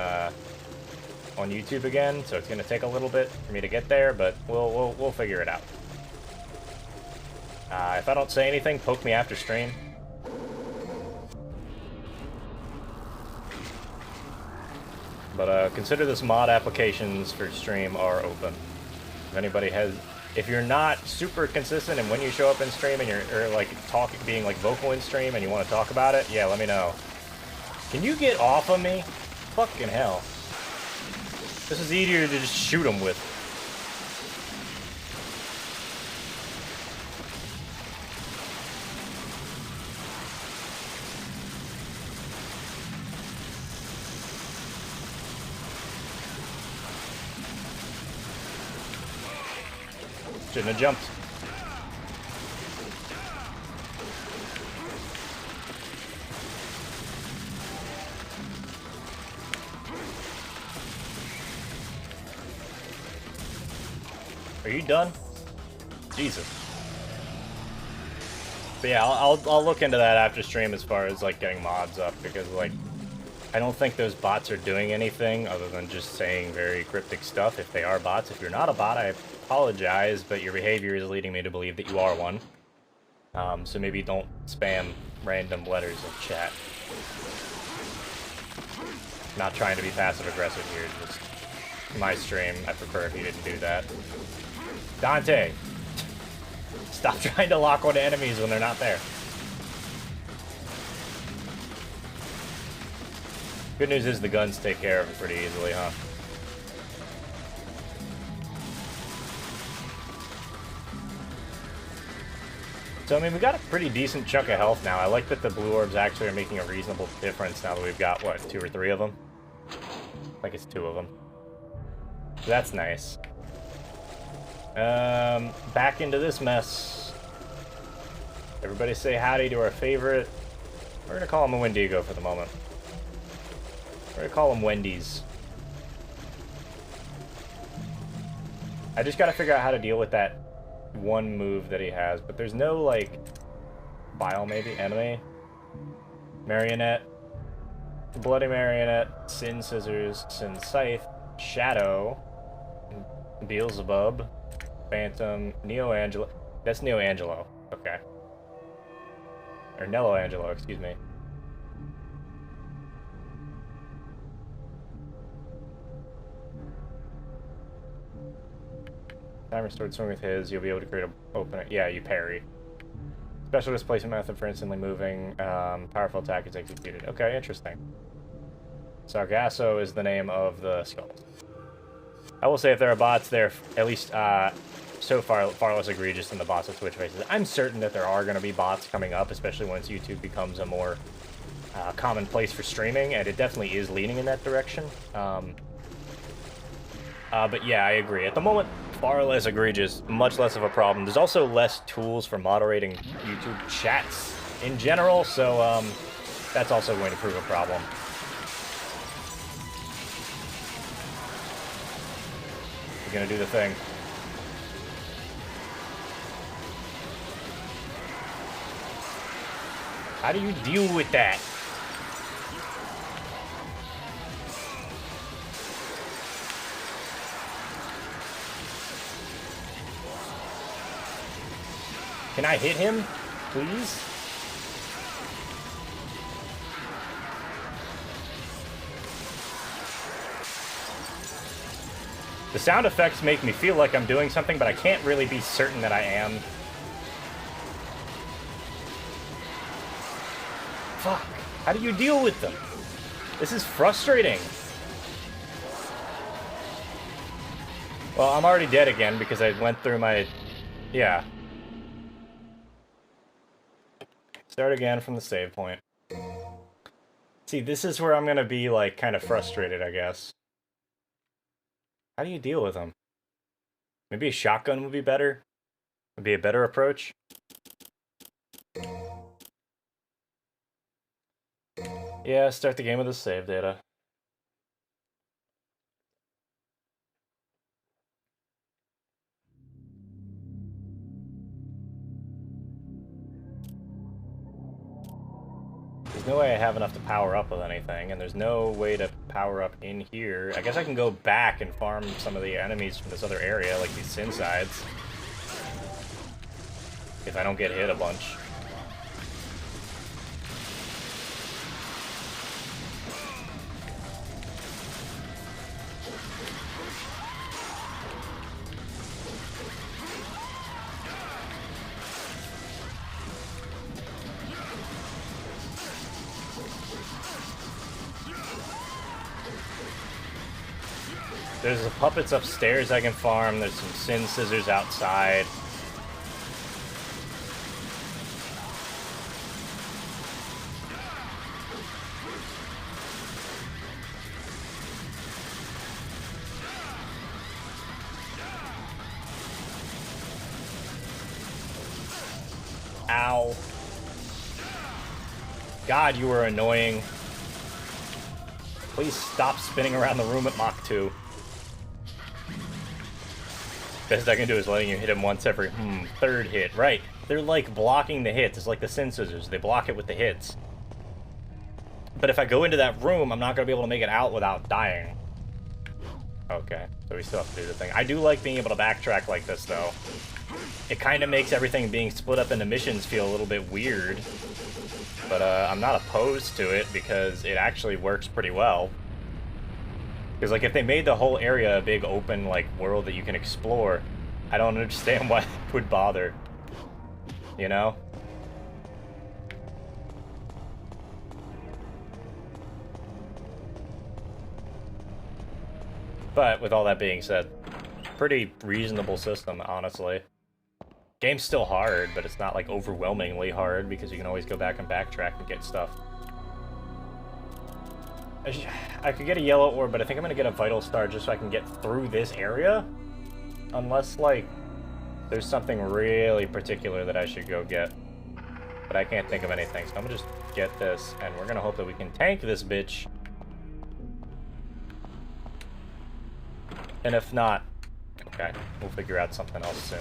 YouTube again, so it's gonna take a little bit for me to get there, but we'll figure it out. If I don't say anything, poke me after stream. But consider this mod applications for stream are open. If anybody has, if you're not super consistent and when you show up in stream and you're like being like vocal in stream and you want to talk about it, yeah, let me know. Can you get off of me? Fucking hell. This is easier to just shoot them with. Shouldn't have jumped. Are you done? Jesus. But yeah, I'll look into that after stream as far as like getting mods up, because like I don't think those bots are doing anything other than just saying very cryptic stuff. If they are bots, if you're not a bot, I apologize, but your behavior is leading me to believe that you are one. So maybe don't spam random letters in chat. Not trying to be passive aggressive here, just my stream. I prefer if you didn't do that. Dante, stop trying to lock onto enemies when they're not there. Good news is the guns take care of it pretty easily, huh? So, I mean, we got a pretty decent chunk of health now. I like that the blue orbs actually are making a reasonable difference now that we've got, what, 2 or 3 of them? I think it's 2 of them. So that's nice. Back into this mess. Everybody say howdy to our favorite. We're gonna call him a Wendigo for the moment. We're gonna call him Wendy's. I just gotta figure out how to deal with that one move that he has, but there's no, like, bile, maybe? Enemy? Marionette. Bloody Marionette. Sin Scissors. Sin Scythe. Shadow. Beelzebub. Phantom. Neo Angelo. That's Neo Angelo. Okay. Or Nello Angelo, excuse me. Time restored swing with his, you'll be able to create a open it. Yeah, you parry. Special displacement method for instantly moving. Powerful attack is executed. Okay, interesting. Sargasso is the name of the skull. I will say if there are bots, they're at least so far less egregious than the bots of Twitch faces. I'm certain that there are going to be bots coming up, especially once YouTube becomes a more common place for streaming, and it definitely is leaning in that direction. But yeah, I agree. At the moment, far less egregious, much less of a problem. There's also less tools for moderating YouTube chats in general, so that's also going to prove a problem. We're gonna do the thing. How do you deal with that? Can I hit him, please? The sound effects make me feel like I'm doing something, but I can't really be certain that I am. Fuck. How do you deal with them? This is frustrating. Well, I'm already dead again because I went through my... Yeah. Start again from the save point. See, this is where I'm gonna be, like, kind of frustrated, I guess. How do you deal with them? Maybe a shotgun would be better? Would be a better approach? Yeah, start the game with the save data. no way I have enough to power up with anything, and there's no way to power up in here. I guess I can go back and farm some of the enemies from this other area, like these sin sides. If I don't get hit a bunch. There's the puppets upstairs I can farm. There's some sin scissors outside. Ow. God, you were annoying. Please stop spinning around the room at Mach 2. Best I can do is letting you hit him once every, third hit. Right. They're like blocking the hits. It's like the sin scissors. They block it with the hits. But if I go into that room, I'm not going to be able to make it out without dying. Okay. So we still have to do the thing. I do like being able to backtrack like this, though. It kind of makes everything being split up into missions feel a little bit weird. But I'm not opposed to it because it actually works pretty well. Because, like, if they made the whole area a big open, like, world that you can explore, I don't understand why it would bother. You know? But, with all that being said, pretty reasonable system, honestly. Game's still hard, but it's not, like, overwhelmingly hard, because you can always go back and backtrack and get stuff. I could get a yellow orb, but I think I'm gonna get a vital star just so I can get through this area. Unless, like, there's something really particular that I should go get. But I can't think of anything, so I'm gonna just get this, and we're gonna hope that we can tank this bitch. And if not, okay, we'll figure out something else soon.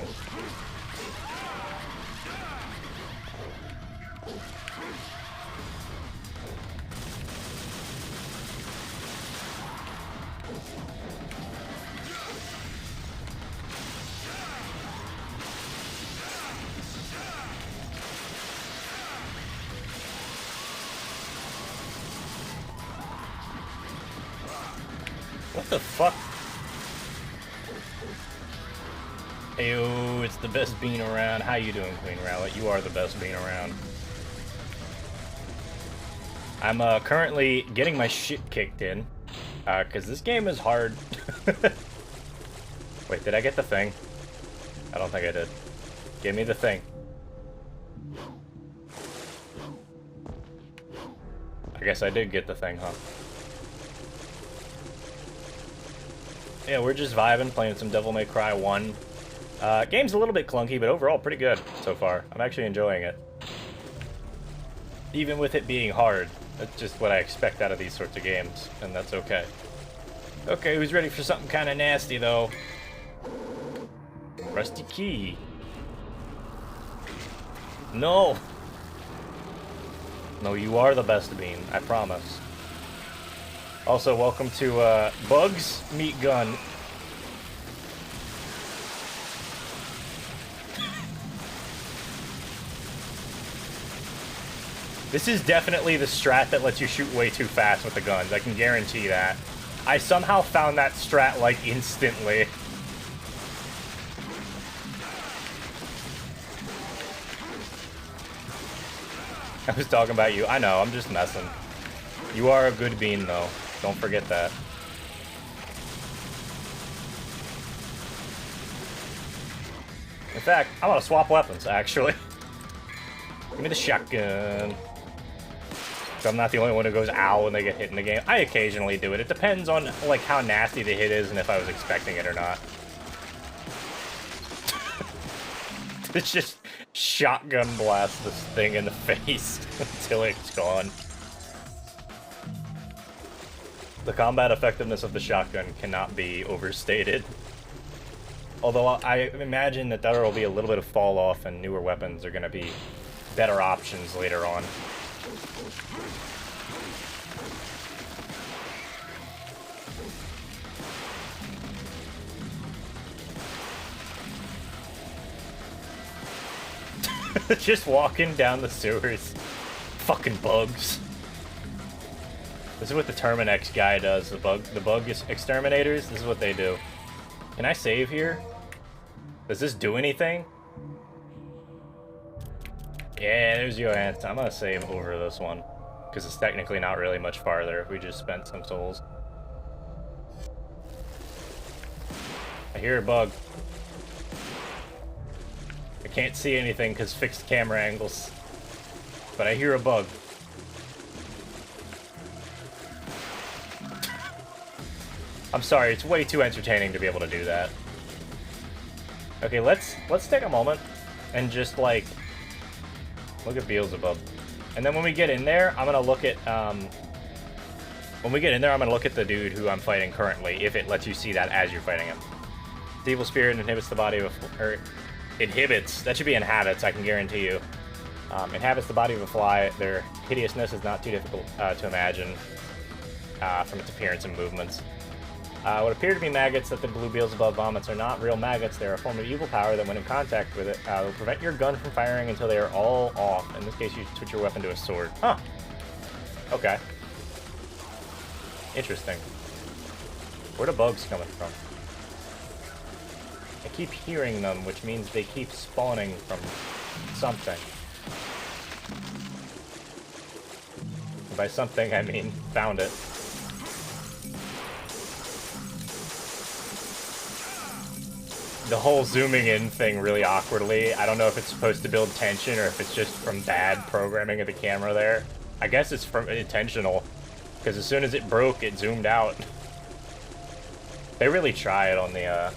What the fuck? Ayo, it's the best bean around. How you doing, Queen Rowlet? You are the best bean around. I'm currently getting my shit kicked in, because this game is hard. Wait, did I get the thing? I don't think I did. Give me the thing. I guess I did get the thing, huh? Yeah, we're just vibing, playing some Devil May Cry 1. Game's a little bit clunky, but overall pretty good so far. I'm actually enjoying it. Even with it being hard. That's just what I expect out of these sorts of games, and that's okay. Okay, who's ready for something kind of nasty, though? Rusty key. No! No, you are the best bean, I promise. Also, welcome to Bugs Meat Gun. This is definitely the strat that lets you shoot way too fast with the guns, I can guarantee that. I somehow found that strat, like, instantly. I was talking about you. I know, I'm just messing. You are a good bean, though. Don't forget that. In fact, I want to swap weapons, actually. Give me the shotgun. So I'm not the only one who goes ow when they get hit in the game. I occasionally do it. It depends on, like, how nasty the hit is and if I was expecting it or not. It's just shotgun blast this thing in the face until it's gone. The combat effectiveness of the shotgun cannot be overstated. Although I imagine that there will be a little bit of fall off and newer weapons are going to be better options later on. Just walking down the sewers. Fucking bugs. This is what the Terminex guy does. The bug exterminators. This is what they do. Can I save here? Does this do anything? Yeah, there's Johansson. I'm gonna save over this one. Because it's technically not really much farther if we just spent some souls. I hear a bug. I can't see anything because fixed camera angles. But I hear a bug. I'm sorry, it's way too entertaining to be able to do that. Okay, let's take a moment and just like look at Beelzebub. And then when we get in there, I'm gonna look at the dude who I'm fighting currently, if it lets you see that as you're fighting him. The evil spirit inhibits the body of inhibits. That should be inhabits, I can guarantee you. Inhabits the body of a fly. Their hideousness is not too difficult to imagine from its appearance and movements. What appear to be maggots that the blue Beelzebub vomits are not real maggots. They're a form of evil power that, when in contact with it, will prevent your gun from firing until they are all off. In this case, you switch your weapon to a sword. Huh. Okay. Interesting. Where are the bugs coming from? I keep hearing them, which means they keep spawning from something. And by something, I mean found it. The whole zooming in thing really awkwardly. I don't know if it's supposed to build tension or if it's just from bad programming of the camera there. I guess it's from intentional, because as soon as it broke, it zoomed out. They really tried on the,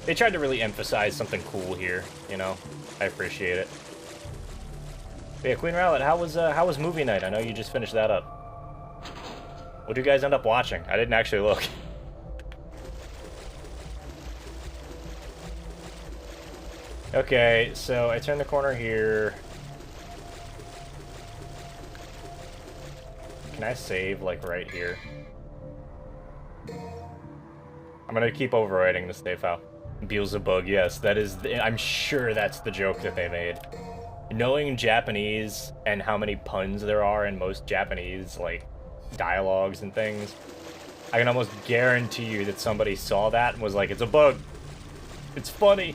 they tried to really emphasize something cool here, you know? I appreciate it. But yeah, Queen Rowlet, how was movie night? I know you just finished that up. What did you guys end up watching? I didn't actually look. Okay, so I turn the corner here. Can I save, like, right here? I'm gonna keep overriding the save file. Beelzebub, yes, that is... I'm sure that's the joke that they made. Knowing Japanese and how many puns there are in most Japanese, like, dialogues and things, I can almost guarantee you that somebody saw that and was like, it's a bug. It's funny.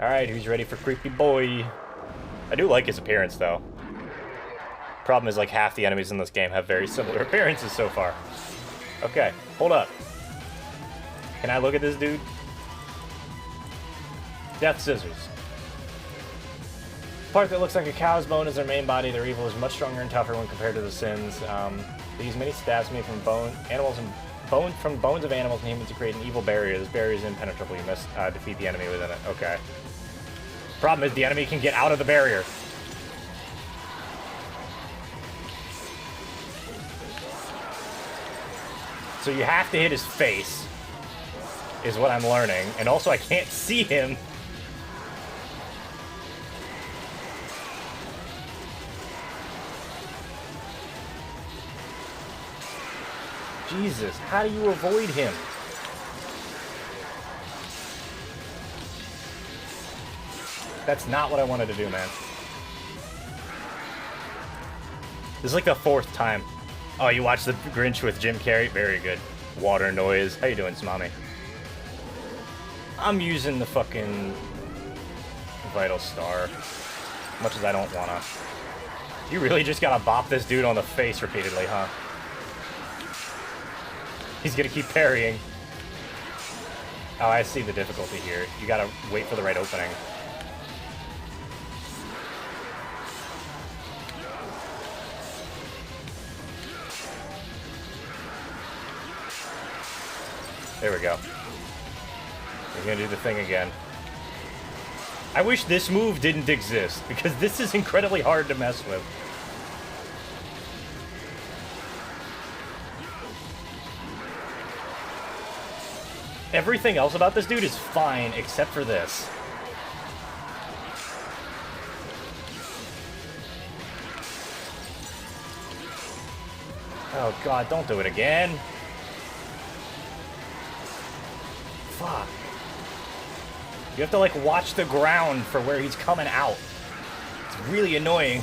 Alright, who's ready for Creepy Boy? I do like his appearance, though. Problem is, like, half the enemies in this game have very similar appearances so far. Okay, hold up. Can I look at this dude? Death Scissors. The part that looks like a cow's bone is their main body. Their evil is much stronger and tougher when compared to the sins. They use many stabs made from bones of animals and humans to create an evil barrier. This barrier is impenetrable. You must defeat the enemy within it. Okay. Problem is, the enemy can get out of the barrier. So you have to hit his face, is what I'm learning. And also, I can't see him. Jesus, how do you avoid him? That's not what I wanted to do, man. This is like the 4th time. Oh, you watched The Grinch with Jim Carrey? Very good. Water noise. How you doing, Smami? I'm using the fucking Vital Star. As much as I don't wanna. You really just gotta bop this dude on the face repeatedly, huh? He's gonna keep parrying. Oh, I see the difficulty here. You gotta wait for the right opening. There we go. We're gonna do the thing again. I wish this move didn't exist, because this is incredibly hard to mess with. Everything else about this dude is fine, except for this. Oh god, don't do it again. Fuck. You have to like watch the ground for where he's coming out. It's really annoying.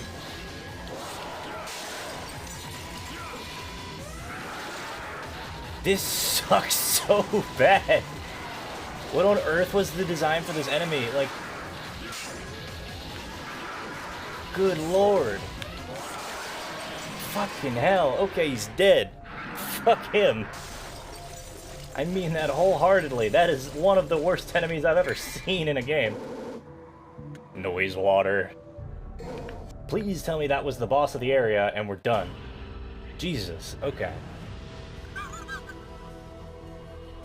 This sucks so bad. What on earth was the design for this enemy? Like, good lord. Fucking hell. Okay, he's dead. Fuck him. I mean that wholeheartedly. That is one of the worst enemies I've ever seen in a game. Noise water. Please tell me that was the boss of the area and we're done. Jesus. Okay.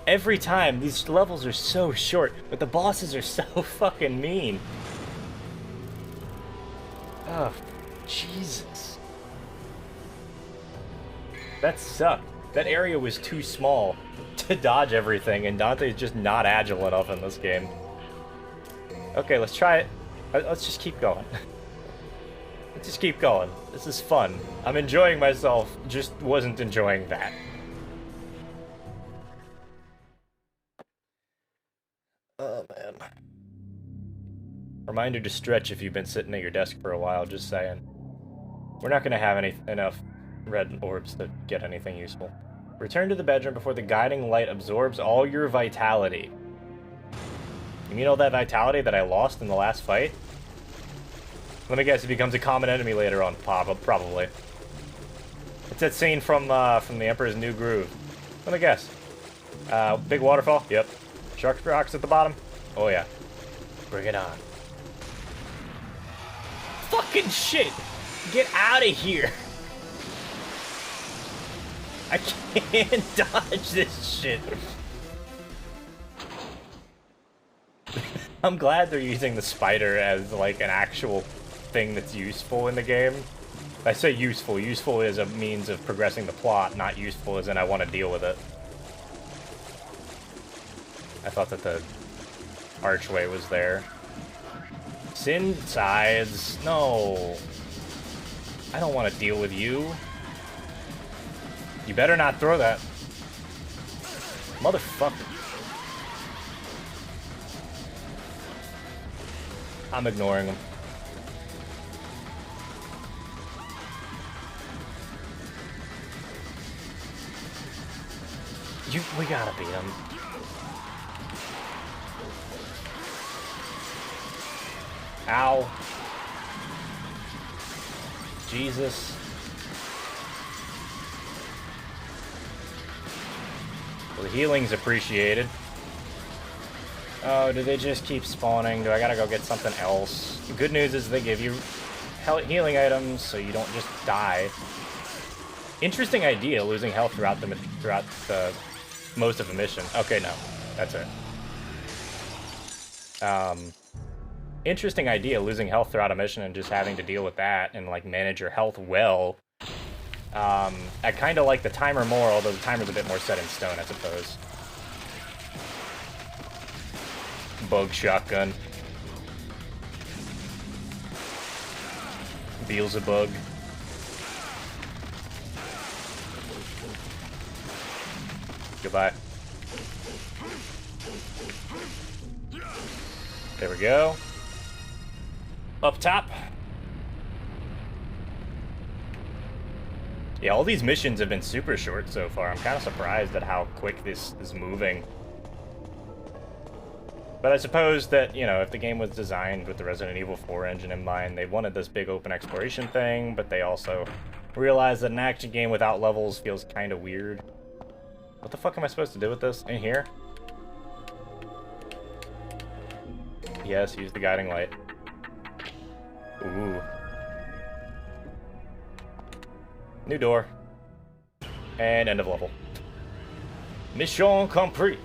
Every time, these levels are so short, but the bosses are so fucking mean. Oh, Jesus. That sucked. That area was too small to dodge everything, and Dante's just not agile enough in this game. Okay, let's try it. Let's just keep going. Let's just keep going. This is fun. I'm enjoying myself, just wasn't enjoying that. Oh, man. Reminder to stretch if you've been sitting at your desk for a while, just saying. We're not going to have enough red orbs to get anything useful. Return to the bedroom before the guiding light absorbs all your vitality. You mean all that vitality that I lost in the last fight? Let me guess, it becomes a common enemy later on. Probably. It's that scene from The Emperor's New Groove. Let me guess. Big waterfall? Yep. Shark rocks at the bottom? Oh yeah. Bring it on. Fucking shit! Get out of here! I can't dodge this shit. I'm glad they're using the spider as like an actual thing that's useful in the game. I say useful. Useful is a means of progressing the plot, not useful as in I want to deal with it. I thought that the archway was there. Sin sides. No. I don't want to deal with you. You better not throw that. Motherfucker. I'm ignoring him. We gotta beat him. Ow. Jesus. Well, the healing's appreciated. Oh, do they just keep spawning? Do I gotta go get something else? The good news is they give you healing items so you don't just die. Interesting idea, losing health throughout the most of the mission. Okay, no. That's it. Interesting idea, losing health throughout a mission and just having to deal with that and, like, manage your health well. I kind of like the timer more, although the timer's a bit more set in stone, I suppose. Bug shotgun. Beelzebub. Goodbye. There we go. Up top. Yeah, all these missions have been super short so far. I'm kind of surprised at how quick this is moving. But I suppose that, you know, if the game was designed with the Resident Evil 4 engine in mind, they wanted this big open exploration thing, but they also realized that an action game without levels feels kind of weird. What the fuck am I supposed to do with this? In here? Yes, use the guiding light. Ooh. New door. And end of level. Mission complete.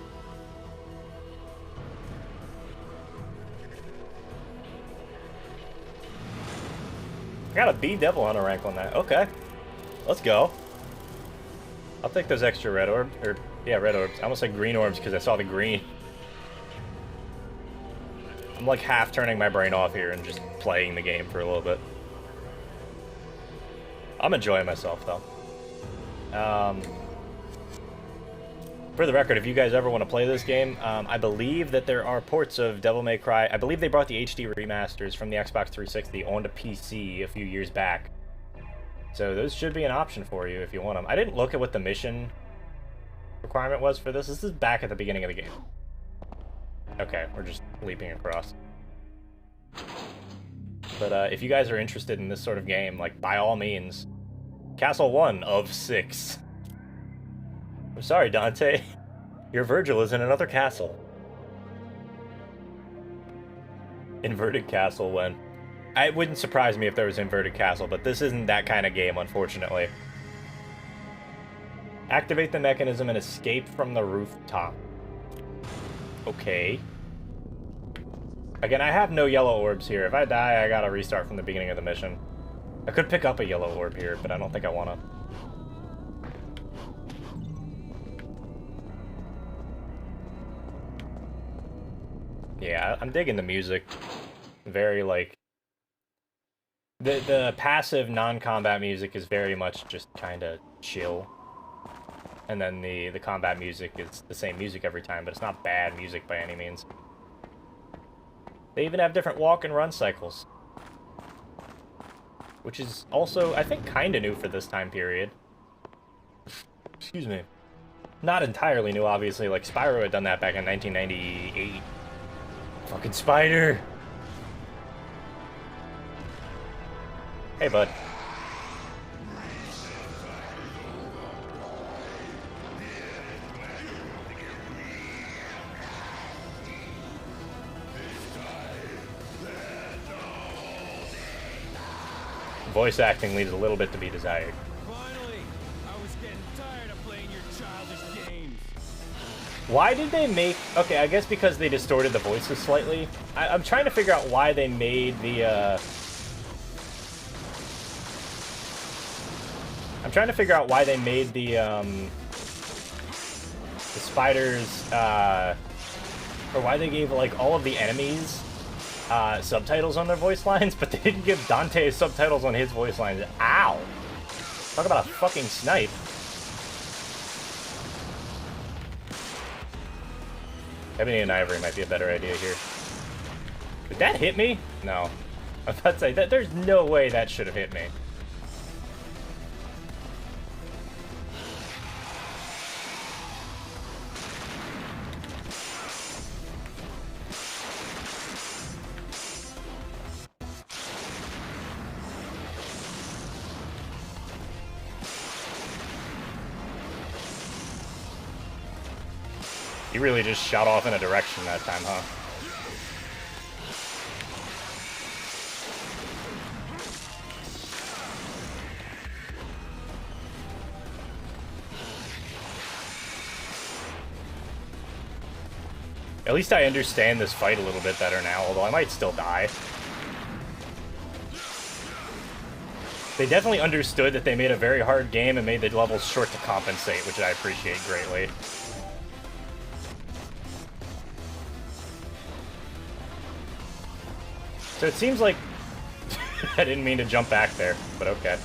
Got a B Devil Hunter rank on that. Okay. Let's go. I'll take those extra red orbs. Or, yeah, red orbs. I almost said green orbs because I saw the green. I'm like half turning my brain off here and just playing the game for a little bit. I'm enjoying myself though. For the record, if you guys ever want to play this game, I believe that there are ports of Devil May Cry. I believe they brought the HD remasters from the Xbox 360 onto PC a few years back. So those should be an option for you if you want them. I didn't look at what the mission requirement was for this. This is back at the beginning of the game. Okay, we're just leaping across. But if you guys are interested in this sort of game, like, by all means, Castle 1 of 6. I'm sorry, Dante. Your Virgil is in another castle. Inverted castle when... It wouldn't surprise me if there was inverted castle, but this isn't that kind of game, unfortunately. Activate the mechanism and escape from the rooftop. Okay. Again, I have no yellow orbs here. If I die, I gotta restart from the beginning of the mission. I could pick up a yellow orb here, but I don't think I wanna. Yeah, I'm digging the music. Very, like... The passive non-combat music is very much just kind of chill. And then the combat music is the same music every time, but it's not bad music by any means. They even have different walk and run cycles. Which is also, I think, kind of new for this time period. Excuse me. Not entirely new, obviously. Like, Spyro had done that back in 1998. Fucking spider! Hey, bud. Voice acting leaves a little bit to be desired. Finally! I was getting tired of playing your childish games. Why did they make... Okay, I guess because they distorted the voices slightly. I'm trying to figure out why they made the, I'm trying to figure out why they made the spiders, or why they gave, like, all of the enemies subtitles on their voice lines, but they didn't give Dante subtitles on his voice lines. Ow! Talk about a fucking snipe. Ebony and Ivory might be a better idea here. Did that hit me? No. I was about to say, there's no way that should have hit me. He really just shot off in a direction that time, huh? At least I understand this fight a little bit better now, although I might still die. They definitely understood that they made a very hard game and made the levels short to compensate, which I appreciate greatly. So it seems like... I didn't mean to jump back there, but okay.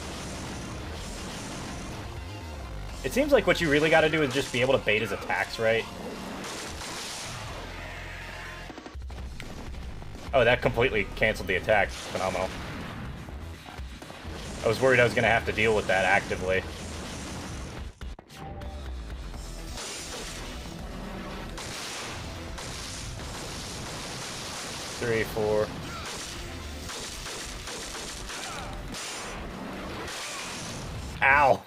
It seems like what you really gotta do is just be able to bait his attacks, right? Oh, that completely canceled the attack. Phenomenal. I was worried I was gonna have to deal with that actively. Three, four... Ow!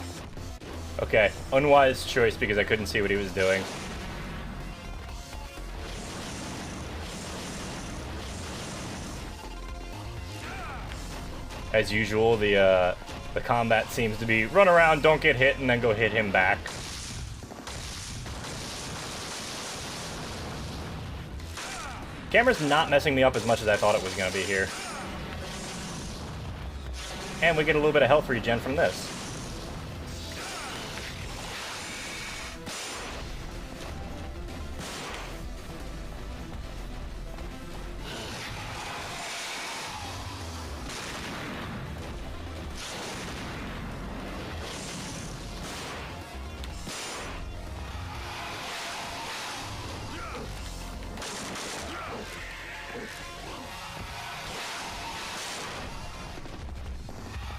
Okay, unwise choice because I couldn't see what he was doing. As usual, the combat seems to be run around, don't get hit, and then go hit him back. Camera's not messing me up as much as I thought it was going to be here. And we get a little bit of health regen from this.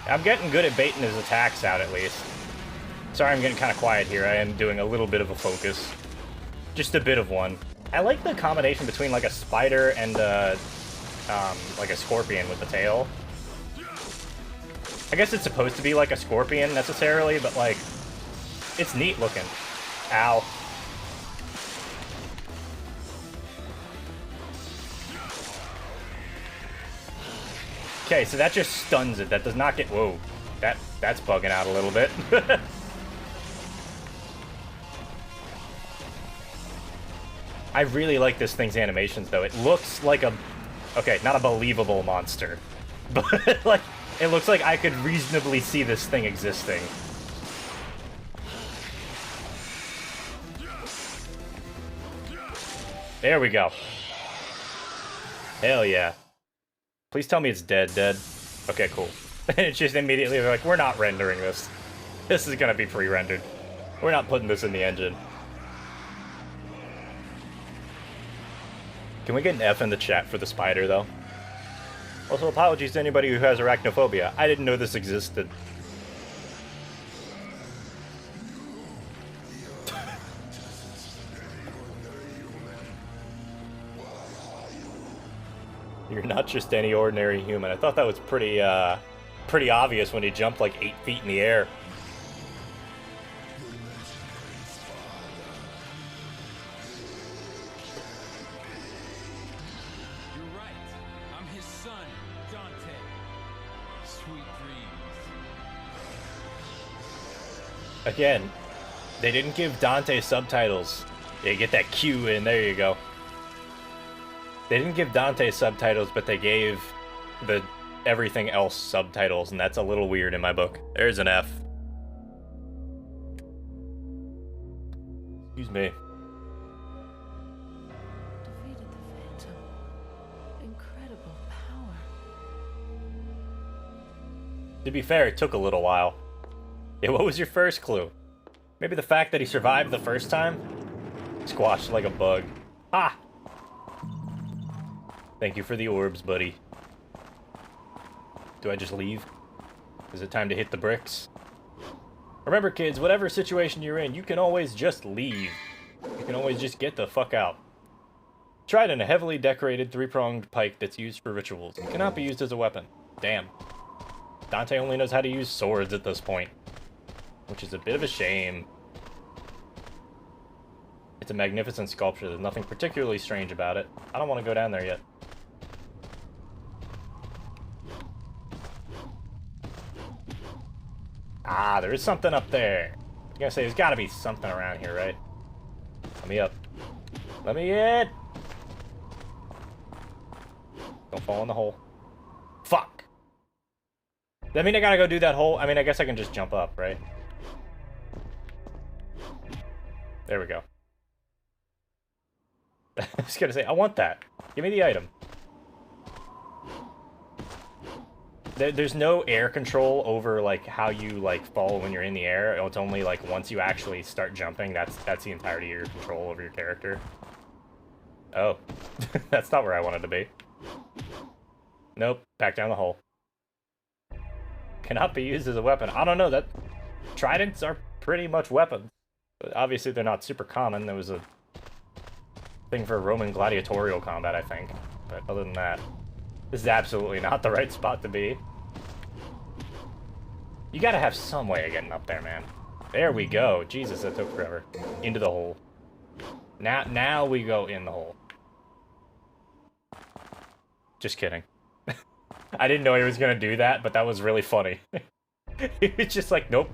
I'm getting good at baiting his attacks out, at least. Sorry I'm getting kind of quiet here. I am doing a little bit of a focus. Just a bit of one. I like the combination between, like, a spider and, like a scorpion with the tail. I guess it's supposed to be like a scorpion, necessarily, but, like, it's neat looking. Ow. Okay, so that just stuns it. That does not get... Whoa. That's bugging out a little bit. I really like this thing's animations, though. It looks like a... Okay, not a believable monster. But, like, it looks like I could reasonably see this thing existing. There we go. Hell yeah. Please tell me it's dead. Okay, cool. It's just immediately they're like, we're not rendering this. This is gonna be pre-rendered. We're not putting this in the engine. Can we get an F in the chat for the spider, though? Also, apologies to anybody who has arachnophobia. I didn't know this existed. You're not just any ordinary human. I thought that was pretty obvious when he jumped like 8 feet in the air. You're right. I'm his son, Dante. Sweet dreams. Again, they didn't give Dante subtitles. Yeah, get that Q in. There you go. They didn't give Dante subtitles, but they gave the everything else subtitles, and that's a little weird in my book. There's an F. Excuse me. Defeated the Phantom. Incredible power. To be fair, it took a little while. Yeah, what was your first clue? Maybe the fact that he survived the first time? Squashed like a bug. Ah! Thank you for the orbs, buddy. Do I just leave? Is it time to hit the bricks? Remember, kids, whatever situation you're in, you can always just leave. You can always just get the fuck out. Tried in a heavily decorated 3-pronged pike that's used for rituals. It cannot be used as a weapon. Damn. Dante only knows how to use swords at this point. Which is a bit of a shame. It's a magnificent sculpture. There's nothing particularly strange about it. I don't want to go down there yet. Ah, there is something up there. I was gonna say, there's gotta be something around here, right? Let me up. Let me in! Don't fall in the hole. Fuck! Does that mean I gotta go do that hole? I mean, I guess I can just jump up, right? There we go. I was gonna say, I want that. Give me the item. There's no air control over, like, how you, like, fall when you're in the air. It's only, like, once you actually start jumping, that's the entirety of your control over your character. Oh. That's not where I wanted to be. Nope. Back down the hole. Cannot be used as a weapon. I don't know. That tridents are pretty much weapons. But obviously, they're not super common. There was a thing for Roman gladiatorial combat, I think. But other than that, this is absolutely not the right spot to be. You gotta have some way of getting up there, man. There we go. Jesus, that took forever. Into the hole. Now we go in the hole. Just kidding. I didn't know he was gonna do that, but that was really funny. He was just like, nope.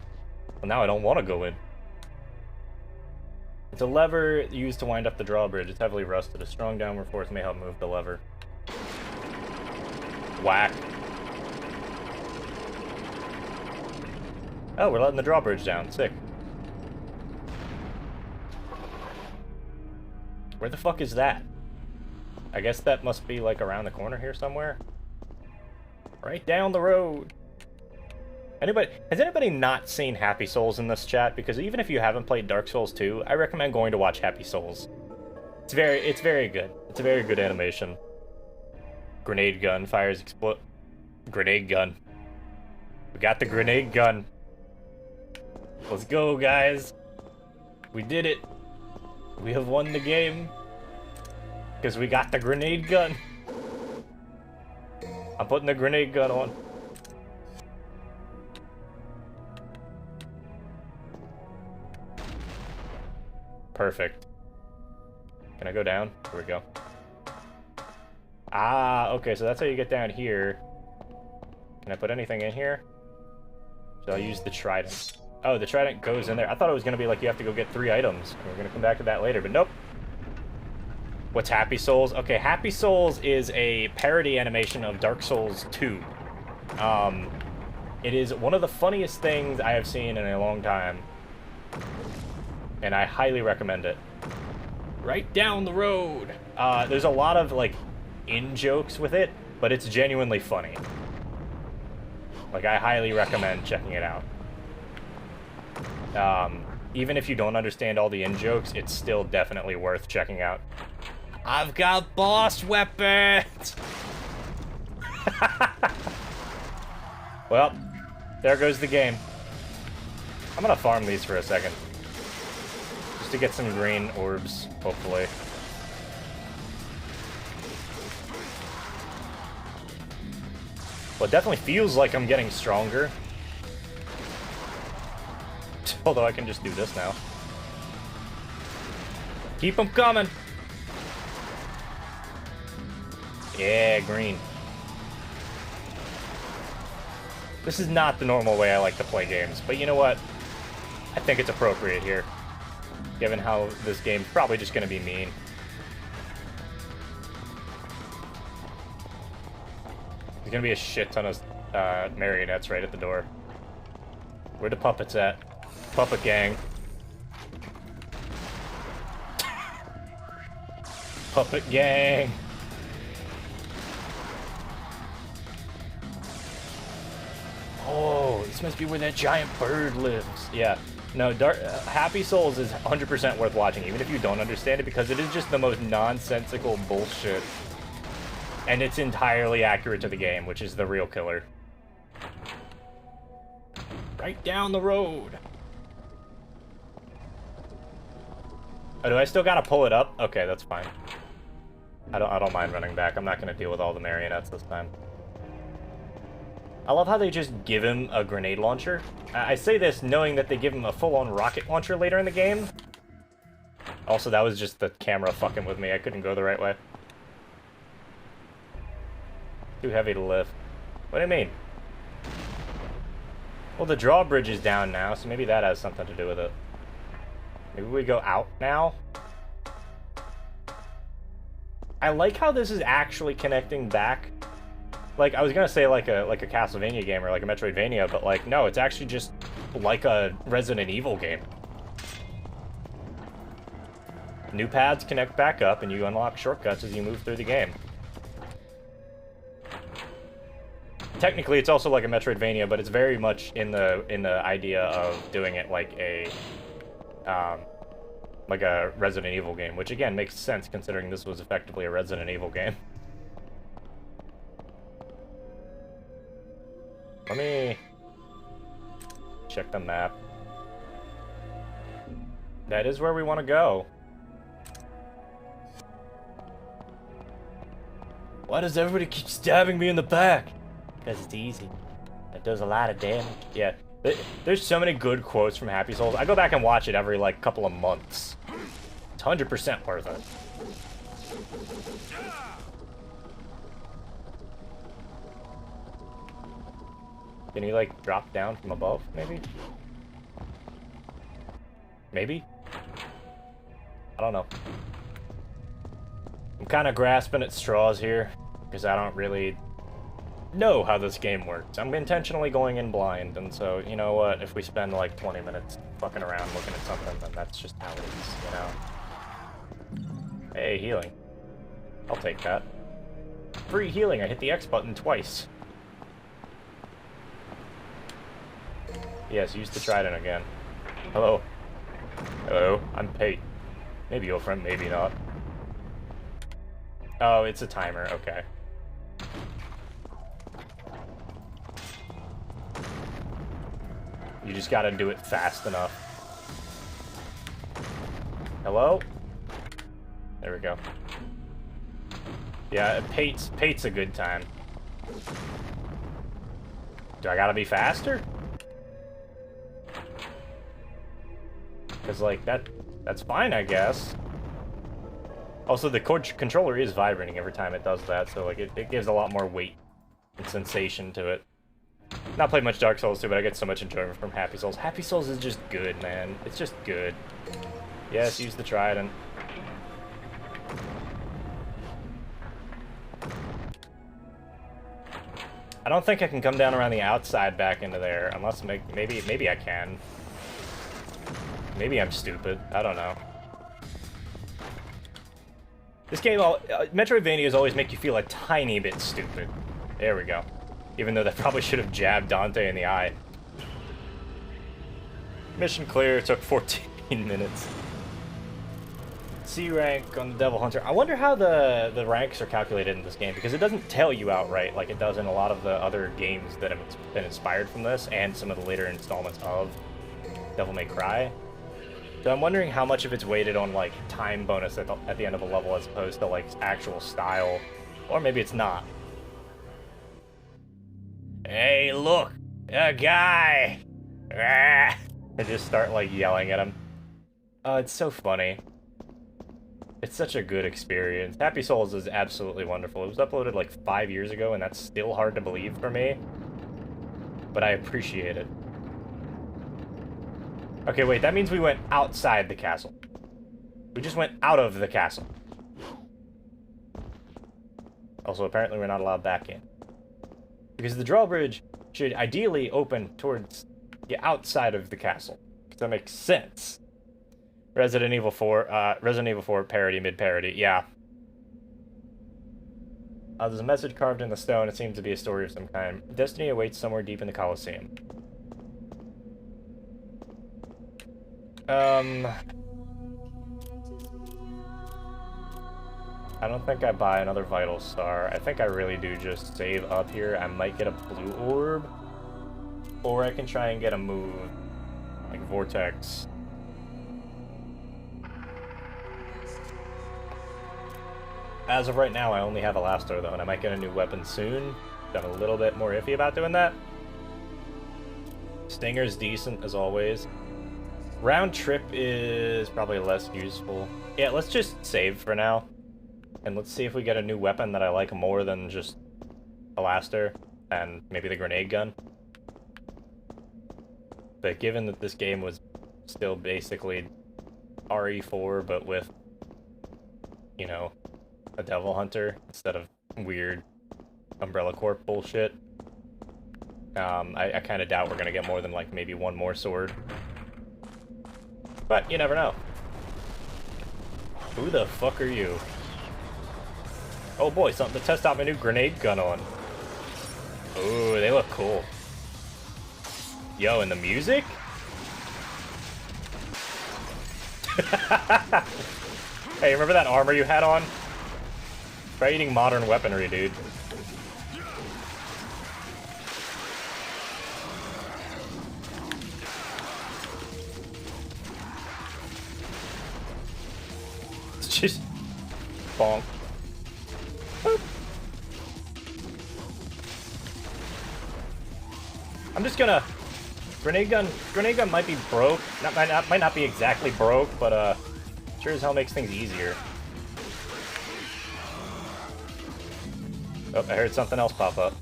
Well, now I don't want to go in. It's a lever used to wind up the drawbridge. It's heavily rusted. A strong downward force may help move the lever. Whack. Oh, we're letting the drawbridge down. Sick. Where the fuck is that? I guess that must be, like, around the corner here somewhere. Right down the road. Has anybody not seen Happy Souls in this chat? Because even if you haven't played Dark Souls 2, I recommend going to watch Happy Souls. It's very good. It's a very good animation. Grenade gun fires grenade gun. We got the grenade gun. Let's go, guys. We did it. We have won the game. Because we got the grenade gun. I'm putting the grenade gun on. Perfect. Can I go down? Here we go. Ah, okay, so that's how you get down here. Can I put anything in here? So I'll use the trident. Oh, the trident goes in there. I thought it was going to be like you have to go get 3 items. We're going to come back to that later, but nope. What's Happy Souls? Okay, Happy Souls is a parody animation of Dark Souls 2. It is one of the funniest things I have seen in a long time. And I highly recommend it. Right down the road. There's a lot of, like, in-jokes with it, but it's genuinely funny. Like, I highly recommend checking it out. Even if you don't understand all the in-jokes, it's still definitely worth checking out. I've got boss weapons! Well, there goes the game. I'm gonna farm these for a second. Just to get some green orbs, hopefully. Well, it definitely feels like I'm getting stronger. Although I can just do this now. Keep them coming! Yeah, green. This is not the normal way I like to play games, but you know what? I think it's appropriate here. Given how this game's probably just gonna be mean. There's gonna be a shit ton of marionettes right at the door. Where the puppets at? Puppet gang. Puppet gang. Oh, this must be where that giant bird lives. Yeah. No, Happy Souls is 100% worth watching, even if you don't understand it, because it is just the most nonsensical bullshit. And it's entirely accurate to the game, which is the real killer. Right down the road. Oh, do I still gotta pull it up? Okay, that's fine. I don't mind running back. I'm not gonna deal with all the marionettes this time. I love how they just give him a grenade launcher. I say this knowing that they give him a full-on rocket launcher later in the game. Also, that was just the camera fucking with me. I couldn't go the right way. Too heavy to lift. What do you mean? Well, the drawbridge is down now, so maybe that has something to do with it. Maybe we go out now? I like how this is actually connecting back. Like, I was gonna say like a Castlevania game or like a Metroidvania, but like, no, it's actually just like a Resident Evil game. New paths connect back up and you unlock shortcuts as you move through the game. Technically, it's also like a Metroidvania, but it's very much in the idea of doing it like a Resident Evil game, which again makes sense considering this was effectively a Resident Evil game. Let me check the map. That is where we want to go. Why does everybody keep stabbing me in the back? Because it's easy. It does a lot of damage. Yeah, there's so many good quotes from Happy Souls. I go back and watch it every, like, couple of months. It's 100% worth it. Can he, like, drop down from above, maybe? Maybe? I don't know. I'm kind of grasping at straws here, because I don't really know how this game works. I'm intentionally going in blind, and so, you know what? If we spend, like, 20 minutes fucking around looking at something, then that's just how it is, you know? Hey, healing. I'll take that. Free healing! I hit the X button twice. Yes, use the trident again. Hello. Hello, I'm Pate. Maybe your friend, maybe not. Oh, it's a timer, okay. You just gotta do it fast enough. Hello? There we go. Yeah, Pate's a good time. Do I gotta be faster? Because, like, that's fine, I guess. Also, the controller is vibrating every time it does that, so, like, it gives a lot more weight and sensation to it. Not played much Dark Souls 2, but I get so much enjoyment from Happy Souls. Happy Souls is just good, man. It's just good. Yes, use the trident. I don't think I can come down around the outside back into there, unless maybe I can. Maybe I'm stupid. I don't know. This game, Metroidvanias always make you feel a tiny bit stupid. There we go. Even though that probably should have jabbed Dante in the eye. Mission clear, took 14 minutes. C rank on the Devil Hunter. I wonder how the ranks are calculated in this game, because it doesn't tell you outright like it does in a lot of the other games that have been inspired from this, and some of the later installments of Devil May Cry. So I'm wondering how much of it's weighted on like time bonus at the end of a level as opposed to like actual style, or maybe it's not. Hey, look, a guy! I just start like yelling at him. Oh, it's so funny. It's such a good experience. Happy Souls is absolutely wonderful. It was uploaded like 5 years ago, and that's still hard to believe for me. But I appreciate it. Okay, wait, that means we went outside the castle. We just went out of the castle. Also, apparently we're not allowed back in. Because the drawbridge should ideally open towards the outside of the castle. Because that makes sense. Resident Evil 4 parody, mid-parody, yeah. There's a message carved in the stone. It seems to be a story of some kind. Destiny awaits somewhere deep in the Colosseum. I don't think I buy another Vital Star. I think I really do just save up here. I might get a blue orb. Or I can try and get a move. Like Vortex. As of right now, I only have a Elasto though, and I might get a new weapon soon. I'm a little bit more iffy about doing that. Stinger's decent, as always. Round trip is probably less useful. Yeah, let's just save for now. And let's see if we get a new weapon that I like more than just Elasto and maybe the grenade gun. But given that this game was still basically RE4, but with, you know, a Devil Hunter instead of weird Umbrella Corp bullshit, I kind of doubt we're going to get more than, like, maybe one more sword. But you never know. Who the fuck are you? Oh boy, something to test out my new grenade gun on. Ooh, they look cool. Yo, and the music? Hey, remember that armor you had on? Try eating modern weaponry, dude. It's just bonk. Boop. I'm just gonna grenade gun might be broke. Might not be exactly broke, but sure as hell makes things easier. Oh, I heard something else pop up.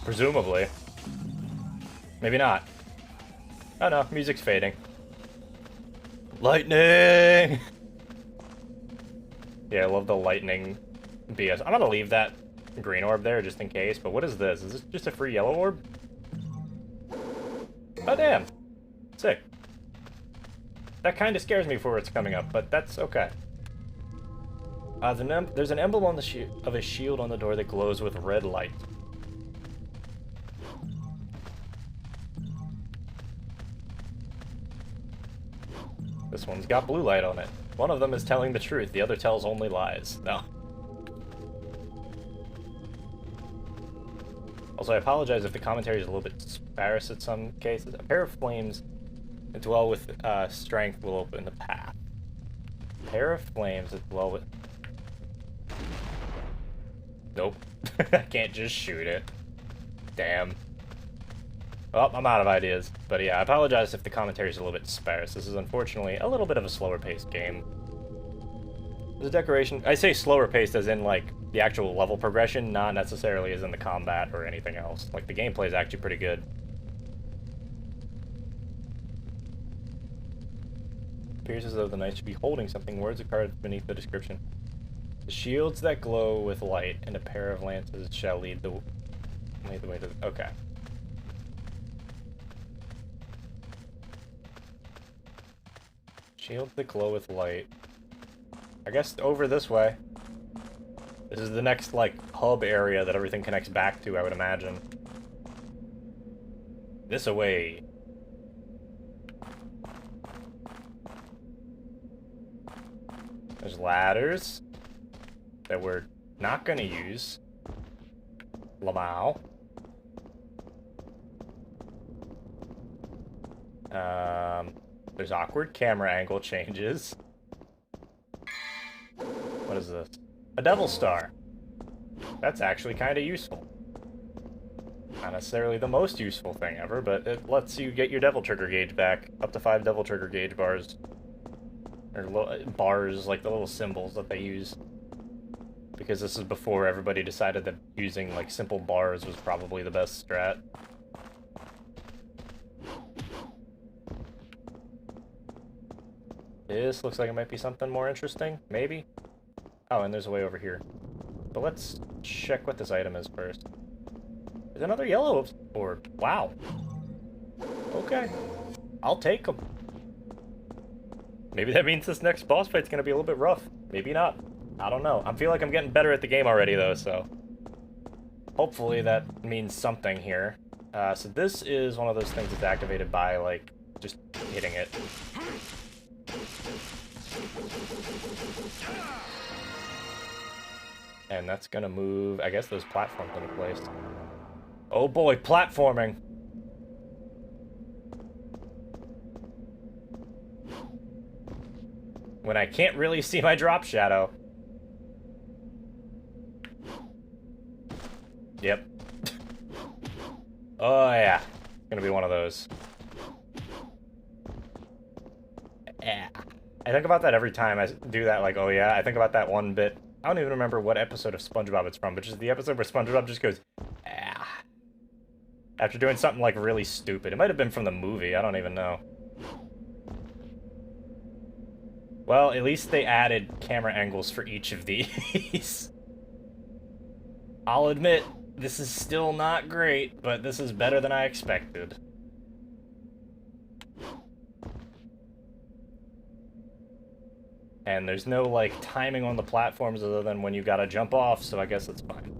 Presumably. Maybe not. Oh no, music's fading. Lightning! Yeah, I love the lightning BS. I'm gonna leave that green orb there just in case, but what is this? Is this just a free yellow orb? Oh damn. Sick. That kind of scares me for what's coming up, but that's okay. There's an emblem on the of a shield on the door that glows with red light. This one's got blue light on it. One of them is telling the truth, the other tells only lies. No. Also, I apologize if the commentary is a little bit sparse in some cases. A pair of flames that dwell with strength will open the path. A pair of flames that dwell with... Nope. I can't just shoot it. Damn. Well, I'm out of ideas. But yeah, I apologize if the commentary is a little bit sparse. This is unfortunately a little bit of a slower paced game. The decoration, I say slower paced as in like the actual level progression, not necessarily as in the combat or anything else. Like the gameplay is actually pretty good. Appears as though the knight should be holding something. Words are carved beneath the description. The shields that glow with light and a pair of lances shall lead the way to the... Okay. Shields that glow with light. I guess over this way. This is the next, like, hub area that everything connects back to, I would imagine. This away. There's ladders that we're not gonna use. Lamau. There's awkward camera angle changes. What is this? A Devil Star. That's actually kind of useful. Not necessarily the most useful thing ever, but it lets you get your Devil Trigger gauge back. Up to 5 Devil Trigger gauge bars. Or bars, like the little symbols that they use. Because this is before everybody decided that using like simple bars was probably the best strat. This looks like it might be something more interesting, maybe? Oh, and there's a way over here. But let's check what this item is first. There's another yellow orb. Wow. Okay. I'll take them. Maybe that means this next boss fight's gonna be a little bit rough. Maybe not. I don't know. I feel like I'm getting better at the game already, though, so... Hopefully that means something here. So this is one of those things that's activated by, like, just hitting it. And that's gonna move, I guess, those platforms into place. Oh boy, platforming! When I can't really see my drop shadow. Yep. Oh yeah, it's gonna be one of those. Yeah. I think about that every time I do that, like, oh yeah, I think about that one bit. I don't even remember what episode of SpongeBob it's from, but just the episode where SpongeBob just goes, ah. After doing something, like, really stupid. It might have been from the movie, I don't even know. Well, at least they added camera angles for each of these. I'll admit, this is still not great, but this is better than I expected. And there's no, like, timing on the platforms other than when you gotta jump off, so I guess it's fine.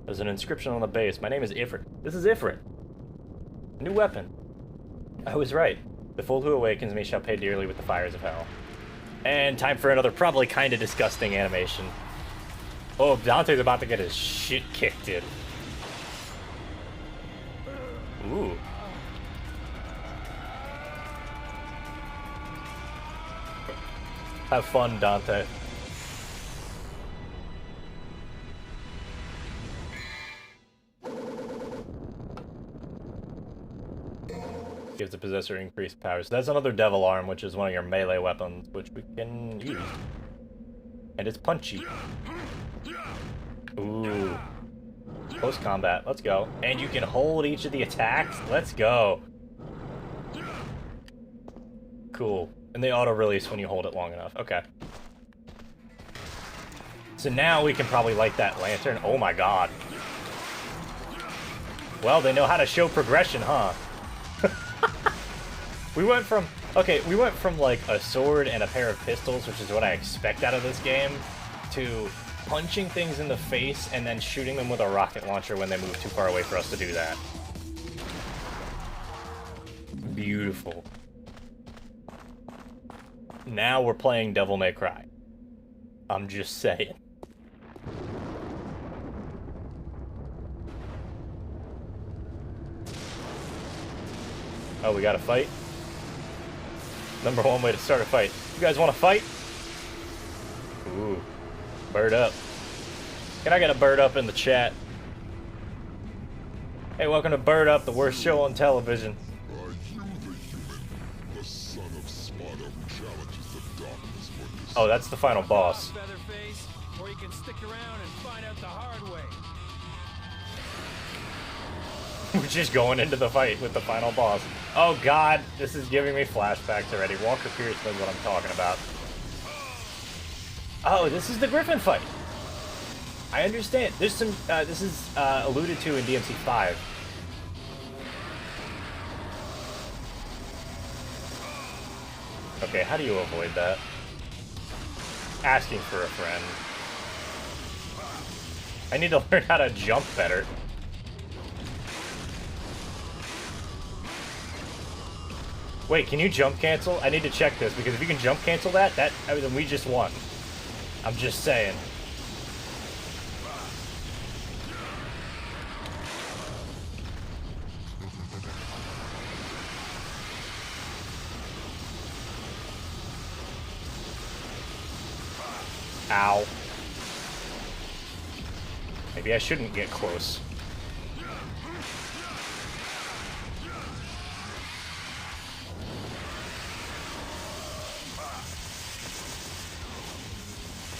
There's an inscription on the base. My name is Ifrit. This is Ifrit. New weapon. I was right. The fool who awakens me shall pay dearly with the fires of hell. And time for another probably kind of disgusting animation. Oh, Dante's about to get his shit kicked in. Ooh. Have fun, Dante. Gives the possessor increased power. So that's another devil arm, which is one of your melee weapons, which we can use. And it's punchy. Ooh. Close combat. Let's go. And you can hold each of the attacks. Let's go. Cool. And they auto-release when you hold it long enough. Okay. So now we can probably light that lantern. Oh my god. Well, they know how to show progression, huh? We went from like a sword and a pair of pistols, which is what I expect out of this game, to punching things in the face and then shooting them with a rocket launcher when they move too far away for us to do that. Beautiful. Now we're playing Devil May Cry. I'm just saying. Oh, we got a fight? Number one way to start a fight. You guys want to fight? Ooh. Bird up. Can I get a bird up in the chat? Hey, welcome to Bird Up, the worst show on television. Are you the human, the son of Sparta who challenges the darkness for this? Oh, that's the final boss. Featherface, or you can stick around and find out the hard way. We're just going into the fight with the final boss. Oh god, this is giving me flashbacks already. Walker Pierce knows what I'm talking about. Oh, this is the Griffin fight. I understand. There's some, this is alluded to in DMC5. Okay, how do you avoid that? Asking for a friend. I need to learn how to jump better. Wait, can you jump cancel? I need to check this, because if you can jump cancel that, I mean, then we just won. I'm just saying. Ow. Maybe I shouldn't get close.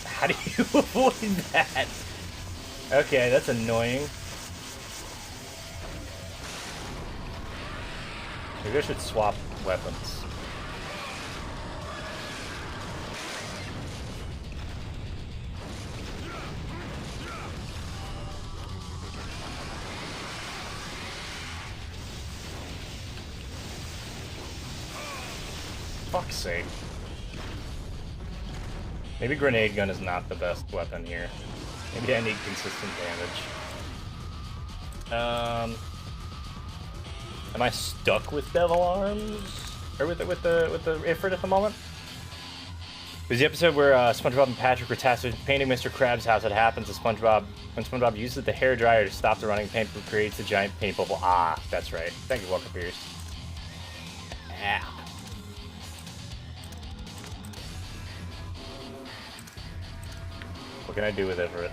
How do you avoid that? Okay, that's annoying. Maybe I should swap weapons. Fuck's sake. Maybe grenade gun is not the best weapon here. Maybe I need consistent damage. Am I stuck with Devil Arms? Or with the Ifrit at the moment? There's the episode where SpongeBob and Patrick were tasked with painting Mr. Krabs' house. It happens to SpongeBob when SpongeBob uses the hairdryer to stop the running paint, but creates a giant paint bubble. Ah, that's right. Thank you, Walker Pierce. Ow. What can I do with Everett?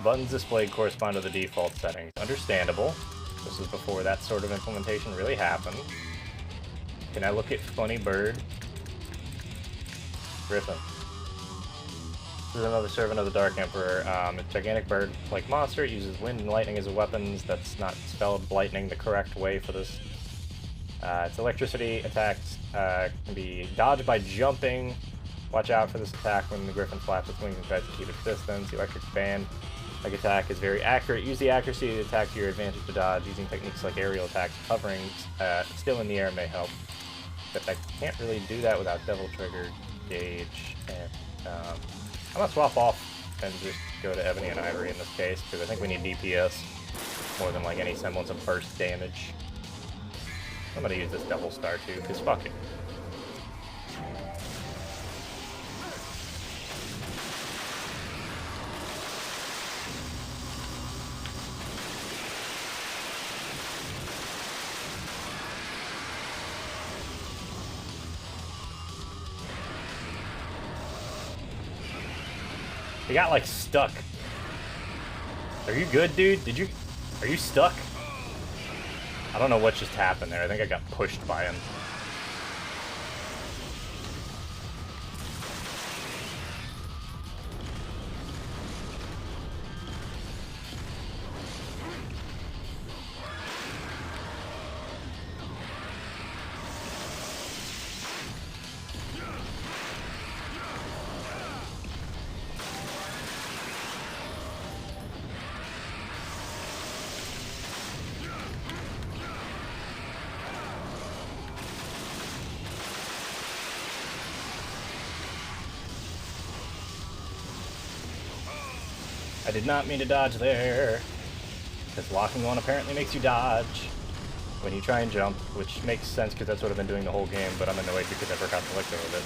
Buttons displayed correspond to the default settings. Understandable. This is before that sort of implementation really happened. Can I look at Funny Bird? Griffin. This is another servant of the Dark Emperor. A gigantic bird-like monster. It uses wind and lightning as weapons. That's not spelled lightning the correct way for this. Its electricity attacks can be dodged by jumping. Watch out for this attack when the Griffin flaps its wings and tries to keep its distance. The electric band-like attack is very accurate. Use the accuracy of the attack to your advantage to dodge. Using techniques like aerial attacks, hovering still in the air may help. But I can't really do that without Devil Trigger, Gauge, and I'm gonna swap off and just go to Ebony and Ivory in this case, because I think we need DPS more than like any semblance of burst damage. I'm gonna use this Devil Star too, because fuck it. He got like stuck. Are you good, dude? Are you stuck? I don't know what just happened there. I think I got pushed by him. I did not mean to dodge there, because locking on apparently makes you dodge when you try and jump, which makes sense because that's what I've been doing the whole game, but I'm annoyed because I forgot to let go of it.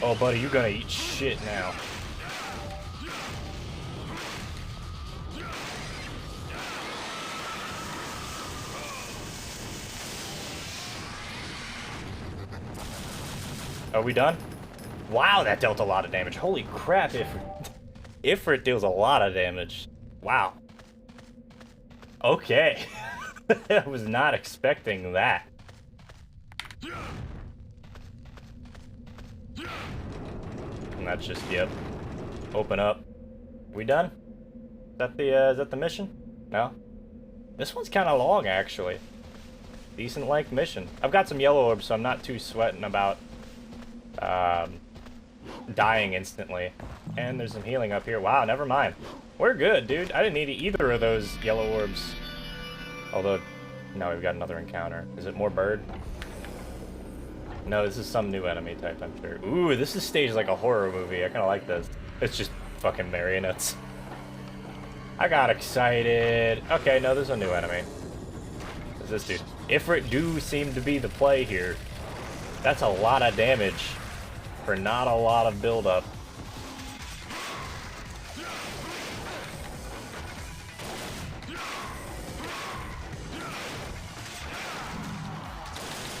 Oh buddy, you're gonna eat shit now. Are we done? Wow, that dealt a lot of damage. Holy crap, Ifrit deals a lot of damage. Wow. Okay. I was not expecting that. And that's just, yep. Open up. We done? Is that the mission? No? This one's kind of long, actually. Decent length mission. I've got some yellow orbs, so I'm not too sweating about dying instantly. And there's some healing up here. Wow, never mind. We're good, dude. I didn't need either of those yellow orbs. Although, now we've got another encounter. Is it more bird? No, this is some new enemy type, I'm sure. Ooh, this is staged like a horror movie. I kind of like this. It's just fucking marionettes. I got excited. Okay, no, there's a new enemy. What's this dude? Ifrit do seem to be the play here. That's a lot of damage for not a lot of buildup.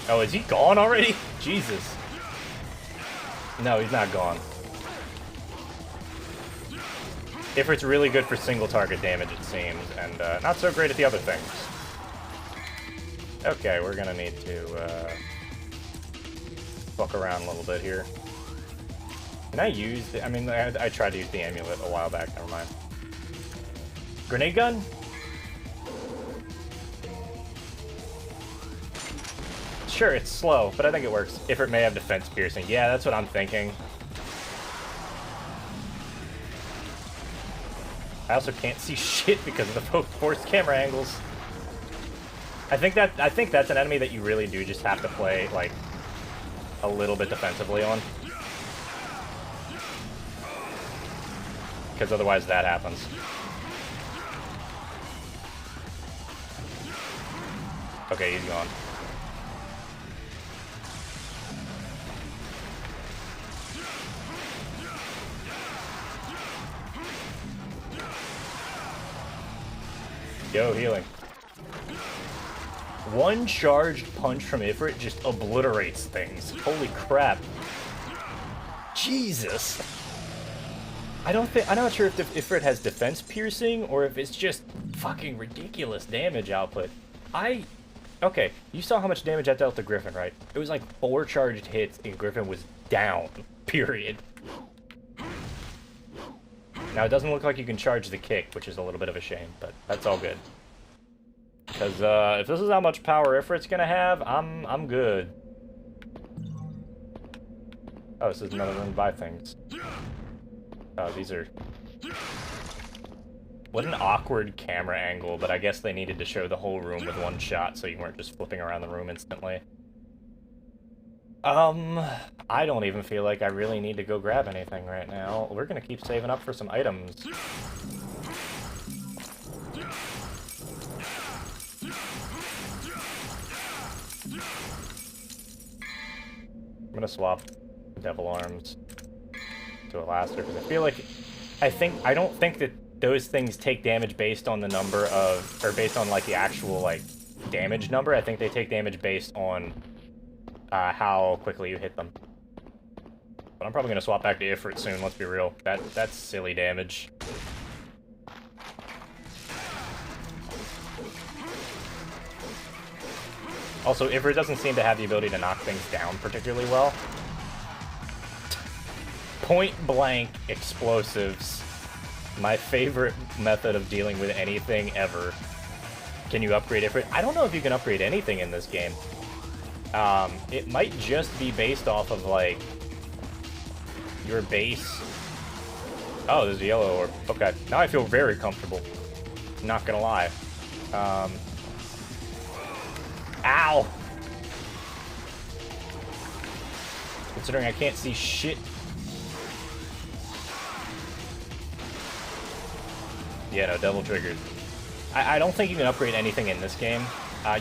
Oh, is he gone already? Jesus. No, he's not gone. Ifrit's really good for single target damage, it seems, and not so great at the other things. Okay, we're gonna need to fuck around a little bit here. Can I use the, I mean, I tried to use the amulet a while back, never mind. Grenade gun? Sure, it's slow, but I think it works. Ifrit may have defense piercing. Yeah, that's what I'm thinking. I also can't see shit because of the forced camera angles. I think that's an enemy that you really do just have to play like a little bit defensively on. Because otherwise that happens. Okay, he's gone. Yo, healing. One charged punch from Ifrit just obliterates things. Holy crap. Jesus. I'm not sure if Ifrit has defense piercing or if it's just fucking ridiculous damage output. Okay, you saw how much damage I dealt to Griffin, right? It was like 4 charged hits and Griffin was down, period. Now, it doesn't look like you can charge the kick, which is a little bit of a shame, but that's all good. Because if this is how much power Ifrit's gonna have, I'm good. Oh, this is another room to buy things. Oh, these are... What an awkward camera angle, but I guess they needed to show the whole room with one shot so you weren't just flipping around the room instantly. I don't even feel like I really need to go grab anything right now. We're gonna keep saving up for some items. I'm gonna swap Devil Arms to a Laster because I feel like I don't think that those things take damage based on the number of, or based on like the actual like damage number. I think they take damage based on how quickly you hit them. But I'm probably gonna swap back to Ifrit soon, let's be real. That's silly damage. Also, Ifrit doesn't seem to have the ability to knock things down particularly well. Point blank explosives. My favorite method of dealing with anything ever. Can you upgrade Ifrit? I don't know if you can upgrade anything in this game. It might just be based off of, like, your base. Oh, there's a yellow orb. Okay, now I feel very comfortable. Not gonna lie. Ow! Considering I can't see shit. Yeah, no, double triggered. I don't think you can upgrade anything in this game.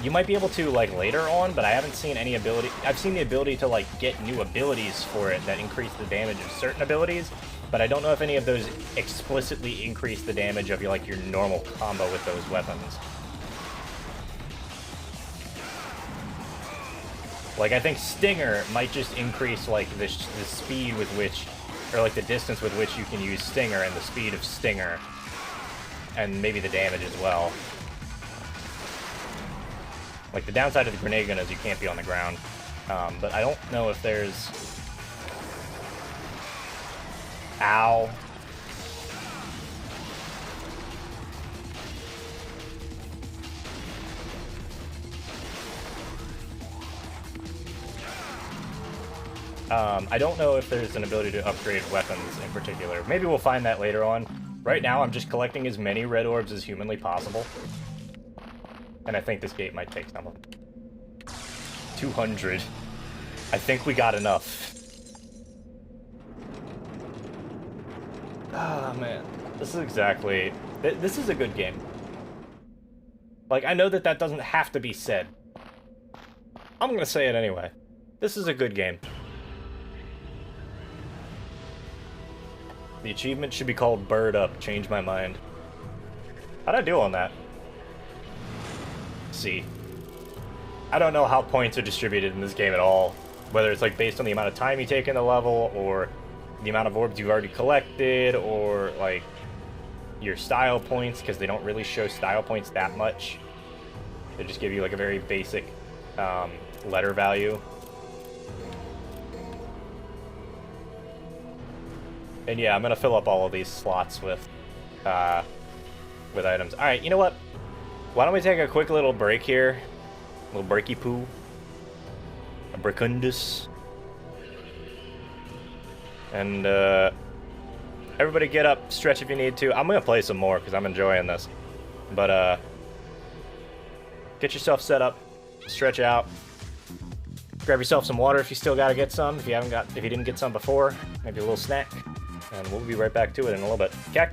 You might be able to, like, later on, but I haven't seen any ability. I've seen the ability to, like, get new abilities for it that increase the damage of certain abilities, but I don't know if any of those explicitly increase the damage of, like, your normal combo with those weapons. Like, I think Stinger might just increase, like, the speed with which, or, like, the distance with which you can use Stinger and the speed of Stinger. And maybe the damage as well. Like, the downside of the grenade gun is you can't be on the ground. But I don't know if there's... Ow. I don't know if there's an ability to upgrade weapons in particular. Maybe we'll find that later on. Right now, I'm just collecting as many red orbs as humanly possible. And I think this gate might take some of them. 200. I think we got enough. Ah, man. This is exactly... This is a good game. Like, I know that that doesn't have to be said. I'm gonna say it anyway. This is a good game. The achievement should be called Bird Up. Change my mind. How'd I do on that? C. I don't know how points are distributed in this game at all. Whether it's like based on the amount of time you take in the level, or the amount of orbs you've already collected, or like your style points, because they don't really show style points that much. They just give you like a very basic letter value. And yeah, I'm gonna fill up all of these slots with items. All right, you know what? Why don't we take a quick little break here? A little breaky poo. A breakundus. And everybody get up, stretch if you need to. I'm gonna play some more because I'm enjoying this. But get yourself set up, stretch out. Grab yourself some water if you still gotta get some. If you didn't get some before, maybe a little snack. And we'll be right back to it in a little bit. Okay?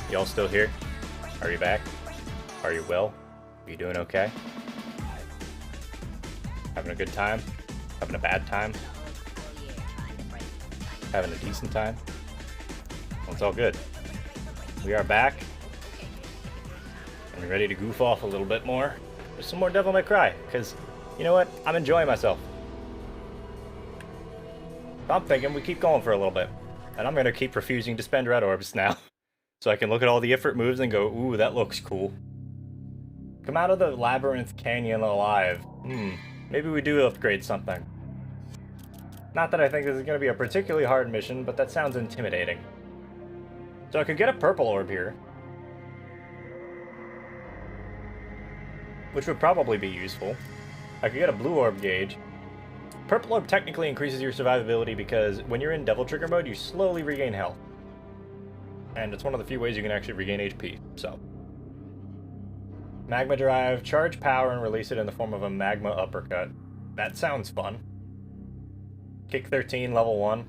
Y'all still here? Are you back? Are you well? Are you doing okay? Having a good time? Having a bad time? Having a decent time? Well, it's all good. We are back. And we're ready to goof off a little bit more. There's some more Dralnah May Cry, because, you know what? I'm enjoying myself. I'm thinking we keep going for a little bit. And I'm going to keep refusing to spend red orbs now. So I can look at all the Ifrit moves and go, ooh, that looks cool. Come out of the Labyrinth Canyon alive. Maybe we do upgrade something. Not that I think this is going to be a particularly hard mission, but that sounds intimidating. So I could get a purple orb here. Which would probably be useful. I could get a blue orb gauge. Purple orb technically increases your survivability because when you're in Devil Trigger mode, you slowly regain health. And it's one of the few ways you can actually regain HP, so. Magma Drive, charge power and release it in the form of a magma uppercut. That sounds fun. Kick 13, level 1.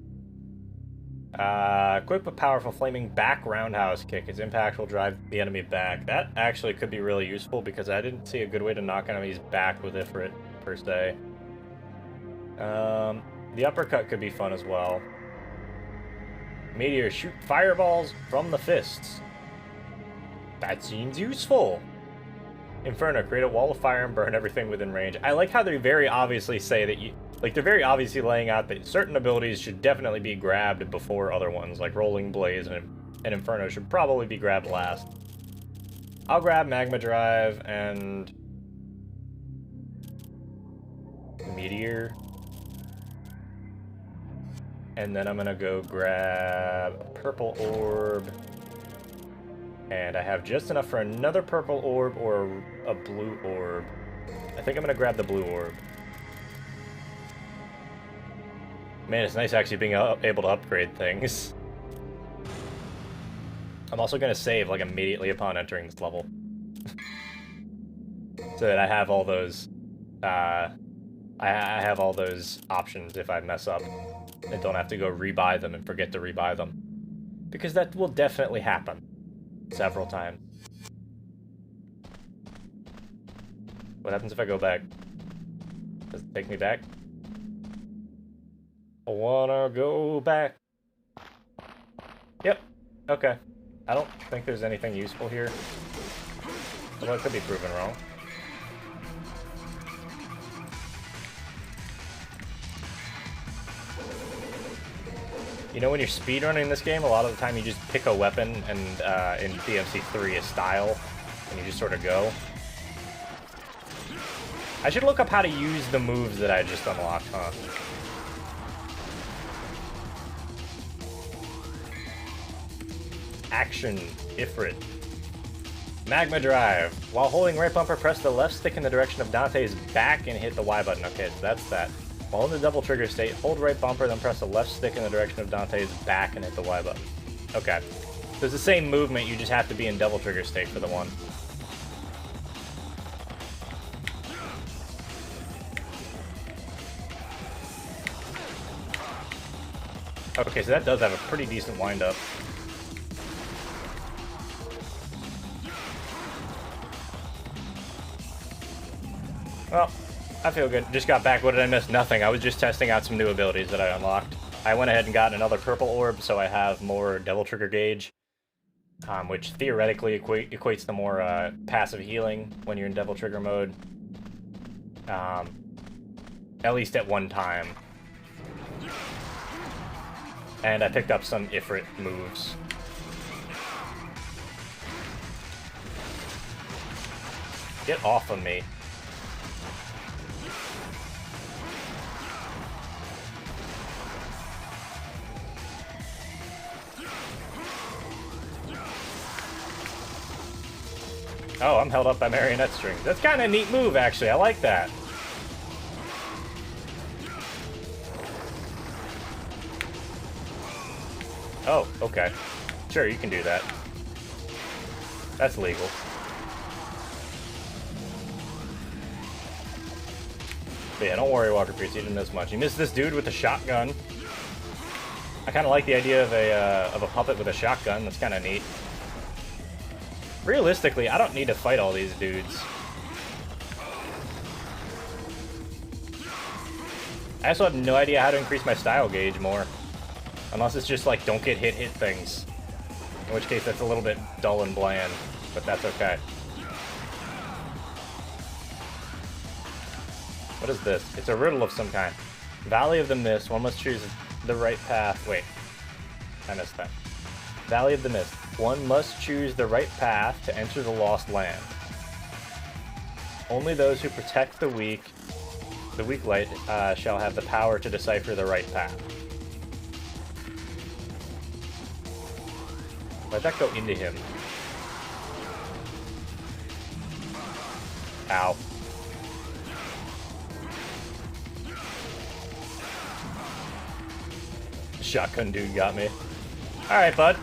Equip a powerful flaming back roundhouse kick. Its impact will drive the enemy back. That actually could be really useful because I didn't see a good way to knock enemies back with Ifrit, per se. The uppercut could be fun as well. Meteor, shoot fireballs from the fists. That seems useful. Inferno, create a wall of fire and burn everything within range. I like how they very obviously say that you... Like, they're very obviously laying out that certain abilities should definitely be grabbed before other ones, like Rolling Blaze and Inferno should probably be grabbed last. I'll grab Magma Drive and... Meteor. And then I'm gonna go grab a purple orb. And I have just enough for another purple orb or a blue orb. I think I'm gonna grab the blue orb. Man, it's nice actually being able to upgrade things. I'm also gonna save like immediately upon entering this level. So that I have all those, I have all those options if I mess up. And don't have to go rebuy them and forget to rebuy them. Because that will definitely happen. Several times. What happens if I go back? Does it take me back? I wanna go back. Yep. Okay. I don't think there's anything useful here. Although it could be proven wrong. You know, when you're speedrunning this game, a lot of the time you just pick a weapon and in DMC3 a style, and you just sort of go. I should look up how to use the moves that I just unlocked, huh? Action, Ifrit. Magma Drive. While holding right bumper, press the left stick in the direction of Dante's back and hit the Y button. Okay, so that's that. While in the double trigger state, hold right bumper, then press the left stick in the direction of Dante's back and hit the Y button. Okay. So it's the same movement, you just have to be in double trigger state for the one. Okay, so that does have a pretty decent wind-up. Well, I feel good. Just got back. What did I miss? Nothing. I was just testing out some new abilities that I unlocked. I went ahead and got another purple orb, so I have more Devil Trigger gauge, which theoretically equates to more passive healing when you're in Devil Trigger mode. At least at one time. And I picked up some Ifrit moves. Get off of me. Oh, I'm held up by marionette strings. That's kind of a neat move, actually. I like that. Oh, okay. Sure, you can do that. That's legal. But yeah, don't worry, Walker Priest. He didn't miss much. He missed this dude with a shotgun. I kind of like the idea of a puppet with a shotgun. That's kind of neat. Realistically, I don't need to fight all these dudes. I also have no idea how to increase my style gauge more. Unless it's just like, don't get hit things. In which case, that's a little bit dull and bland. But that's okay. What is this? It's a riddle of some kind. Valley of the Mist. One must choose the right path. Wait. I missed that. Valley of the Mist. One must choose the right path to enter the Lost Land. Only those who protect the weak light, shall have the power to decipher the right path. Why'd that go into him? Ow. Shotgun dude got me. Alright, bud.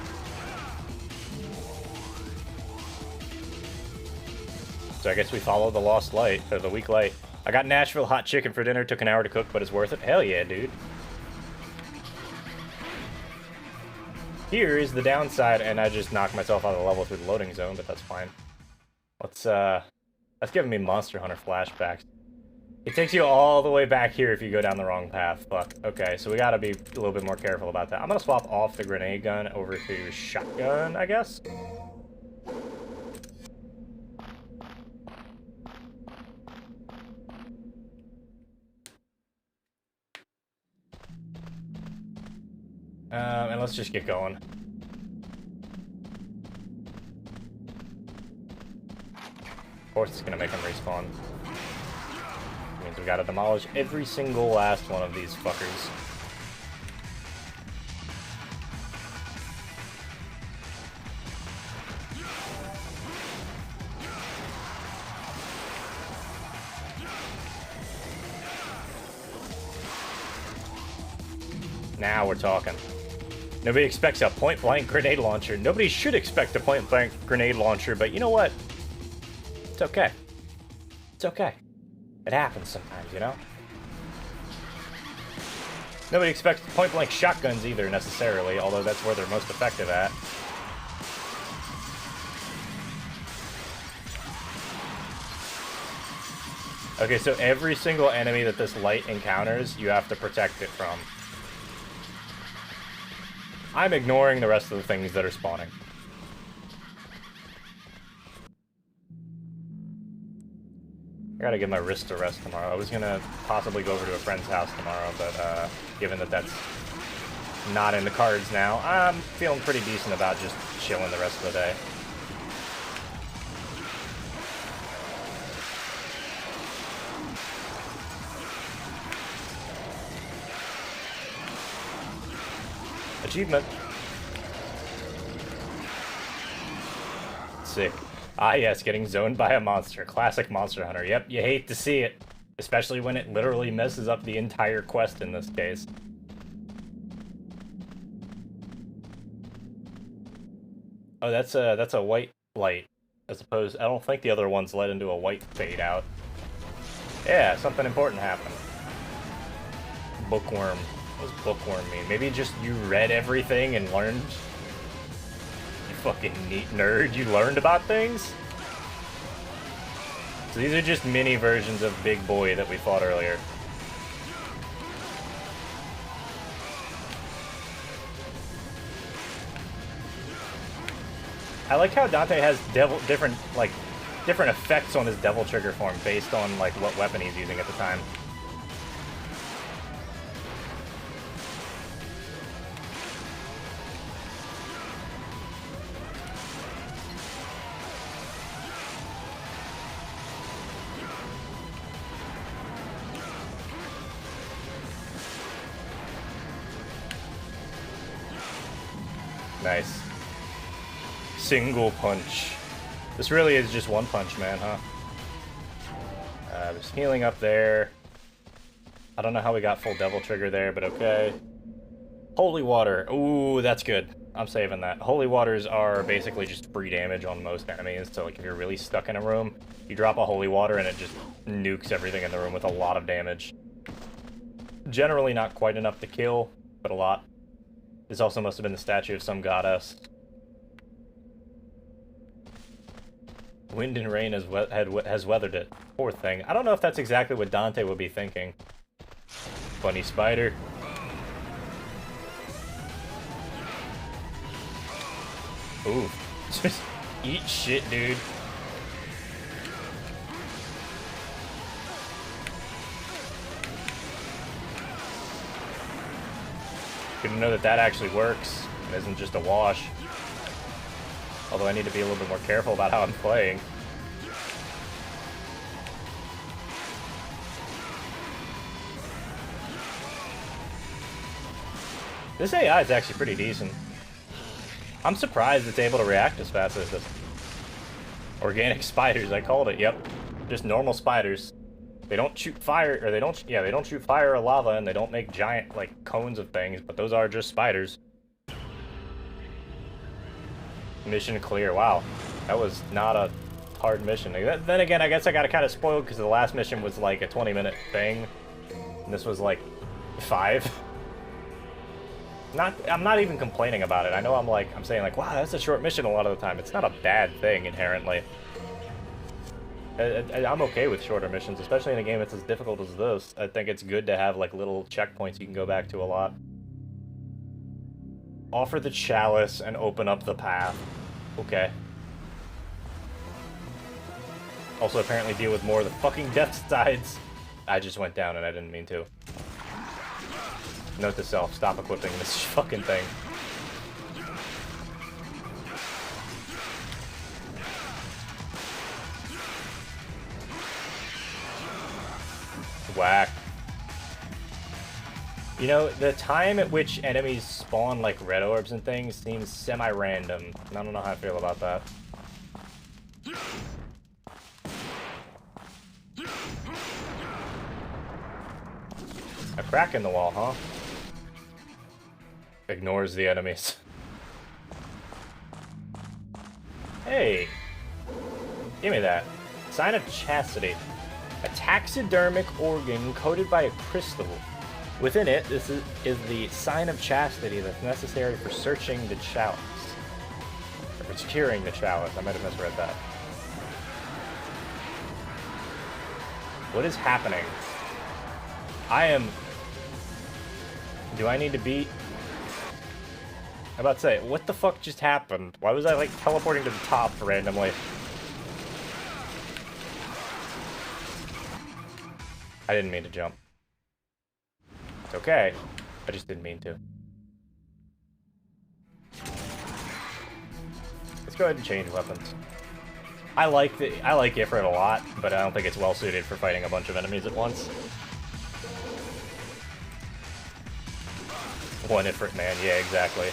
So I guess we follow the lost light, or the weak light. I got Nashville hot chicken for dinner. Took an hour to cook, but it's worth it. Hell yeah, dude. Here is the downside, and I just knocked myself out of the level through the loading zone, but that's fine. That's giving me Monster Hunter flashbacks. It takes you all the way back here if you go down the wrong path. Fuck. Okay, so we gotta be a little bit more careful about that. I'm gonna swap off the grenade gun over to shotgun, I guess. And let's just get going. Of course it's gonna make them respawn. Means we gotta demolish every single last one of these fuckers. Now we're talking. Nobody expects a point-blank grenade launcher. Nobody should expect a point-blank grenade launcher, but you know what? It's okay. It's okay. It happens sometimes, you know? Nobody expects point-blank shotguns either, necessarily, although that's where they're most effective at. Okay, so every single enemy that this light encounters, you have to protect it from. I'm ignoring the rest of the things that are spawning. I gotta give my wrist a rest tomorrow. I was gonna possibly go over to a friend's house tomorrow, but given that that's not in the cards now, I'm feeling pretty decent about just chilling the rest of the day. Achievement. Sick. Ah yes, getting zoned by a monster. Classic Monster Hunter. Yep, you hate to see it. Especially when it literally messes up the entire quest in this case. Oh, that's a white light. As opposed, I don't think the other ones led into a white fade out. Yeah, something important happened. Bookworm. What does bookworm mean? Maybe just you read everything and learned? You fucking neat nerd, you learned about things? So these are just mini versions of Big Boy that we fought earlier. I like how Dante has different effects on his devil trigger form based on like what weapon he's using at the time. Nice. Single punch. This really is just one punch, man, huh? There's healing up there. I don't know how we got full devil trigger there, but okay. Holy water. Ooh, that's good. I'm saving that. Holy waters are basically just free damage on most enemies. So like if you're really stuck in a room, you drop a holy water and it just nukes everything in the room with a lot of damage. Generally not quite enough to kill, but a lot. This also must have been the statue of some goddess. Wind and rain has weathered it. Poor thing. I don't know if that's exactly what Dante would be thinking. Funny spider. Ooh. Just eat shit, dude. Good to know that that actually works. It isn't just a wash. Although I need to be a little bit more careful about how I'm playing. This AI is actually pretty decent. I'm surprised it's able to react as fast as this. Organic spiders, I called it, yep. Just normal spiders. They don't shoot fire, or they don't shoot fire or lava, and they don't make giant, like, cones of things, but those are just spiders. Mission clear, wow. That was not a hard mission. Then again, I guess I got kind of spoiled because the last mission was like a 20-minute thing. And this was like 5. I'm not even complaining about it. I know I'm saying like, wow, that's a short mission a lot of the time. It's not a bad thing inherently. I'm okay with shorter missions, especially in a game that's as difficult as this. I think it's good to have like little checkpoints you can go back to a lot. Offer the chalice and open up the path. Okay. Also apparently deal with more of the fucking death sides. I just went down and I didn't mean to. Note to self, stop equipping this fucking thing. Whack. You know, the time at which enemies spawn like red orbs and things seems semi-random. I don't know how I feel about that. A crack in the wall, huh? Ignores the enemies. Hey! Give me that. Sign of chastity. A taxidermic organ coated by a crystal. Within it, this is the sign of chastity that's necessary for searching the chalice. Or for securing the chalice. I might have misread that. What is happening? Do I need to beat? I'm about to say, what the fuck just happened? Why was I like teleporting to the top randomly? I didn't mean to jump. It's okay. I just didn't mean to. Let's go ahead and change weapons. I like Ifrit a lot, but I don't think it's well suited for fighting a bunch of enemies at once. One Ifrit man, yeah, exactly.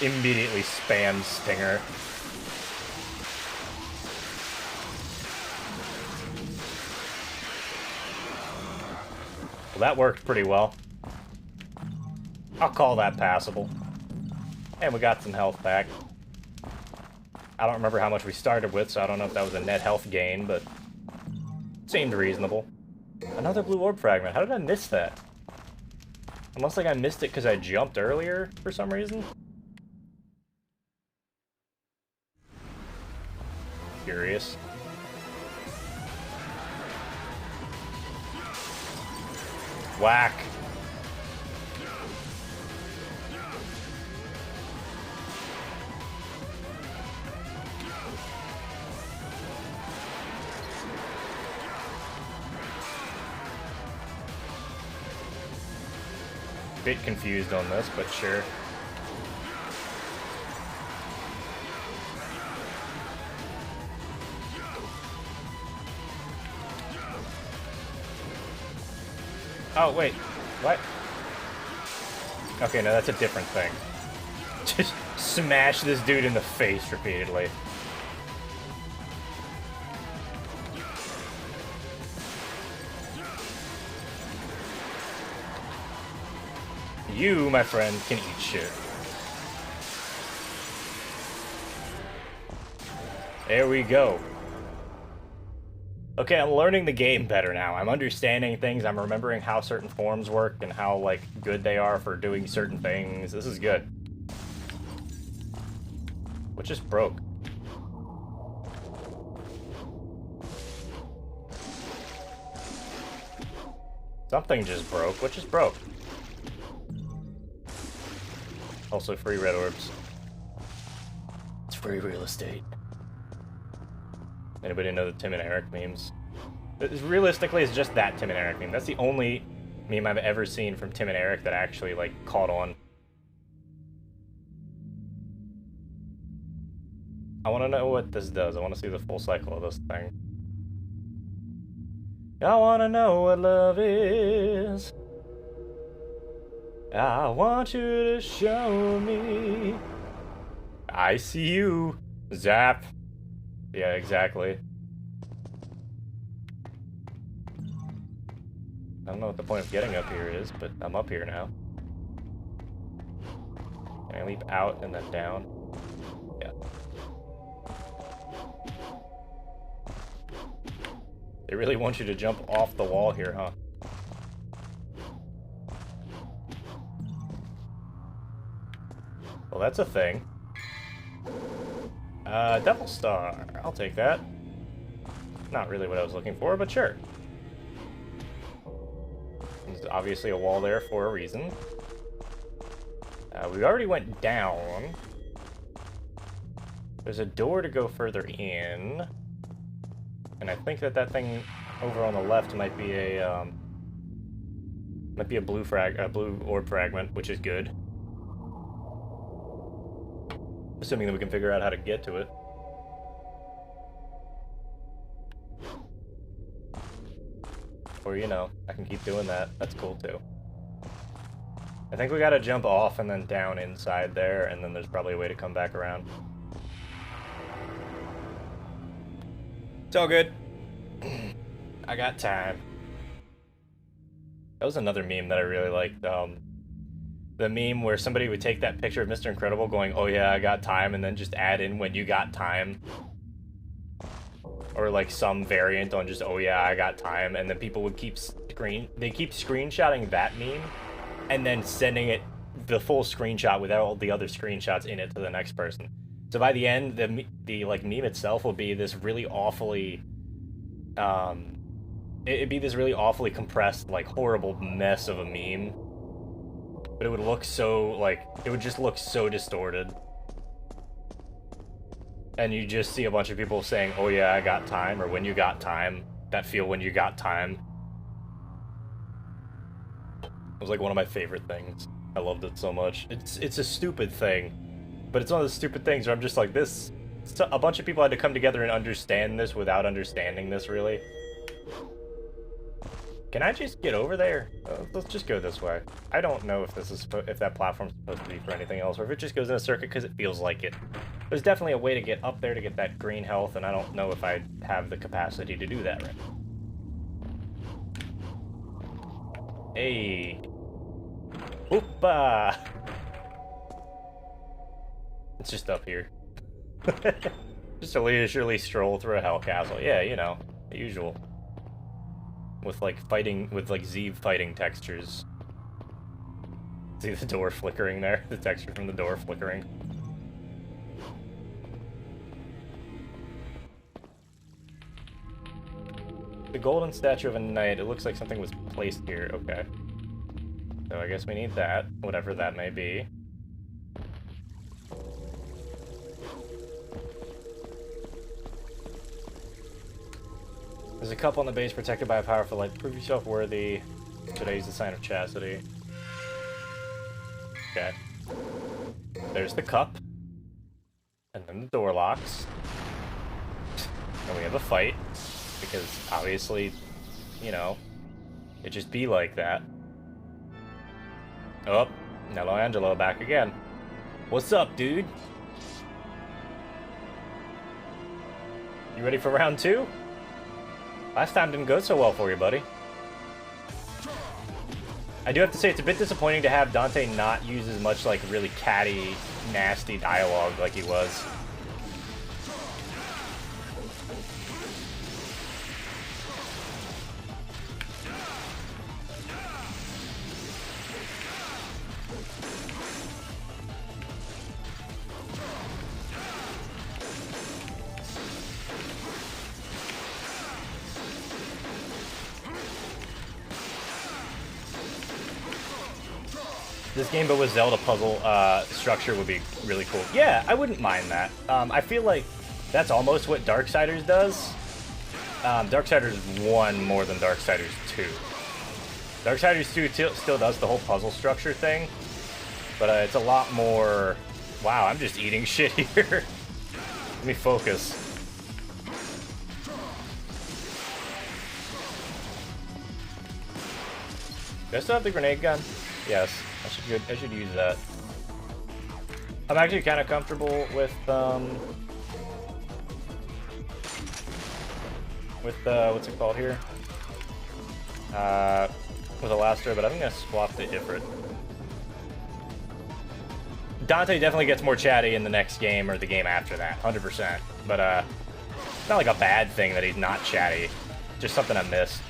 Immediately spam Stinger. Well, that worked pretty well. I'll call that passable. And we got some health back. I don't remember how much we started with, so I don't know if that was a net health gain, but it seemed reasonable. Another blue orb fragment. How did I miss that? Unless like I missed it because I jumped earlier for some reason. Curious. Whack. Bit confused on this, but sure. Oh, wait. What? Okay, no, that's a different thing. Just smash this dude in the face repeatedly. You, my friend, can eat shit. There we go. Okay, I'm learning the game better now. I'm understanding things. I'm remembering how certain forms work and how, like, good they are for doing certain things. This is good. What just broke? Something just broke. What just broke? Also free red orbs. It's free real estate. Anybody know the Tim and Eric memes? Realistically, it's just that Tim and Eric meme. That's the only meme I've ever seen from Tim and Eric that actually, like, caught on. I want to know what this does. I want to see the full cycle of this thing. I want to know what love is. I want you to show me. I see you. Zap. Yeah, exactly. I don't know what the point of getting up here is, but I'm up here now. Can I leap out and then down? Yeah. They really want you to jump off the wall here, huh? Well, that's a thing. Devil Star. I'll take that. Not really what I was looking for, but sure. There's obviously a wall there for a reason. We already went down. There's a door to go further in. And I think that that thing over on the left might be a blue orb fragment, which is good. Assuming that we can figure out how to get to it. Or, you know, I can keep doing that. That's cool, too. I think we gotta jump off and then down inside there, and then there's probably a way to come back around. It's all good. I got time. That was another meme that I really liked. The meme where somebody would take that picture of Mr. Incredible going, "Oh yeah, I got time," and then just add in "when you got time." Or like some variant on just, "Oh yeah, I got time," and then people would keep screenshotting that meme and then sending it the full screenshot without all the other screenshots in it to the next person. So by the end, the like meme itself will be this really awfully it'd be this really awfully compressed, like, horrible mess of a meme. But it would look so, like, it would just look so distorted. And you just see a bunch of people saying, "Oh yeah, I got time," or "when you got time." That feel when you got time. It was like one of my favorite things. I loved it so much. It's a stupid thing. But it's one of the stupid things where I'm just like, this... So a bunch of people had to come together and understand this without understanding this, really. Can I just get over there? Let's just go this way. I don't know if this is if that platform's supposed to be for anything else, or if it just goes in a circuit because it feels like it. There's definitely a way to get up there to get that green health, and I don't know if I have the capacity to do that right now. Hey. Oopa! It's just up here. Just a leisurely stroll through a hell castle. Yeah, you know, the usual. With like Zeev fighting textures. See the door flickering there? The texture from the door flickering. The golden statue of a knight. It looks like something was placed here. Okay. So I guess we need that, whatever that may be. There's a cup on the base protected by a powerful light. Prove yourself worthy. Today's the sign of chastity. Okay. There's the cup. And then the door locks. And we have a fight. Because obviously, you know, it just be like that. Oh, Nello Angelo back again. What's up, dude? You ready for round 2? Last time didn't go so well for you, buddy. I do have to say, it's a bit disappointing to have Dante not use as much, like, really catty, nasty dialogue like he was. This game, but with Zelda puzzle structure, would be really cool. Yeah, I wouldn't mind that. I feel like that's almost what Darksiders does. Darksiders 1 more than Darksiders 2. Darksiders 2 still does the whole puzzle structure thing, but it's a lot more... Wow, I'm just eating shit here. Let me focus. Do I still have the grenade gun? Yes. I should use that. I'm actually kind of comfortable with what's it called here? With Elastra, but I'm gonna swap to Ifrit. Dante definitely gets more chatty in the next game or the game after that, 100%. But it's not like a bad thing that he's not chatty. Just something I missed.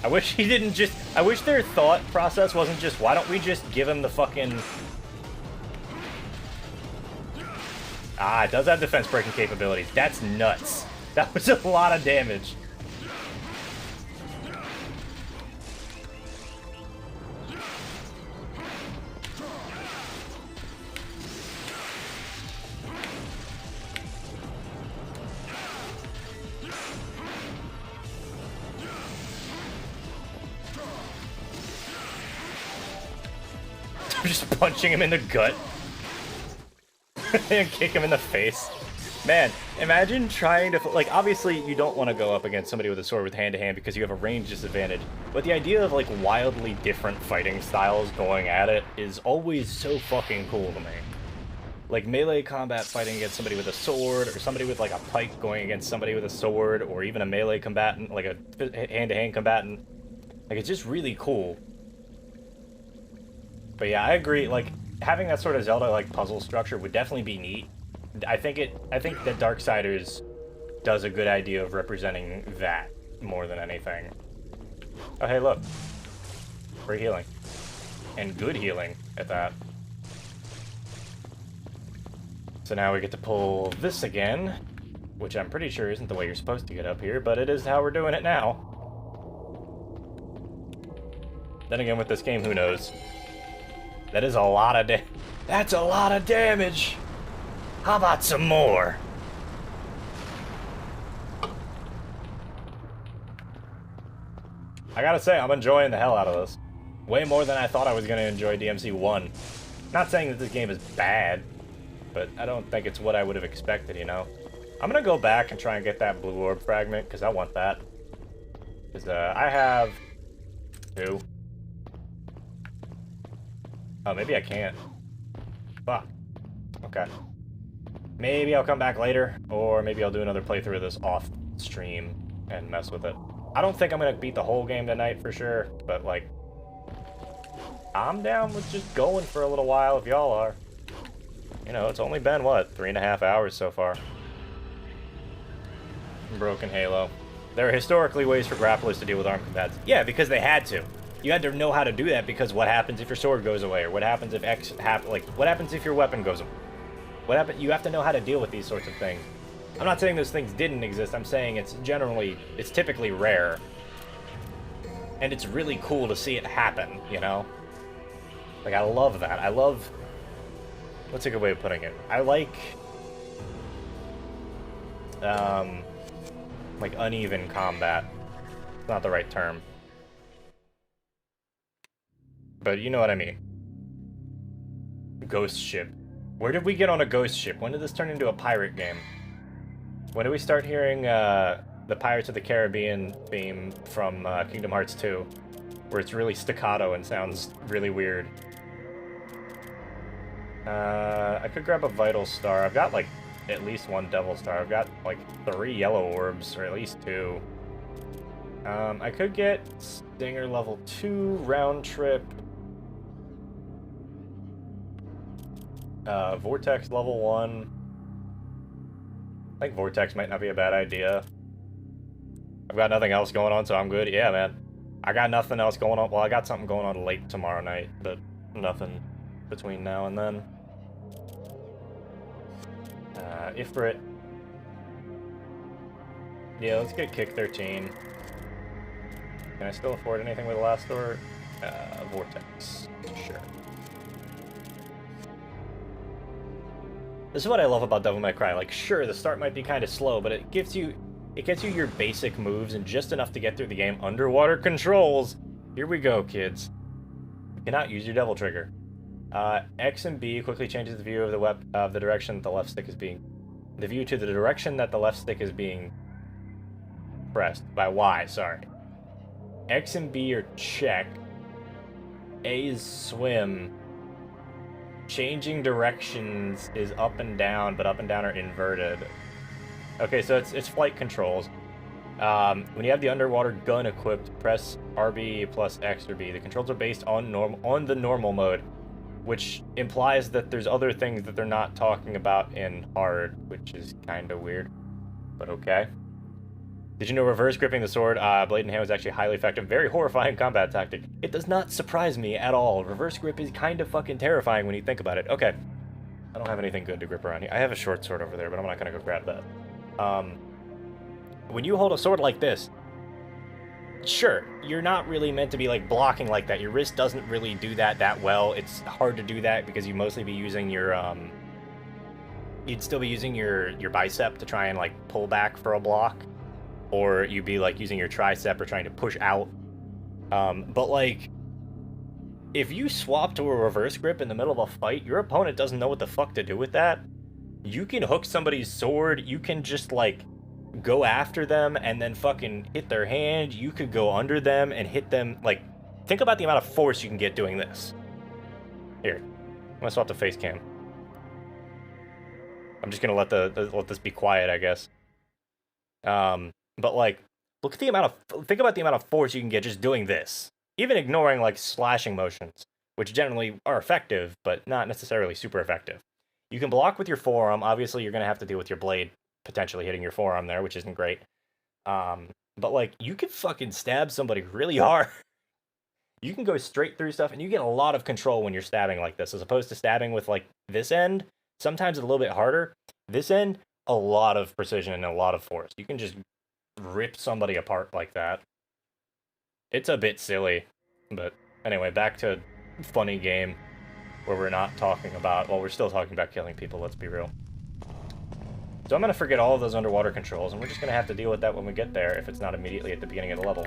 I wish he didn't just... I wish their thought process wasn't just, why don't we just give him the fucking... Ah, it does have defense breaking capabilities. That's nuts. That was a lot of damage. Just punching him in the gut and kick him in the face. Man, imagine trying to, like, obviously you don't want to go up against somebody with a sword with hand-to-hand because you have a range disadvantage, but the idea of, like, wildly different fighting styles going at it is always so fucking cool to me. Like, melee combat fighting against somebody with a sword, or somebody with, like, a pike going against somebody with a sword, or even a melee combatant, like a hand-to-hand combatant. Like, it's just really cool. But yeah, I agree, like, having that sort of Zelda-like puzzle structure would definitely be neat. I think that Darksiders does a good idea of representing that more than anything. Oh, hey, look. Free healing. And good healing at that. So now we get to pull this again, which I'm pretty sure isn't the way you're supposed to get up here, but it is how we're doing it now. Then again, with this game, who knows? That is a lot of That's a lot of damage! How about some more? I gotta say, I'm enjoying the hell out of this. Way more than I thought I was gonna enjoy DMC1. Not saying that this game is bad, but I don't think it's what I would have expected, you know? I'm gonna go back and try and get that blue orb fragment, because I want that. Because I have 2. Oh, maybe I can't. Fuck. Okay. Maybe I'll come back later, or maybe I'll do another playthrough of this off stream and mess with it. I don't think I'm gonna beat the whole game tonight for sure, but like, I'm down with just going for a little while if y'all are. You know, it's only been, what, 3.5 hours so far. Broken Halo. There are historically ways for grapplers to deal with armed combats. Yeah, because they had to. You had to know how to do that because what happens if your sword goes away, or what happens if what happens if your weapon goes away? You have to know how to deal with these sorts of things. I'm not saying those things didn't exist, I'm saying it's typically rare. And it's really cool to see it happen, you know? Like, I love that. I love... What's a good way of putting it? I like uneven combat. It's not the right term. But you know what I mean. Ghost ship. Where did we get on a ghost ship? When did this turn into a pirate game? When did we start hearing the Pirates of the Caribbean theme from Kingdom Hearts 2, where it's really staccato and sounds really weird. I could grab a Vital Star. I've got, like, at least one Devil Star. I've got, like, 3 yellow orbs, or at least 2. I could get Stinger level 2, round trip. Vortex level 1. I think Vortex might not be a bad idea. I've got nothing else going on, so I'm good. Yeah, man. I got nothing else going on. Well, I got something going on late tomorrow night, but nothing between now and then. Ifrit. Yeah, let's get Kick 13. Can I still afford anything with the last store? Vortex. Sure. This is what I love about Devil May Cry. Like, sure, the start might be kind of slow, but it gets you your basic moves and just enough to get through the game. Underwater controls. Here we go, kids. You cannot use your Devil Trigger. X and B quickly changes the view of the direction that the left stick is being... The view to the direction that the left stick is being pressed. By Y, sorry. X and B are check. A is swim. Changing directions is up and down, but up and down are inverted. Okay, so it's flight controls. When you have the underwater gun equipped, press RB plus X or B. The controls are based on the normal mode, which implies that there's other things that they're not talking about in hard, which is kind of weird, but okay. Did you know reverse gripping the sword, blade in hand, was actually highly effective, very horrifying combat tactic? It does not surprise me at all. Reverse grip is kind of fucking terrifying when you think about it. Okay, I don't have anything good to grip around here. I have a short sword over there, but I'm not gonna go grab that. When you hold a sword like this, sure, you're not really meant to be like blocking like that. Your wrist doesn't really do that well. It's hard to do that because you mostly be using your you'd still be using your bicep to try and like pull back for a block, or you'd be like using your tricep or trying to push out. But like, if you swap to a reverse grip in the middle of a fight, your opponent doesn't know what the fuck to do with that. You can hook somebody's sword, you can just like go after them and then fucking hit their hand. You could go under them and hit them. Like, think about the amount of force you can get doing this. Here, I'm gonna swap to face cam. I'm just gonna let this be quiet, I guess. But like, think about the amount of force you can get just doing this. Even ignoring like slashing motions, which generally are effective, but not necessarily super effective. You can block with your forearm. Obviously, you're gonna have to deal with your blade potentially hitting your forearm there, which isn't great. But like, you can fucking stab somebody really hard. You can go straight through stuff, and you get a lot of control when you're stabbing like this, as opposed to stabbing with like this end. Sometimes it's a little bit harder. This end, a lot of precision and a lot of force. You can just rip somebody apart like that. It's a bit silly, but anyway, back to funny game where we're not talking about, well, we're still talking about killing people, let's be real. So I'm going to forget all of those underwater controls, and we're just going to have to deal with that when we get there, if it's not immediately at the beginning of the level.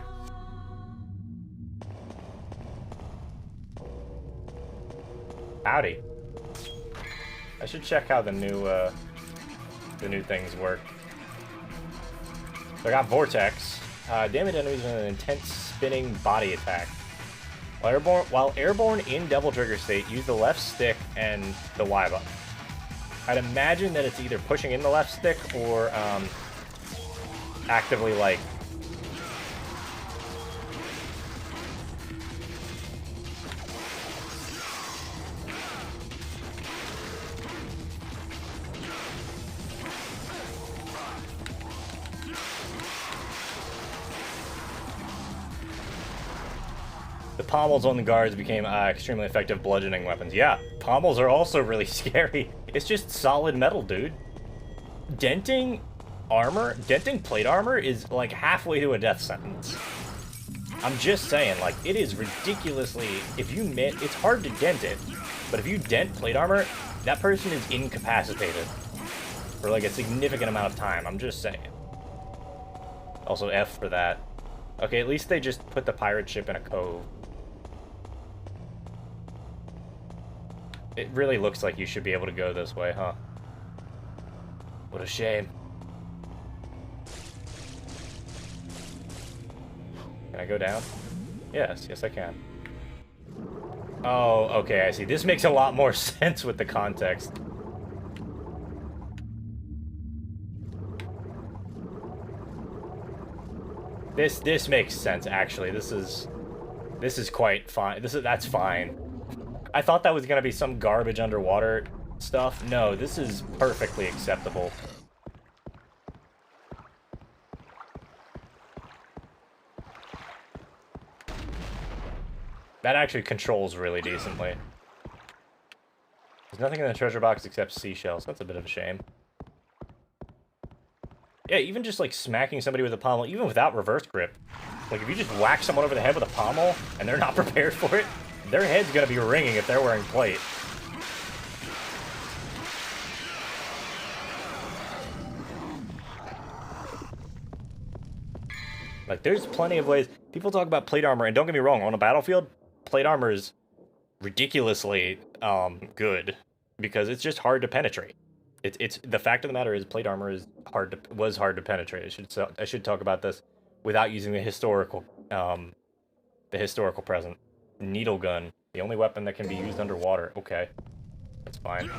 Howdy. I should check how the new things work. So I got Vortex. Damage enemies with an intense spinning body attack. While airborne in Devil Trigger state, use the left stick and the Y button. I'd imagine that it's either pushing in the left stick or actively like the pommels on the guards became extremely effective bludgeoning weapons. Yeah, pommels are also really scary. It's just solid metal, dude. Denting plate armor is like halfway to a death sentence. I'm just saying, like, it is ridiculously, it's hard to dent it, but if you dent plate armor, that person is incapacitated for like a significant amount of time. I'm just saying. Also F for that. Okay, at least they just put the pirate ship in a cove. It really looks like you should be able to go this way, huh? What a shame. Can I go down? Yes, yes I can. Oh, okay, I see. This makes a lot more sense with the context. This makes sense, actually. This is quite fine. That's fine. I thought that was gonna be some garbage underwater stuff. No, this is perfectly acceptable. That actually controls really decently. There's nothing in the treasure box except seashells. That's a bit of a shame. Yeah, even just like smacking somebody with a pommel, even without reverse grip. Like if you just whack someone over the head with a pommel and they're not prepared for it, their head's gonna be ringing if they're wearing plate. Like there's plenty of ways. People talk about plate armor, and don't get me wrong, on a battlefield, plate armor is ridiculously good because it's just hard to penetrate. It's the fact of the matter is plate armor is was hard to penetrate. I should talk about this without using the historical present. Needle gun, the only weapon that can be used underwater. Okay, that's fine.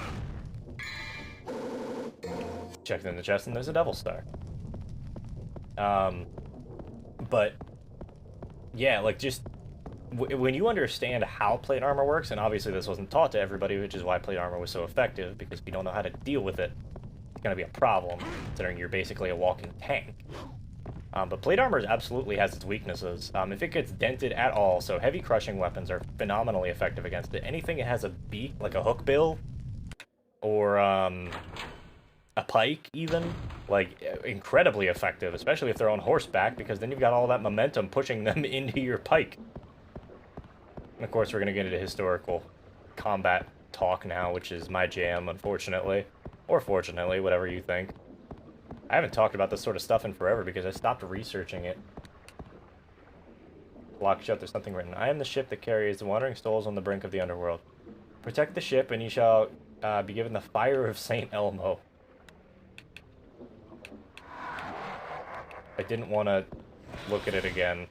Checked in the chest and there's a devil star. But yeah, like just when you understand how plate armor works, and obviously this wasn't taught to everybody, which is why plate armor was so effective, because if you don't know how to deal with it, it's going to be a problem, considering you're basically a walking tank. But plate armor absolutely has its weaknesses. If it gets dented at all, so heavy crushing weapons are phenomenally effective against it. Anything that has a beak, like a hook bill, or a pike even, like incredibly effective, especially if they're on horseback, because then you've got all that momentum pushing them into your pike. And of course, we're going to get into historical combat talk now, which is my jam, unfortunately. Or fortunately, whatever you think. I haven't talked about this sort of stuff in forever because I stopped researching it. Locked shut, there's something written. I am the ship that carries the wandering souls on the brink of the underworld. Protect the ship and you shall be given the fire of St. Elmo. I didn't want to look at it again.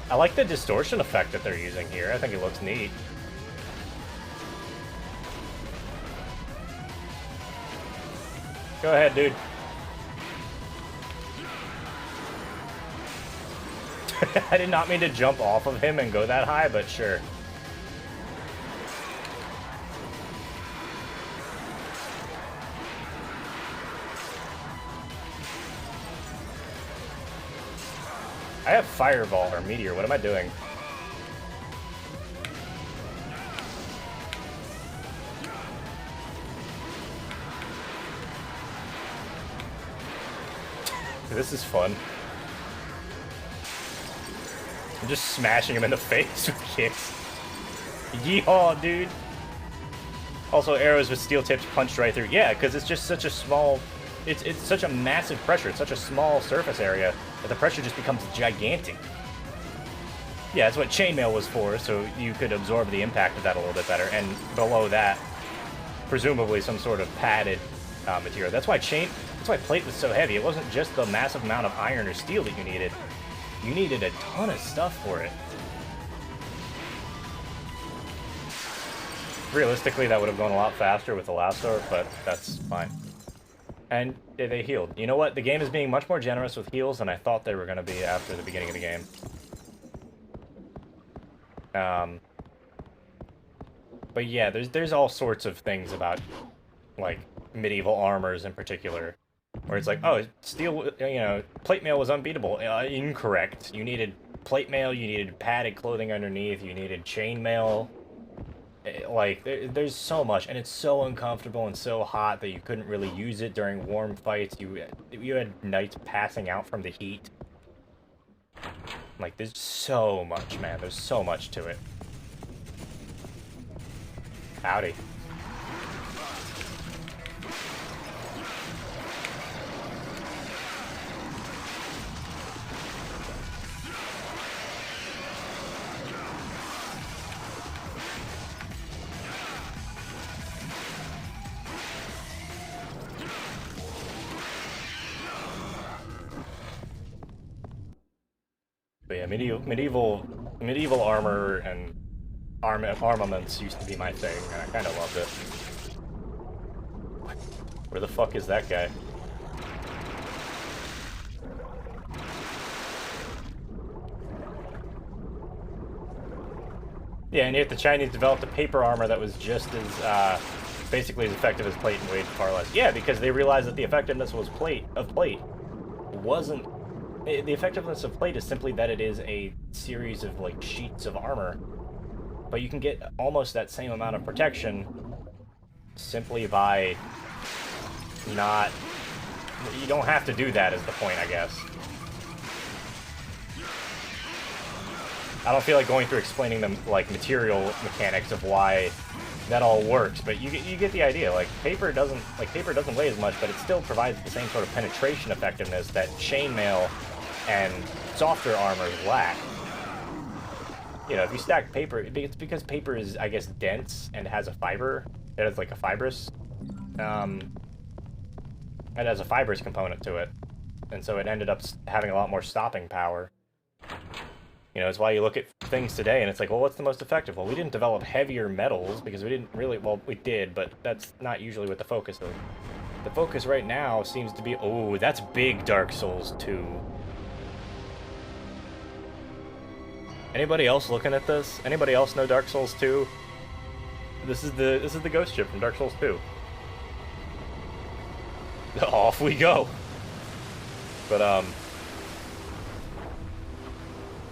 I like the distortion effect that they're using here. I think it looks neat. Go ahead, dude. I did not mean to jump off of him and go that high, but sure. I have Fireball or Meteor. What am I doing? This is fun. I'm just smashing him in the face with kicks. Yeehaw, dude. Also, arrows with steel tips punched right through. Yeah, because it's just such a small... It's such a massive pressure. It's such a small surface area that the pressure just becomes gigantic. Yeah, that's what chainmail was for, so you could absorb the impact of that a little bit better. And below that, presumably some sort of padded material. That's why plate was so heavy. It wasn't just the massive amount of iron or steel that you needed. You needed a ton of stuff for it. Realistically, that would have gone a lot faster with the last sword, but that's fine. And they healed. You know what? The game is being much more generous with heals than I thought they were going to be after the beginning of the game. But yeah, there's all sorts of things about, like, medieval armors in particular, where it's like, oh, steel, you know, plate mail was unbeatable. Incorrect. You needed plate mail, you needed padded clothing underneath, you needed chain mail. Like, there's so much, and it's so uncomfortable and so hot that you couldn't really use it during warm fights. You had knights passing out from the heat. Like, there's so much, man. There's so much to it. Howdy. yeah, medieval armor and armaments used to be my thing, and I kind of loved it. Where the fuck is that guy? Yeah, and yet the Chinese developed a paper armor that was just as, basically as effective as plate and weighed far less. Yeah, because they realized that the effectiveness was plate wasn't... The effectiveness of plate is simply that it is a series of, like, sheets of armor. But you can get almost that same amount of protection simply by not... You don't have to do that is the point, I guess. I don't feel like going through explaining them, like, material mechanics of why that all works, but you get the idea. Like, paper doesn't weigh as much, but it still provides the same sort of penetration effectiveness that chainmail and softer armors lack. You know, if you stack paper, it's because paper is, I guess, dense and has a fiber. It has, like, a fibrous, it has a fibrous component to it, and so it ended up having a lot more stopping power. You know, it's why you look at things today and it's like, well, what's the most effective? Well, we didn't develop heavier metals because we didn't really, well, we did, but that's not usually what the focus is. The focus right now seems to be, oh, that's big Dark Souls 2. Anybody else looking at this? Anybody else know Dark Souls 2? This is the ghost ship from Dark Souls 2. Off we go. But,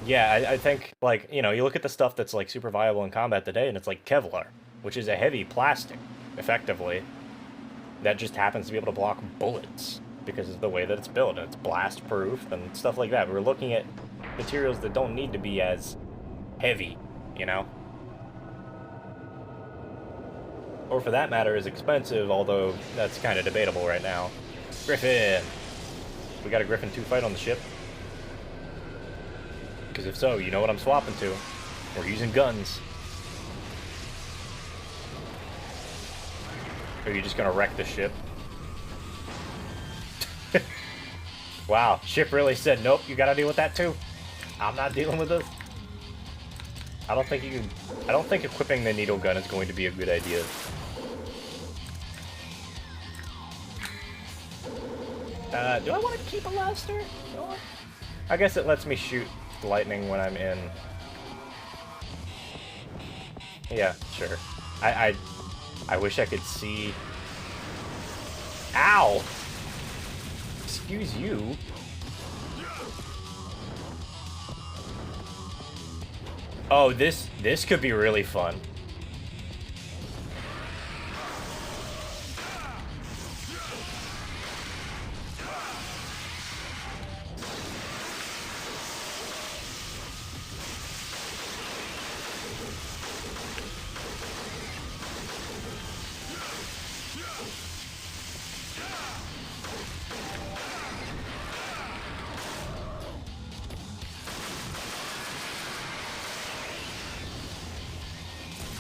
yeah, I think, like, you know, you look at the stuff that's, like, super viable in combat today, and it's like Kevlar, which is a heavy plastic, effectively, that just happens to be able to block bullets, because of the way that it's built, and it's blast-proof, and stuff like that. We're looking at materials that don't need to be as heavy, you know? Or, for that matter, as expensive, although that's kind of debatable right now. Griffin! We got a Griffin 2 fight on the ship. Because if so, you know what I'm swapping to. We're using guns. Or are you just gonna wreck the ship? Wow, ship really said, nope, you gotta deal with that too. I'm not dealing with this. I don't think equipping the needle gun is going to be a good idea. Do I want to keep a Lauster? I guess it lets me shoot lightning when I'm in. Yeah, sure. I wish I could see. Ow! Excuse you. Oh, this could be really fun.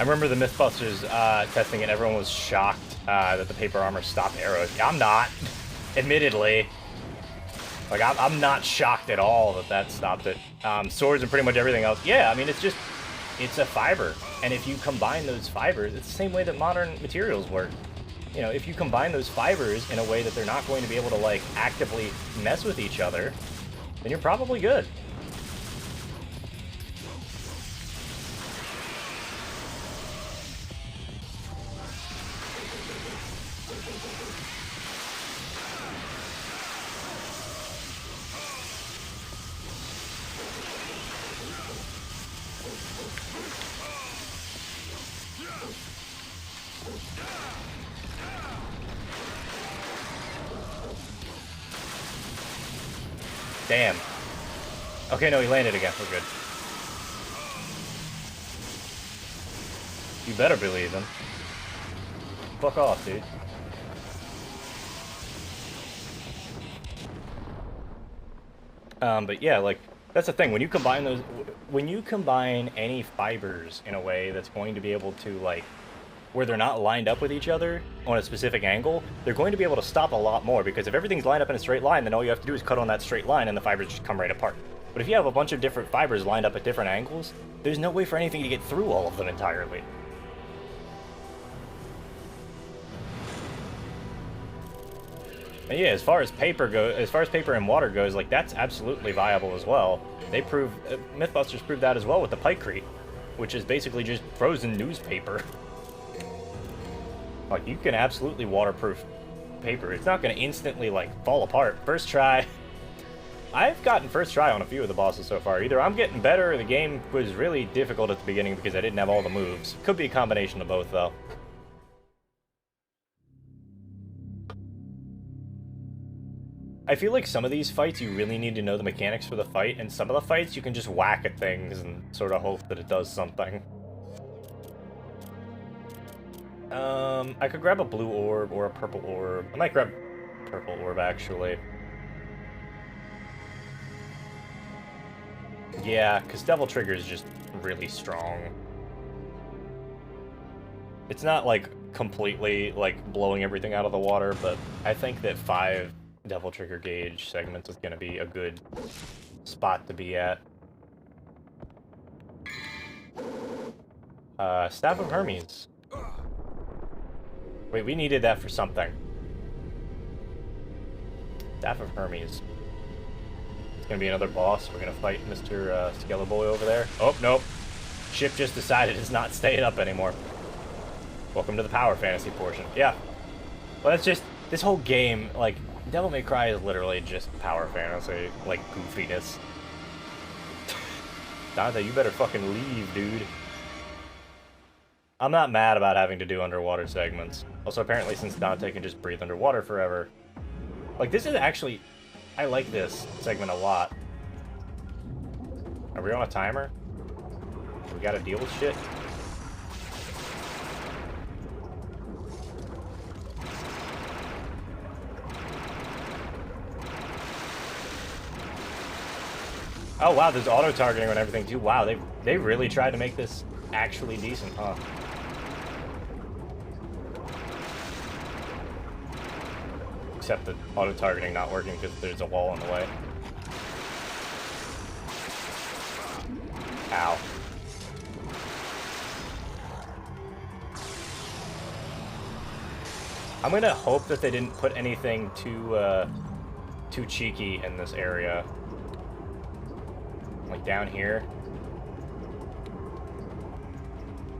I remember the Mythbusters testing it, everyone was shocked that the paper armor stopped arrows. I'm not, admittedly. Like, I'm not shocked at all that that stopped it. Swords and pretty much everything else. Yeah, I mean, it's a fiber. And if you combine those fibers, it's the same way that modern materials work. You know, if you combine those fibers in a way that they're not going to be able to, like, actively mess with each other, then you're probably good. Damn. Okay, no, he landed again. We're good. You better believe him. Fuck off, dude. But yeah, like, that's the thing. When you combine any fibers in a way that's going to be able to, like, where they're not lined up with each other on a specific angle, they're going to be able to stop a lot more, because if everything's lined up in a straight line, then all you have to do is cut on that straight line and the fibers just come right apart. But if you have a bunch of different fibers lined up at different angles, there's no way for anything to get through all of them entirely. And yeah, as far as paper and water goes, like, that's absolutely viable as well. They prove, Mythbusters proved that as well with the Pykrete, which is basically just frozen newspaper. Like, you can absolutely waterproof paper. It's not going to instantly, like, fall apart. First try. I've gotten first try on a few of the bosses so far. Either I'm getting better, or the game was really difficult at the beginning because I didn't have all the moves. Could be a combination of both, though. I feel like some of these fights, you really need to know the mechanics for the fight, and some of the fights, you can just whack at things and sort of hope that it does something. I could grab a blue orb or a purple orb. I might grab purple orb, actually. Yeah, because Devil Trigger is just really strong. It's not, like, completely, like, blowing everything out of the water, but I think that 5 Devil Trigger gauge segments is going to be a good spot to be at. Staff of Hermes. Wait, we needed that for something. Staff of Hermes. It's gonna be another boss. We're gonna fight Mr. Skeletor over there. Oh, nope. Ship just decided it's not staying up anymore. Welcome to the power fantasy portion. Yeah. Well, that's just, this whole game, like, Devil May Cry is literally just power fantasy, like, goofiness. Dante, you better fucking leave, dude. I'm not mad about having to do underwater segments. Also, apparently, since Dante can just breathe underwater forever. Like, this is actually... I like this segment a lot. Are we on a timer? We gotta deal with shit? Oh wow, there's auto-targeting on everything too. Wow, they really tried to make this actually decent, huh? Except the auto-targeting not working because there's a wall in the way. Ow. I'm gonna hope that they didn't put anything too cheeky in this area. Like down here.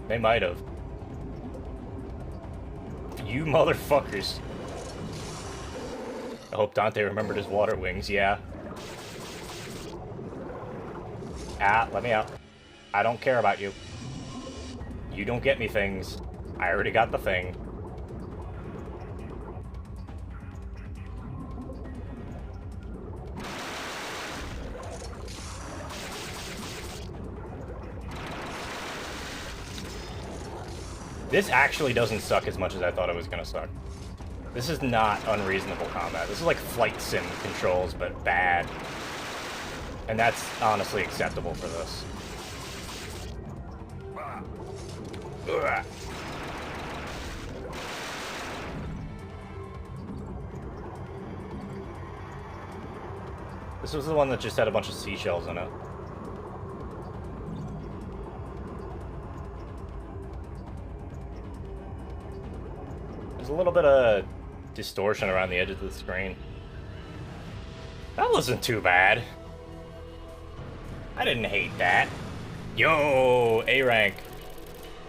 They might have. You motherfuckers. I hope Dante remembered his water wings, yeah. Ah, let me out. I don't care about you. You don't get me things. I already got the thing. This actually doesn't suck as much as I thought it was gonna suck. This is not unreasonable combat. This is like flight sim controls, but bad. And that's honestly acceptable for this. Ugh. This was the one that just had a bunch of seashells in it. There's a little bit of distortion around the edges of the screen. That wasn't too bad. I didn't hate that. Yo, A rank.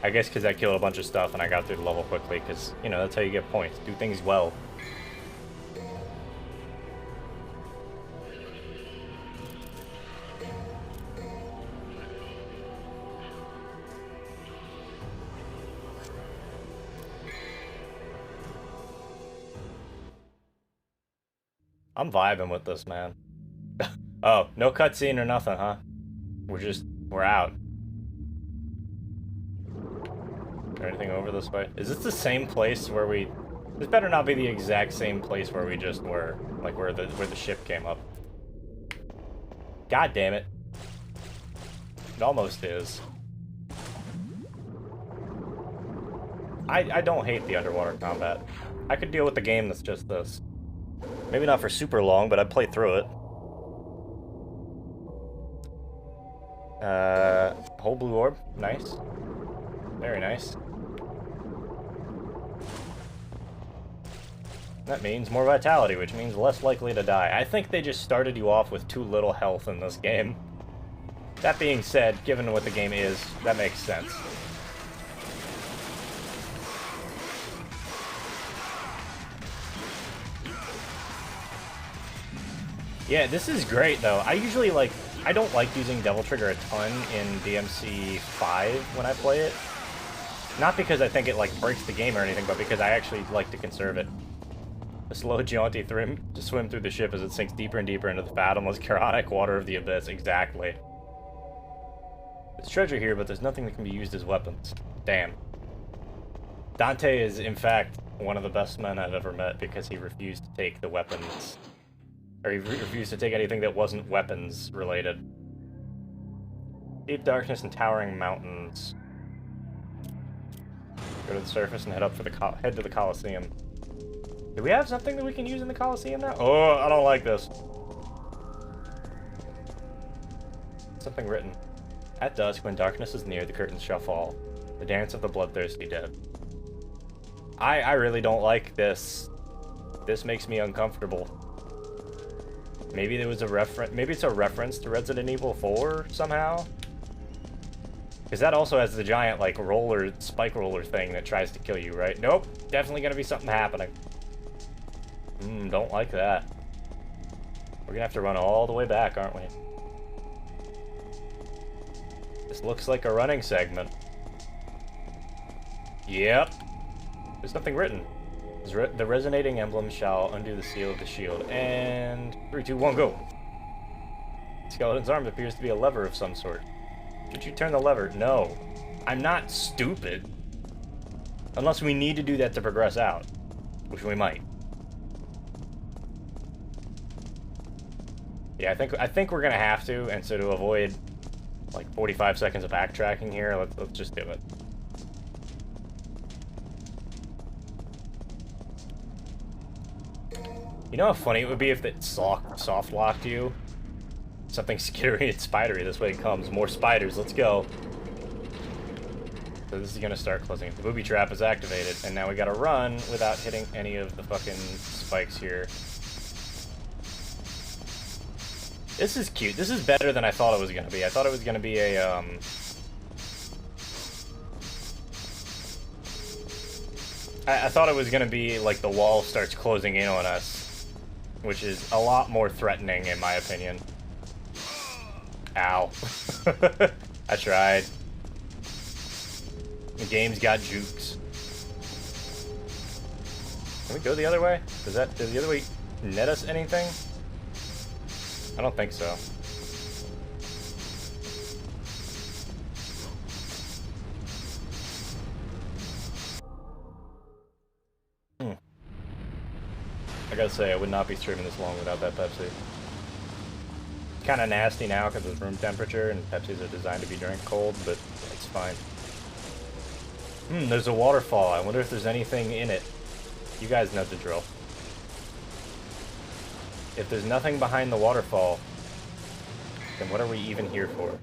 I guess because I killed a bunch of stuff and I got through the level quickly, because, you know, that's how you get points. Do things well. I'm vibing with this, man. Oh, no cutscene or nothing, huh? We're out. Is there anything over this way? Is this the same place where we... This better not be the exact same place where we just were. Like where the ship came up. God damn it. It almost is. I don't hate the underwater combat. I could deal with the game that's just this. Maybe not for super long, but I'd play through it. Whole blue orb. Nice. Very nice. That means more vitality, which means less likely to die. I think they just started you off with too little health in this game. That being said, given what the game is, that makes sense. Yeah, this is great, though. I usually, like, I don't like using Devil Trigger a ton in DMC5 when I play it. Not because I think it, like, breaks the game or anything, but because I actually like to conserve it. A slow, jaunty swim through the ship as it sinks deeper and deeper into the fathomless, chaotic water of the abyss. Exactly. There's treasure here, but there's nothing that can be used as weapons. Damn. Dante is, in fact, one of the best men I've ever met because he refused to take the weapons. Or he refused to take anything that wasn't weapons related. Deep darkness and towering mountains. Go to the surface and head to the Colosseum. Do we have something that we can use in the Colosseum now? Oh, I don't like this. Something written. At dusk, when darkness is near, the curtains shall fall. The dance of the bloodthirsty dead. I really don't like this. This makes me uncomfortable. Maybe there was a reference. Maybe it's a reference to Resident Evil 4 somehow. Because that also has the giant, like, spike roller thing that tries to kill you, right? Nope. Definitely gonna be something happening. Don't like that. We're gonna have to run all the way back, aren't we? This looks like a running segment. Yep. There's nothing written. The resonating emblem shall undo the seal of the shield. And 3, 2, 1, go. Skeleton's arm appears to be a lever of some sort. Should you turn the lever? No. I'm not stupid. Unless we need to do that to progress out. Which we might. Yeah, I think we're gonna have to, and so to avoid like 45 seconds of backtracking here, let's just do it. You know how funny it would be if it soft locked you? Something scary and spidery. This way it comes. More spiders. Let's go. So this is gonna start closing. The booby trap is activated, and now we gotta run without hitting any of the fucking spikes here. This is cute. This is better than I thought it was gonna be. I thought it was gonna be a I thought it was gonna be like the wall starts closing in on us, which is a lot more threatening in my opinion. Ow. I tried. The game's got jukes. Can we go the other way? Does the other way net us anything? I don't think so. I gotta say, I would not be streaming this long without that Pepsi. Kind of nasty now because it's room temperature and Pepsis are designed to be drank cold, but it's fine. There's a waterfall. I wonder if there's anything in it. You guys know the drill. If there's nothing behind the waterfall, then what are we even here for?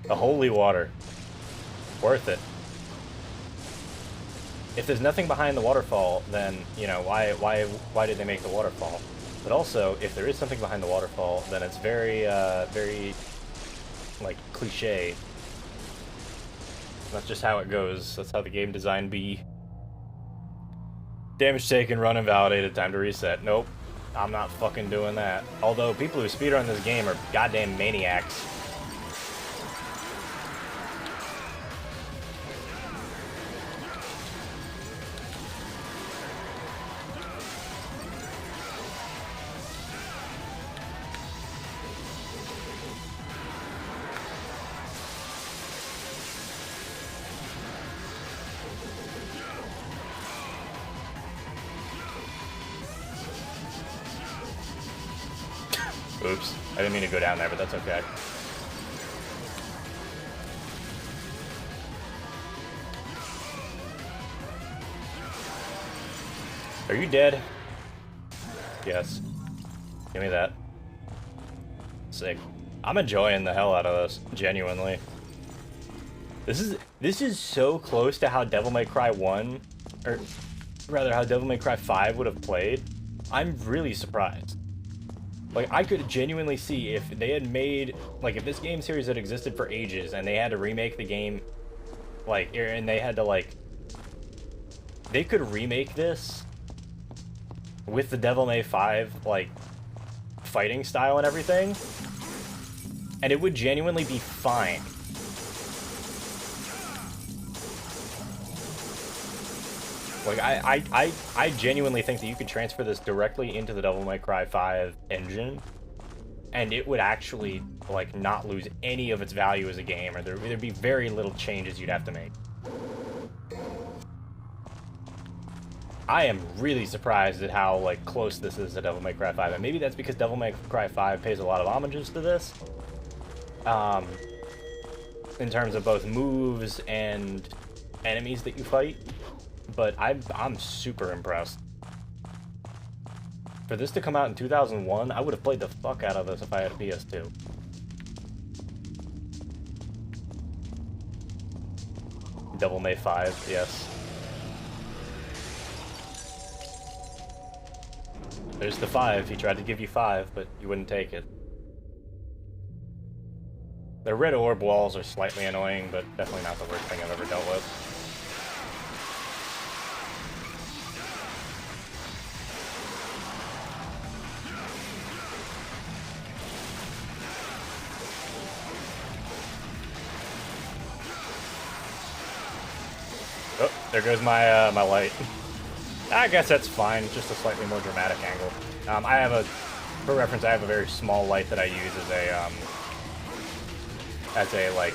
The holy water. Worth it. If there's nothing behind the waterfall, then, you know, why did they make the waterfall? But also, if there is something behind the waterfall, then it's very, very, like, cliche. That's just how it goes. That's how the game design be. Damage taken, run invalidated, time to reset. Nope. I'm not fucking doing that. Although, people who speedrun this game are goddamn maniacs. Oops. I didn't mean to go down there, but that's okay. Are you dead? Yes. Give me that. Sick. I'm enjoying the hell out of this, genuinely. This is so close to how Devil May Cry 1, or rather how Devil May Cry 5 would have played. I'm really surprised. Like, I could genuinely see if they had made, like, if this game series had existed for ages and they had to remake the game, like, and they had to, like, they could remake this with the Devil May 5, like, fighting style and everything, and it would genuinely be fine. Like, I genuinely think that you could transfer this directly into the Devil May Cry 5 engine, and it would actually, like, not lose any of its value as a game, or there'd be very little changes you'd have to make. I am really surprised at how, like, close this is to Devil May Cry 5, and maybe that's because Devil May Cry 5 pays a lot of homages to this, in terms of both moves and enemies that you fight. But I'm super impressed. For this to come out in 2001, I would have played the fuck out of this if I had a PS2. Devil May 5, yes. There's the 5. He tried to give you 5, but you wouldn't take it. The red orb walls are slightly annoying, but definitely not the worst thing I've ever dealt with. Oh, there goes my my light. I guess that's fine, just a slightly more dramatic angle. I have a, for reference, I have a very small light that I use as a like,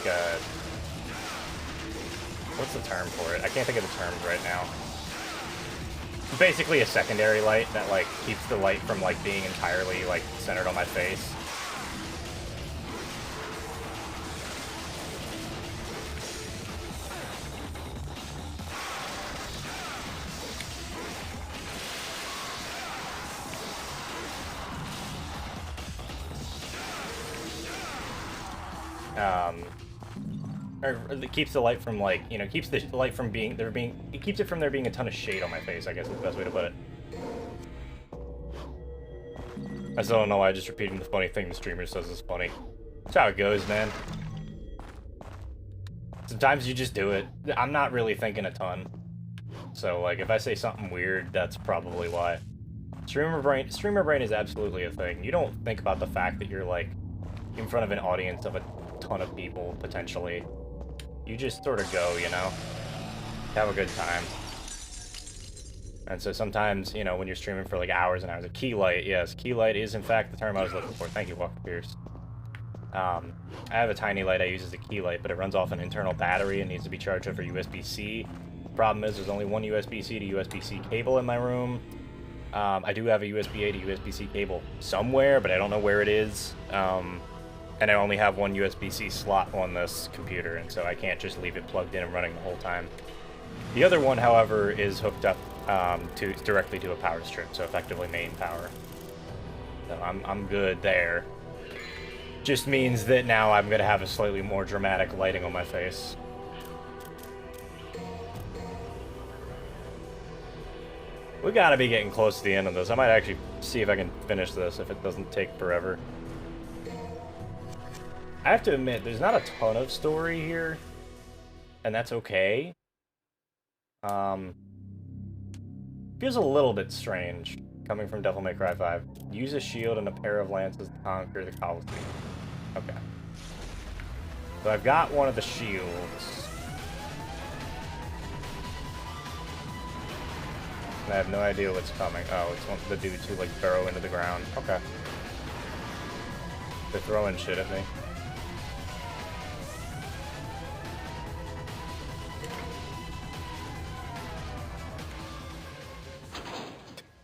what's the term for it? I can't think of the terms right now. Basically a secondary light that, like, keeps the light from, like, being entirely, like, centered on my face. Or it keeps the light from, like, you know, keeps the light from being, it keeps it from there being a ton of shade on my face, I guess is the best way to put it. I still don't know why I just repeating the funny thing the streamer says is funny. That's how it goes, man. Sometimes you just do it. I'm not really thinking a ton. So, like, if I say something weird, that's probably why. Streamer brain is absolutely a thing. You don't think about the fact that you're, like, in front of an audience of a ton of people, potentially. You just sort of go, you know? Have a good time. And so sometimes, you know, when you're streaming for like hours and hours, a key light, yes, key light is in fact the term I was looking for. Thank you, Walker Pierce. I have a tiny light I use as a key light, but it runs off an internal battery and needs to be charged over USB-C. Problem is, there's only one USB-C to USB-C cable in my room. I do have a USB-A to USB-C cable somewhere, but I don't know where it is. And I only have one USB-C slot on this computer, and so I can't just leave it plugged in and running the whole time. The other one, however, is hooked up directly to a power strip, so effectively main power. So I'm good there. Just means that now I'm gonna have a slightly more dramatic lighting on my face. We gotta be getting close to the end of this. I might actually see if I can finish this if it doesn't take forever. I have to admit, there's not a ton of story here, and that's okay. Feels a little bit strange, coming from Devil May Cry 5. Use a shield and a pair of lances to conquer the Colosseum. Okay. So I've got one of the shields. And I have no idea what's coming. Oh, it's one of the dudes who, like, burrow into the ground. Okay. They're throwing shit at me.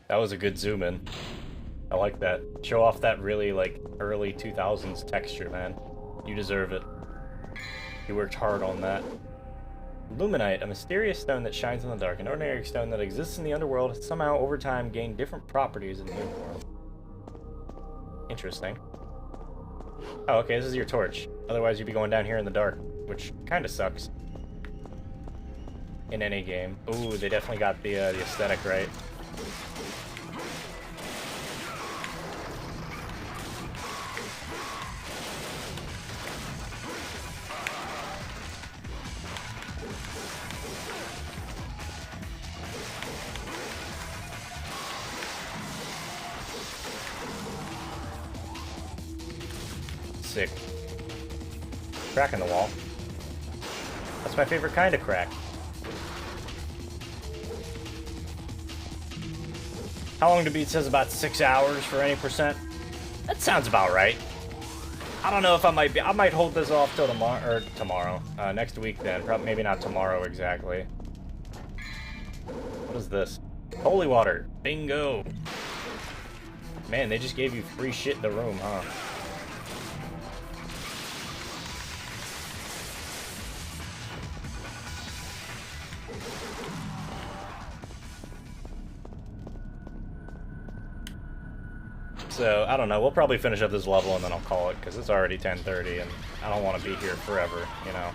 That was a good zoom in. I like that. Show off that really, like, early 2000s texture, man. You deserve it. You worked hard on that. Luminite, a mysterious stone that shines in the dark. An ordinary stone that exists in the underworld has somehow over time gained different properties in the underworld. Interesting. Oh, okay, this is your torch. Otherwise, you'd be going down here in the dark, which kind of sucks. In any game. Ooh, they definitely got the aesthetic right. Sick. Crack in the wall. That's my favorite kind of crack. How long to beat says about 6 hours for any percent. That sounds about right. I don't know if I might hold this off till tomorrow, next week then. Probably, maybe not tomorrow exactly. What is this? Holy water. Bingo. Man, they just gave you free shit in the room, huh? So, I don't know, we'll probably finish up this level and then I'll call it, because it's already 10:30 and I don't want to be here forever, you know.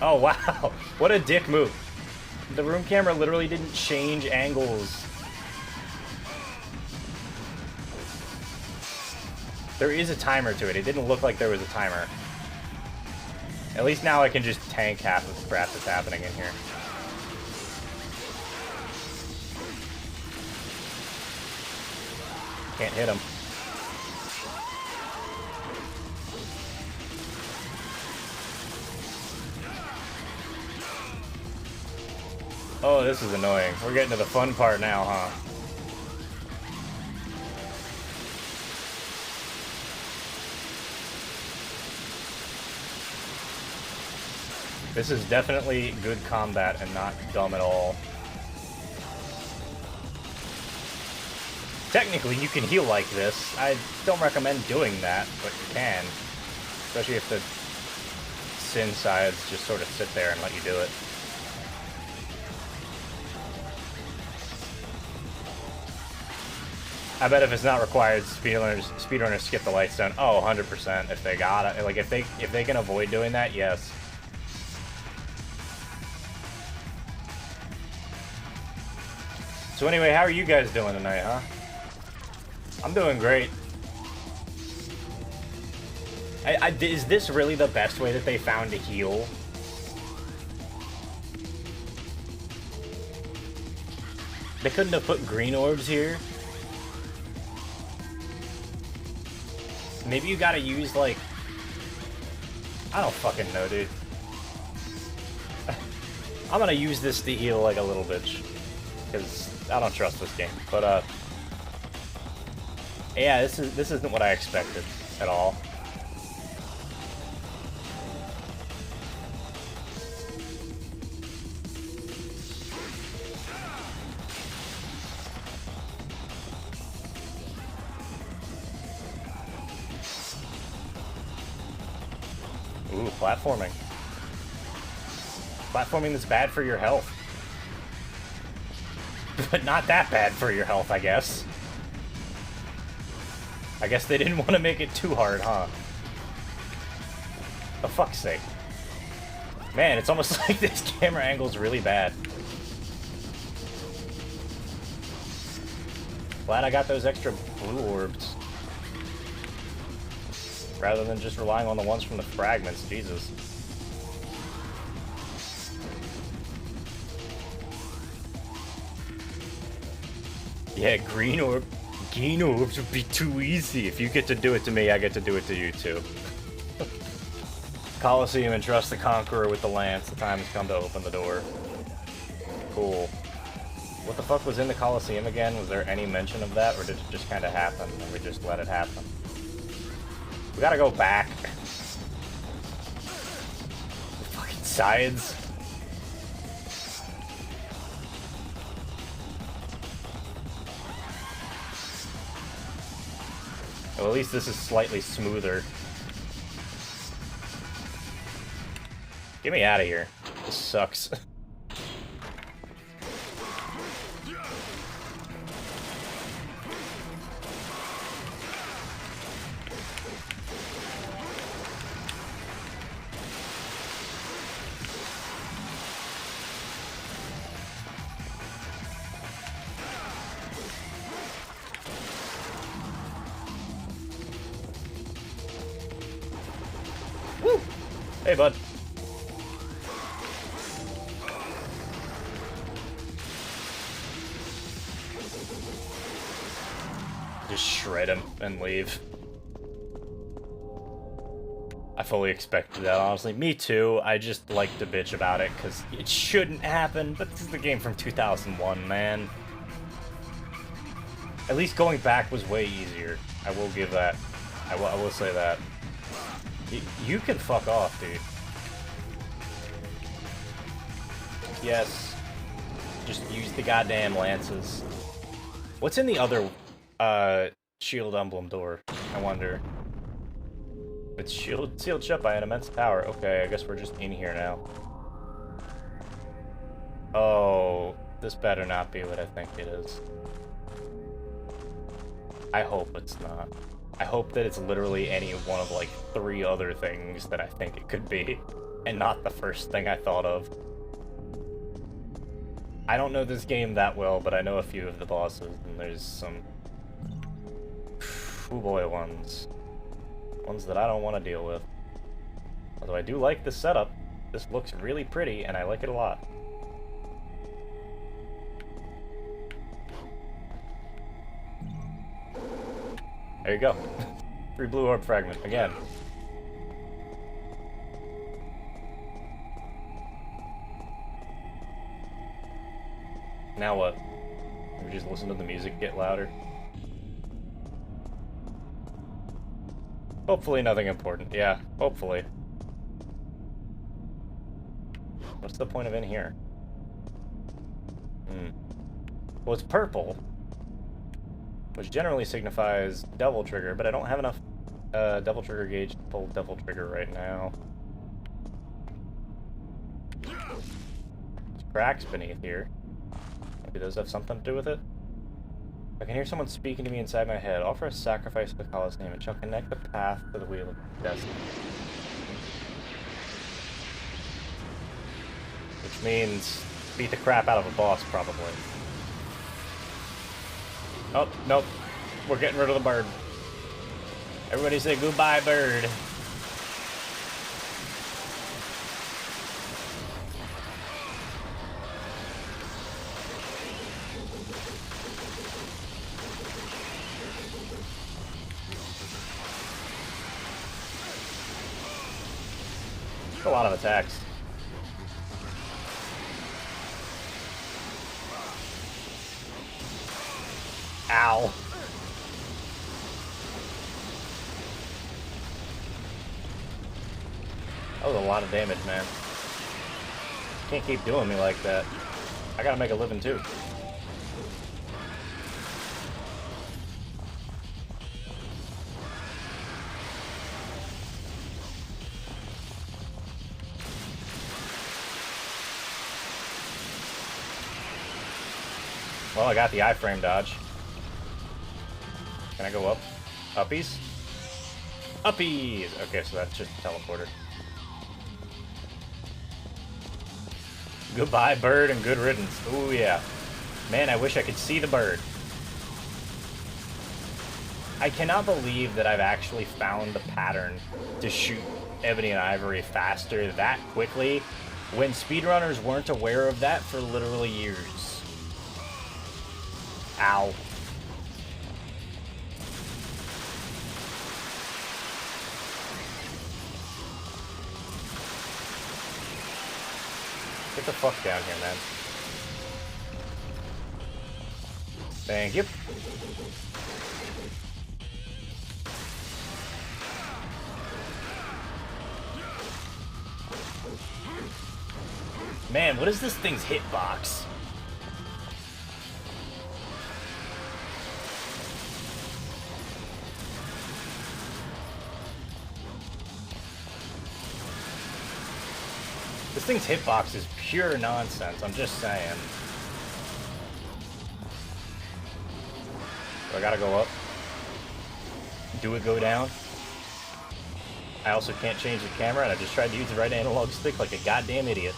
Oh, wow! What a dick move. The room camera literally didn't change angles. There is a timer to it. It didn't look like there was a timer. At least now I can just tank half of the crap that's happening in here. Can't hit him. Oh, this is annoying. We're getting to the fun part now, huh? This is definitely good combat and not dumb at all. Technically, you can heal like this. I don't recommend doing that, but you can. Especially if the sin sides just sort of sit there and let you do it. I bet if it's not required, speedrunners skip the light stone. Oh, 100% if they got it. Like, if they can avoid doing that, yes. So anyway, how are you guys doing tonight, huh? I'm doing great. Is this really the best way that they found to heal? They couldn't have put green orbs here? Maybe you gotta use, like... I don't fucking know, dude. I'm gonna use this to heal like a little bitch. Because I don't trust this game. But, yeah, this isn't what I expected at all. Ooh, platforming. Platforming that's bad for your health. But not that bad for your health, I guess. I guess they didn't want to make it too hard, huh? For fuck's sake. Man, it's almost like this camera angle's really bad. Glad I got those extra blue orbs. Rather than just relying on the ones from the fragments, Jesus. Yeah, green orbs would be too easy. If you get to do it to me, I get to do it to you too. Colosseum and trust the Conqueror with the lance. The time has come to open the door. Cool. What the fuck was in the Colosseum again? Was there any mention of that, or did it just kind of happen and we just let it happen? We gotta go back. The fucking sides. Well, at least this is slightly smoother. Get me out of here. This sucks. Hey, bud. Just shred him and leave. I fully expected that, honestly. Me too. I just like to bitch about it because it shouldn't happen, but this is the game from 2001, man. At least going back was way easier. I will give that. I will say that. You can fuck off, dude. Yes. Just use the goddamn lances. What's in the other shield emblem door? I wonder. It's sealed shut by an immense power. Okay, I guess we're just in here now. Oh, this better not be what I think it is. I hope it's not. I hope that it's literally any one of like 3 other things that I think it could be, and not the first thing I thought of. I don't know this game that well, but I know a few of the bosses, and there's some oh boy ones that I don't want to deal with. Although I do like the setup. This looks really pretty, and I like it a lot. There you go. 3 blue orb fragment again. Now what? We just listen to the music get louder. Hopefully nothing important. Yeah, hopefully. What's the point of in here? Well, it's purple, which generally signifies Devil Trigger, but I don't have enough Devil Trigger gauge to pull Devil Trigger right now. There's cracks beneath here. Maybe those have something to do with it? I can hear someone speaking to me inside my head. Offer a sacrifice to Kala's name. It shall connect the path to the wheel of destiny. Which means beat the crap out of a boss, probably. Oh, nope. We're getting rid of the bird. Everybody say goodbye, bird. A lot of attacks. Ow. That was a lot of damage, man. Can't keep doing me like that. I gotta make a living too. Well, I got the iframe dodge. Can I go up? Uppies? Uppies! Okay, so that's just a teleporter. Goodbye, bird, and good riddance. Ooh, yeah. Man, I wish I could see the bird. I cannot believe that I've actually found the pattern to shoot Ebony and Ivory faster that quickly when speedrunners weren't aware of that for literally years. Ow. Get the fuck down here, man. Thank you. Man, what is this thing's hitbox? This thing's hitbox is pure nonsense, I'm just saying. So I gotta go up. Do it go down? I also can't change the camera, and I just tried to use the right analog stick like a goddamn idiot.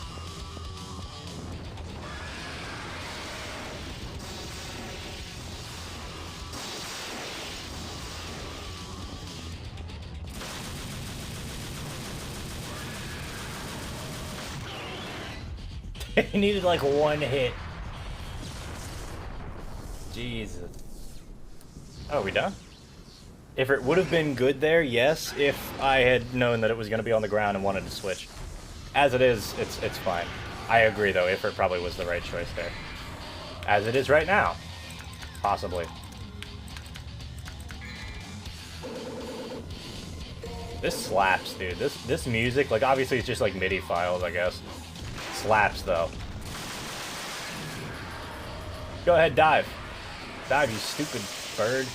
He needed like one hit. Jesus. Oh, are we done? If it would have been good there, yes, if I had known that it was going to be on the ground and wanted to switch. As it is, it's fine. I agree, though, Ifrit probably was the right choice there. As it is right now. Possibly. This slaps, dude. This music, like, obviously it's just like MIDI files, I guess. Slaps, though. Go ahead, dive. Dive, you stupid bird.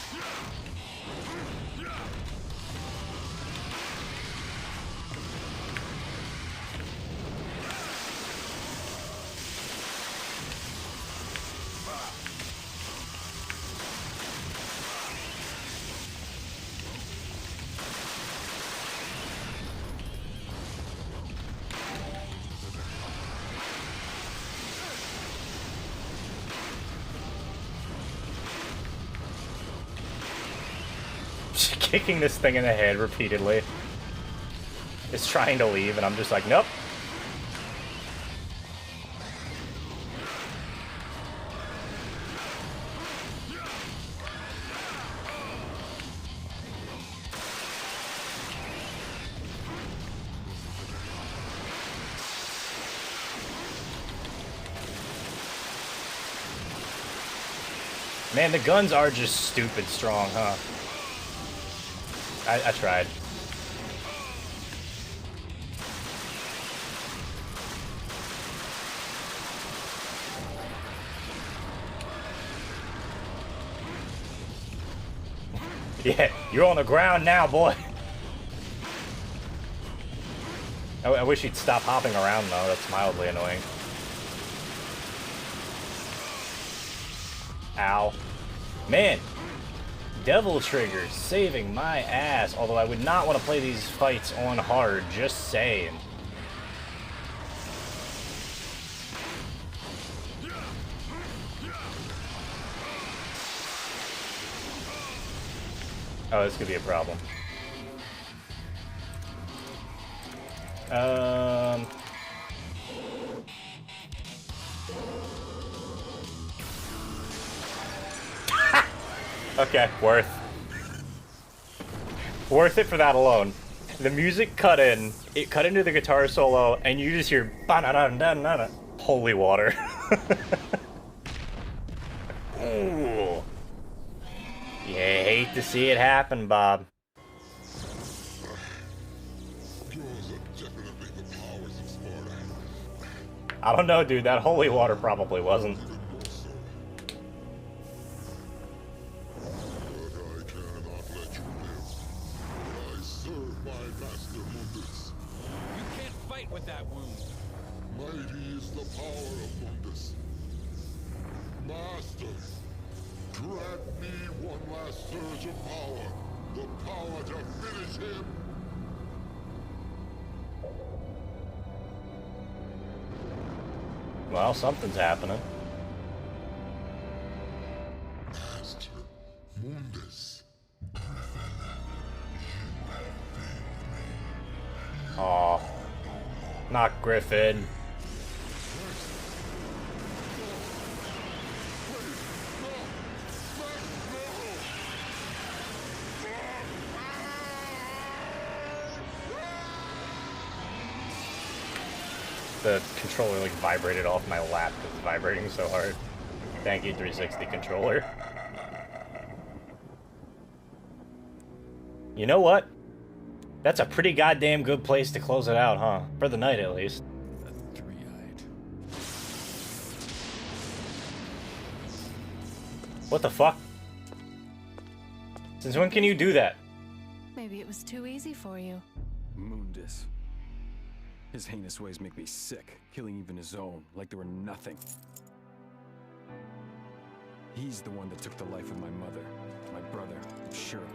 Kicking this thing in the head repeatedly. It's trying to leave, and I'm just like, nope. Man, the guns are just stupid strong, huh? I tried. Yeah, you're on the ground now, boy. I wish he'd stop hopping around, though. That's mildly annoying. Ow. Man. Devil triggers saving my ass. Although I would not want to play these fights on hard. Just saying. Oh, this could be a problem. Okay, worth it for that alone. The music cut in, it cut into the guitar solo, and you just hear ba-na-na-na-na-na. Holy water. Ooh. You hate to see it happen, Bob. I don't know, dude. That holy water probably wasn't. With that wound. Mighty is the power of Mundus. Master, grant me one last surge of power. The power to finish him. Well, something's happening. Master, Mundus. Aw. Not Griffin. The controller like vibrated off my lap because it's vibrating so hard. Thank you, 360 controller. You know what? That's a pretty goddamn good place to close it out, huh? For the night, at least. The three-eyed. What the fuck? Since when can you do that? Maybe it was too easy for you. Mundus. His heinous ways make me sick, killing even his own, like they were nothing. He's the one that took the life of my mother, my brother, and Shirley.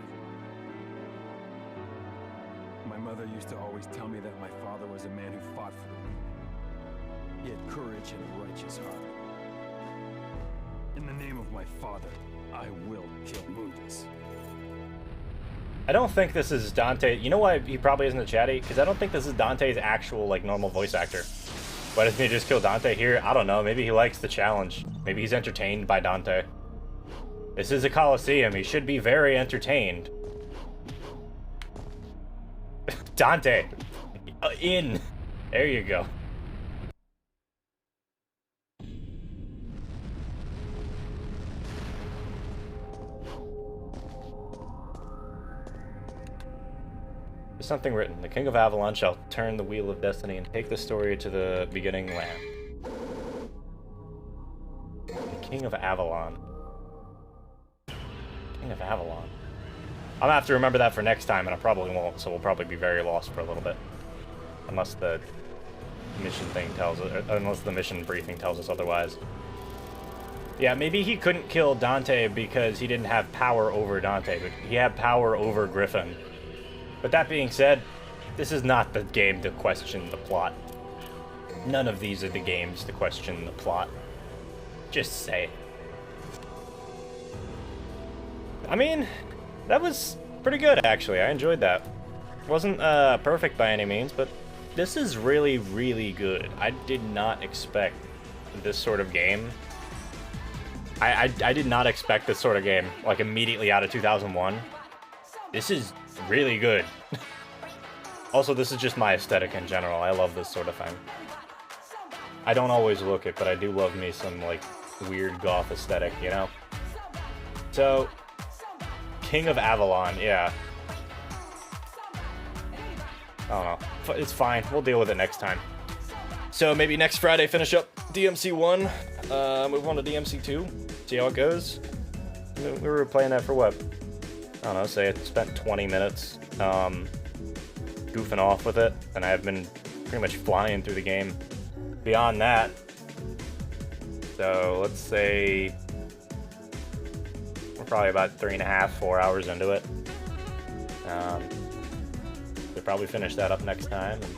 My mother used to always tell me that my father was a man who fought for the weak. He had courage and a righteous heart. In the name of my father, I will kill Mundus. I don't think this is Dante. You know why he probably isn't a chatty? Because I don't think this is Dante's actual, like, normal voice actor. Why doesn't he just kill Dante here? I don't know. Maybe he likes the challenge. Maybe he's entertained by Dante. This is a Coliseum. He should be very entertained. Dante! In! There you go. There's something written. The King of Avalon shall turn the wheel of destiny and take the story to the beginning land. The King of Avalon. King of Avalon. I'm gonna have to remember that for next time, and I probably won't, so we'll probably be very lost for a little bit. Unless the mission thing tells us, unless the mission briefing tells us otherwise. Yeah, maybe he couldn't kill Dante because he didn't have power over Dante, but he had power over Griffin. But that being said, this is not the game to question the plot. None of these are the games to question the plot. Just say. I mean, that was pretty good, actually. I enjoyed that. Wasn't perfect by any means, but this is really, really good. I did not expect this sort of game. I did not expect this sort of game, like, immediately out of 2001. This is really good. Also, this is just my aesthetic in general. I love this sort of thing. I don't always look it, but I do love me some, like, weird goth aesthetic, you know? So, King of Avalon, yeah. I don't know. It's fine. We'll deal with it next time. So maybe next Friday finish up DMC1, move on to DMC2, see how it goes. We were playing that for what? I don't know, say I spent 20 minutes goofing off with it, and I've been pretty much flying through the game beyond that. So let's say we're probably about 3.5, 4 hours into it. We'll probably finish that up next time, and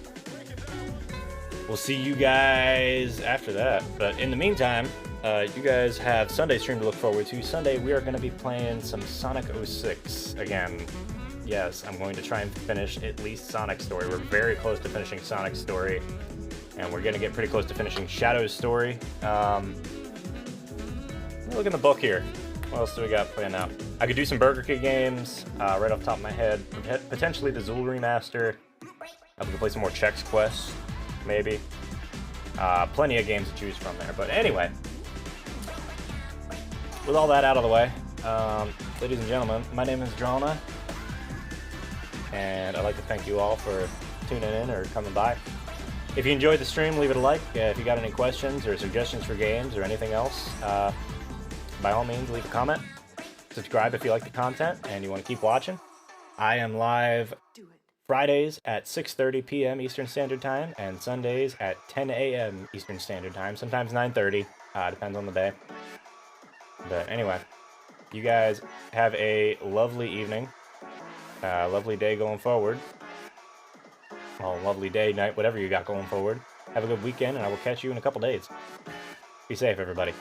we'll see you guys after that. But in the meantime, you guys have Sunday stream to look forward to. Sunday, we are going to be playing some Sonic 06 again. Yes, I'm going to try and finish at least Sonic's story. We're very close to finishing Sonic's story, and we're going to get pretty close to finishing Shadow's story. Look in the book here. What else do we got planned out? I could do some Burger King games right off the top of my head. Potentially the Zool remaster. We could play some more Chex Quest, maybe. Plenty of games to choose from there. But anyway, with all that out of the way, ladies and gentlemen, my name is Dralnah, and I'd like to thank you all for tuning in or coming by. If you enjoyed the stream, leave it a like. If you got any questions or suggestions for games or anything else, by all means, leave a comment. Subscribe if you like the content and you want to keep watching. I am live Fridays at 6:30 p.m. Eastern Standard Time and Sundays at 10 a.m. Eastern Standard Time. Sometimes 9:30. Depends on the day. But anyway, you guys have a lovely evening. Lovely day going forward. Well, lovely day, night, whatever you got going forward. Have a good weekend, and I will catch you in a couple days. Be safe, everybody.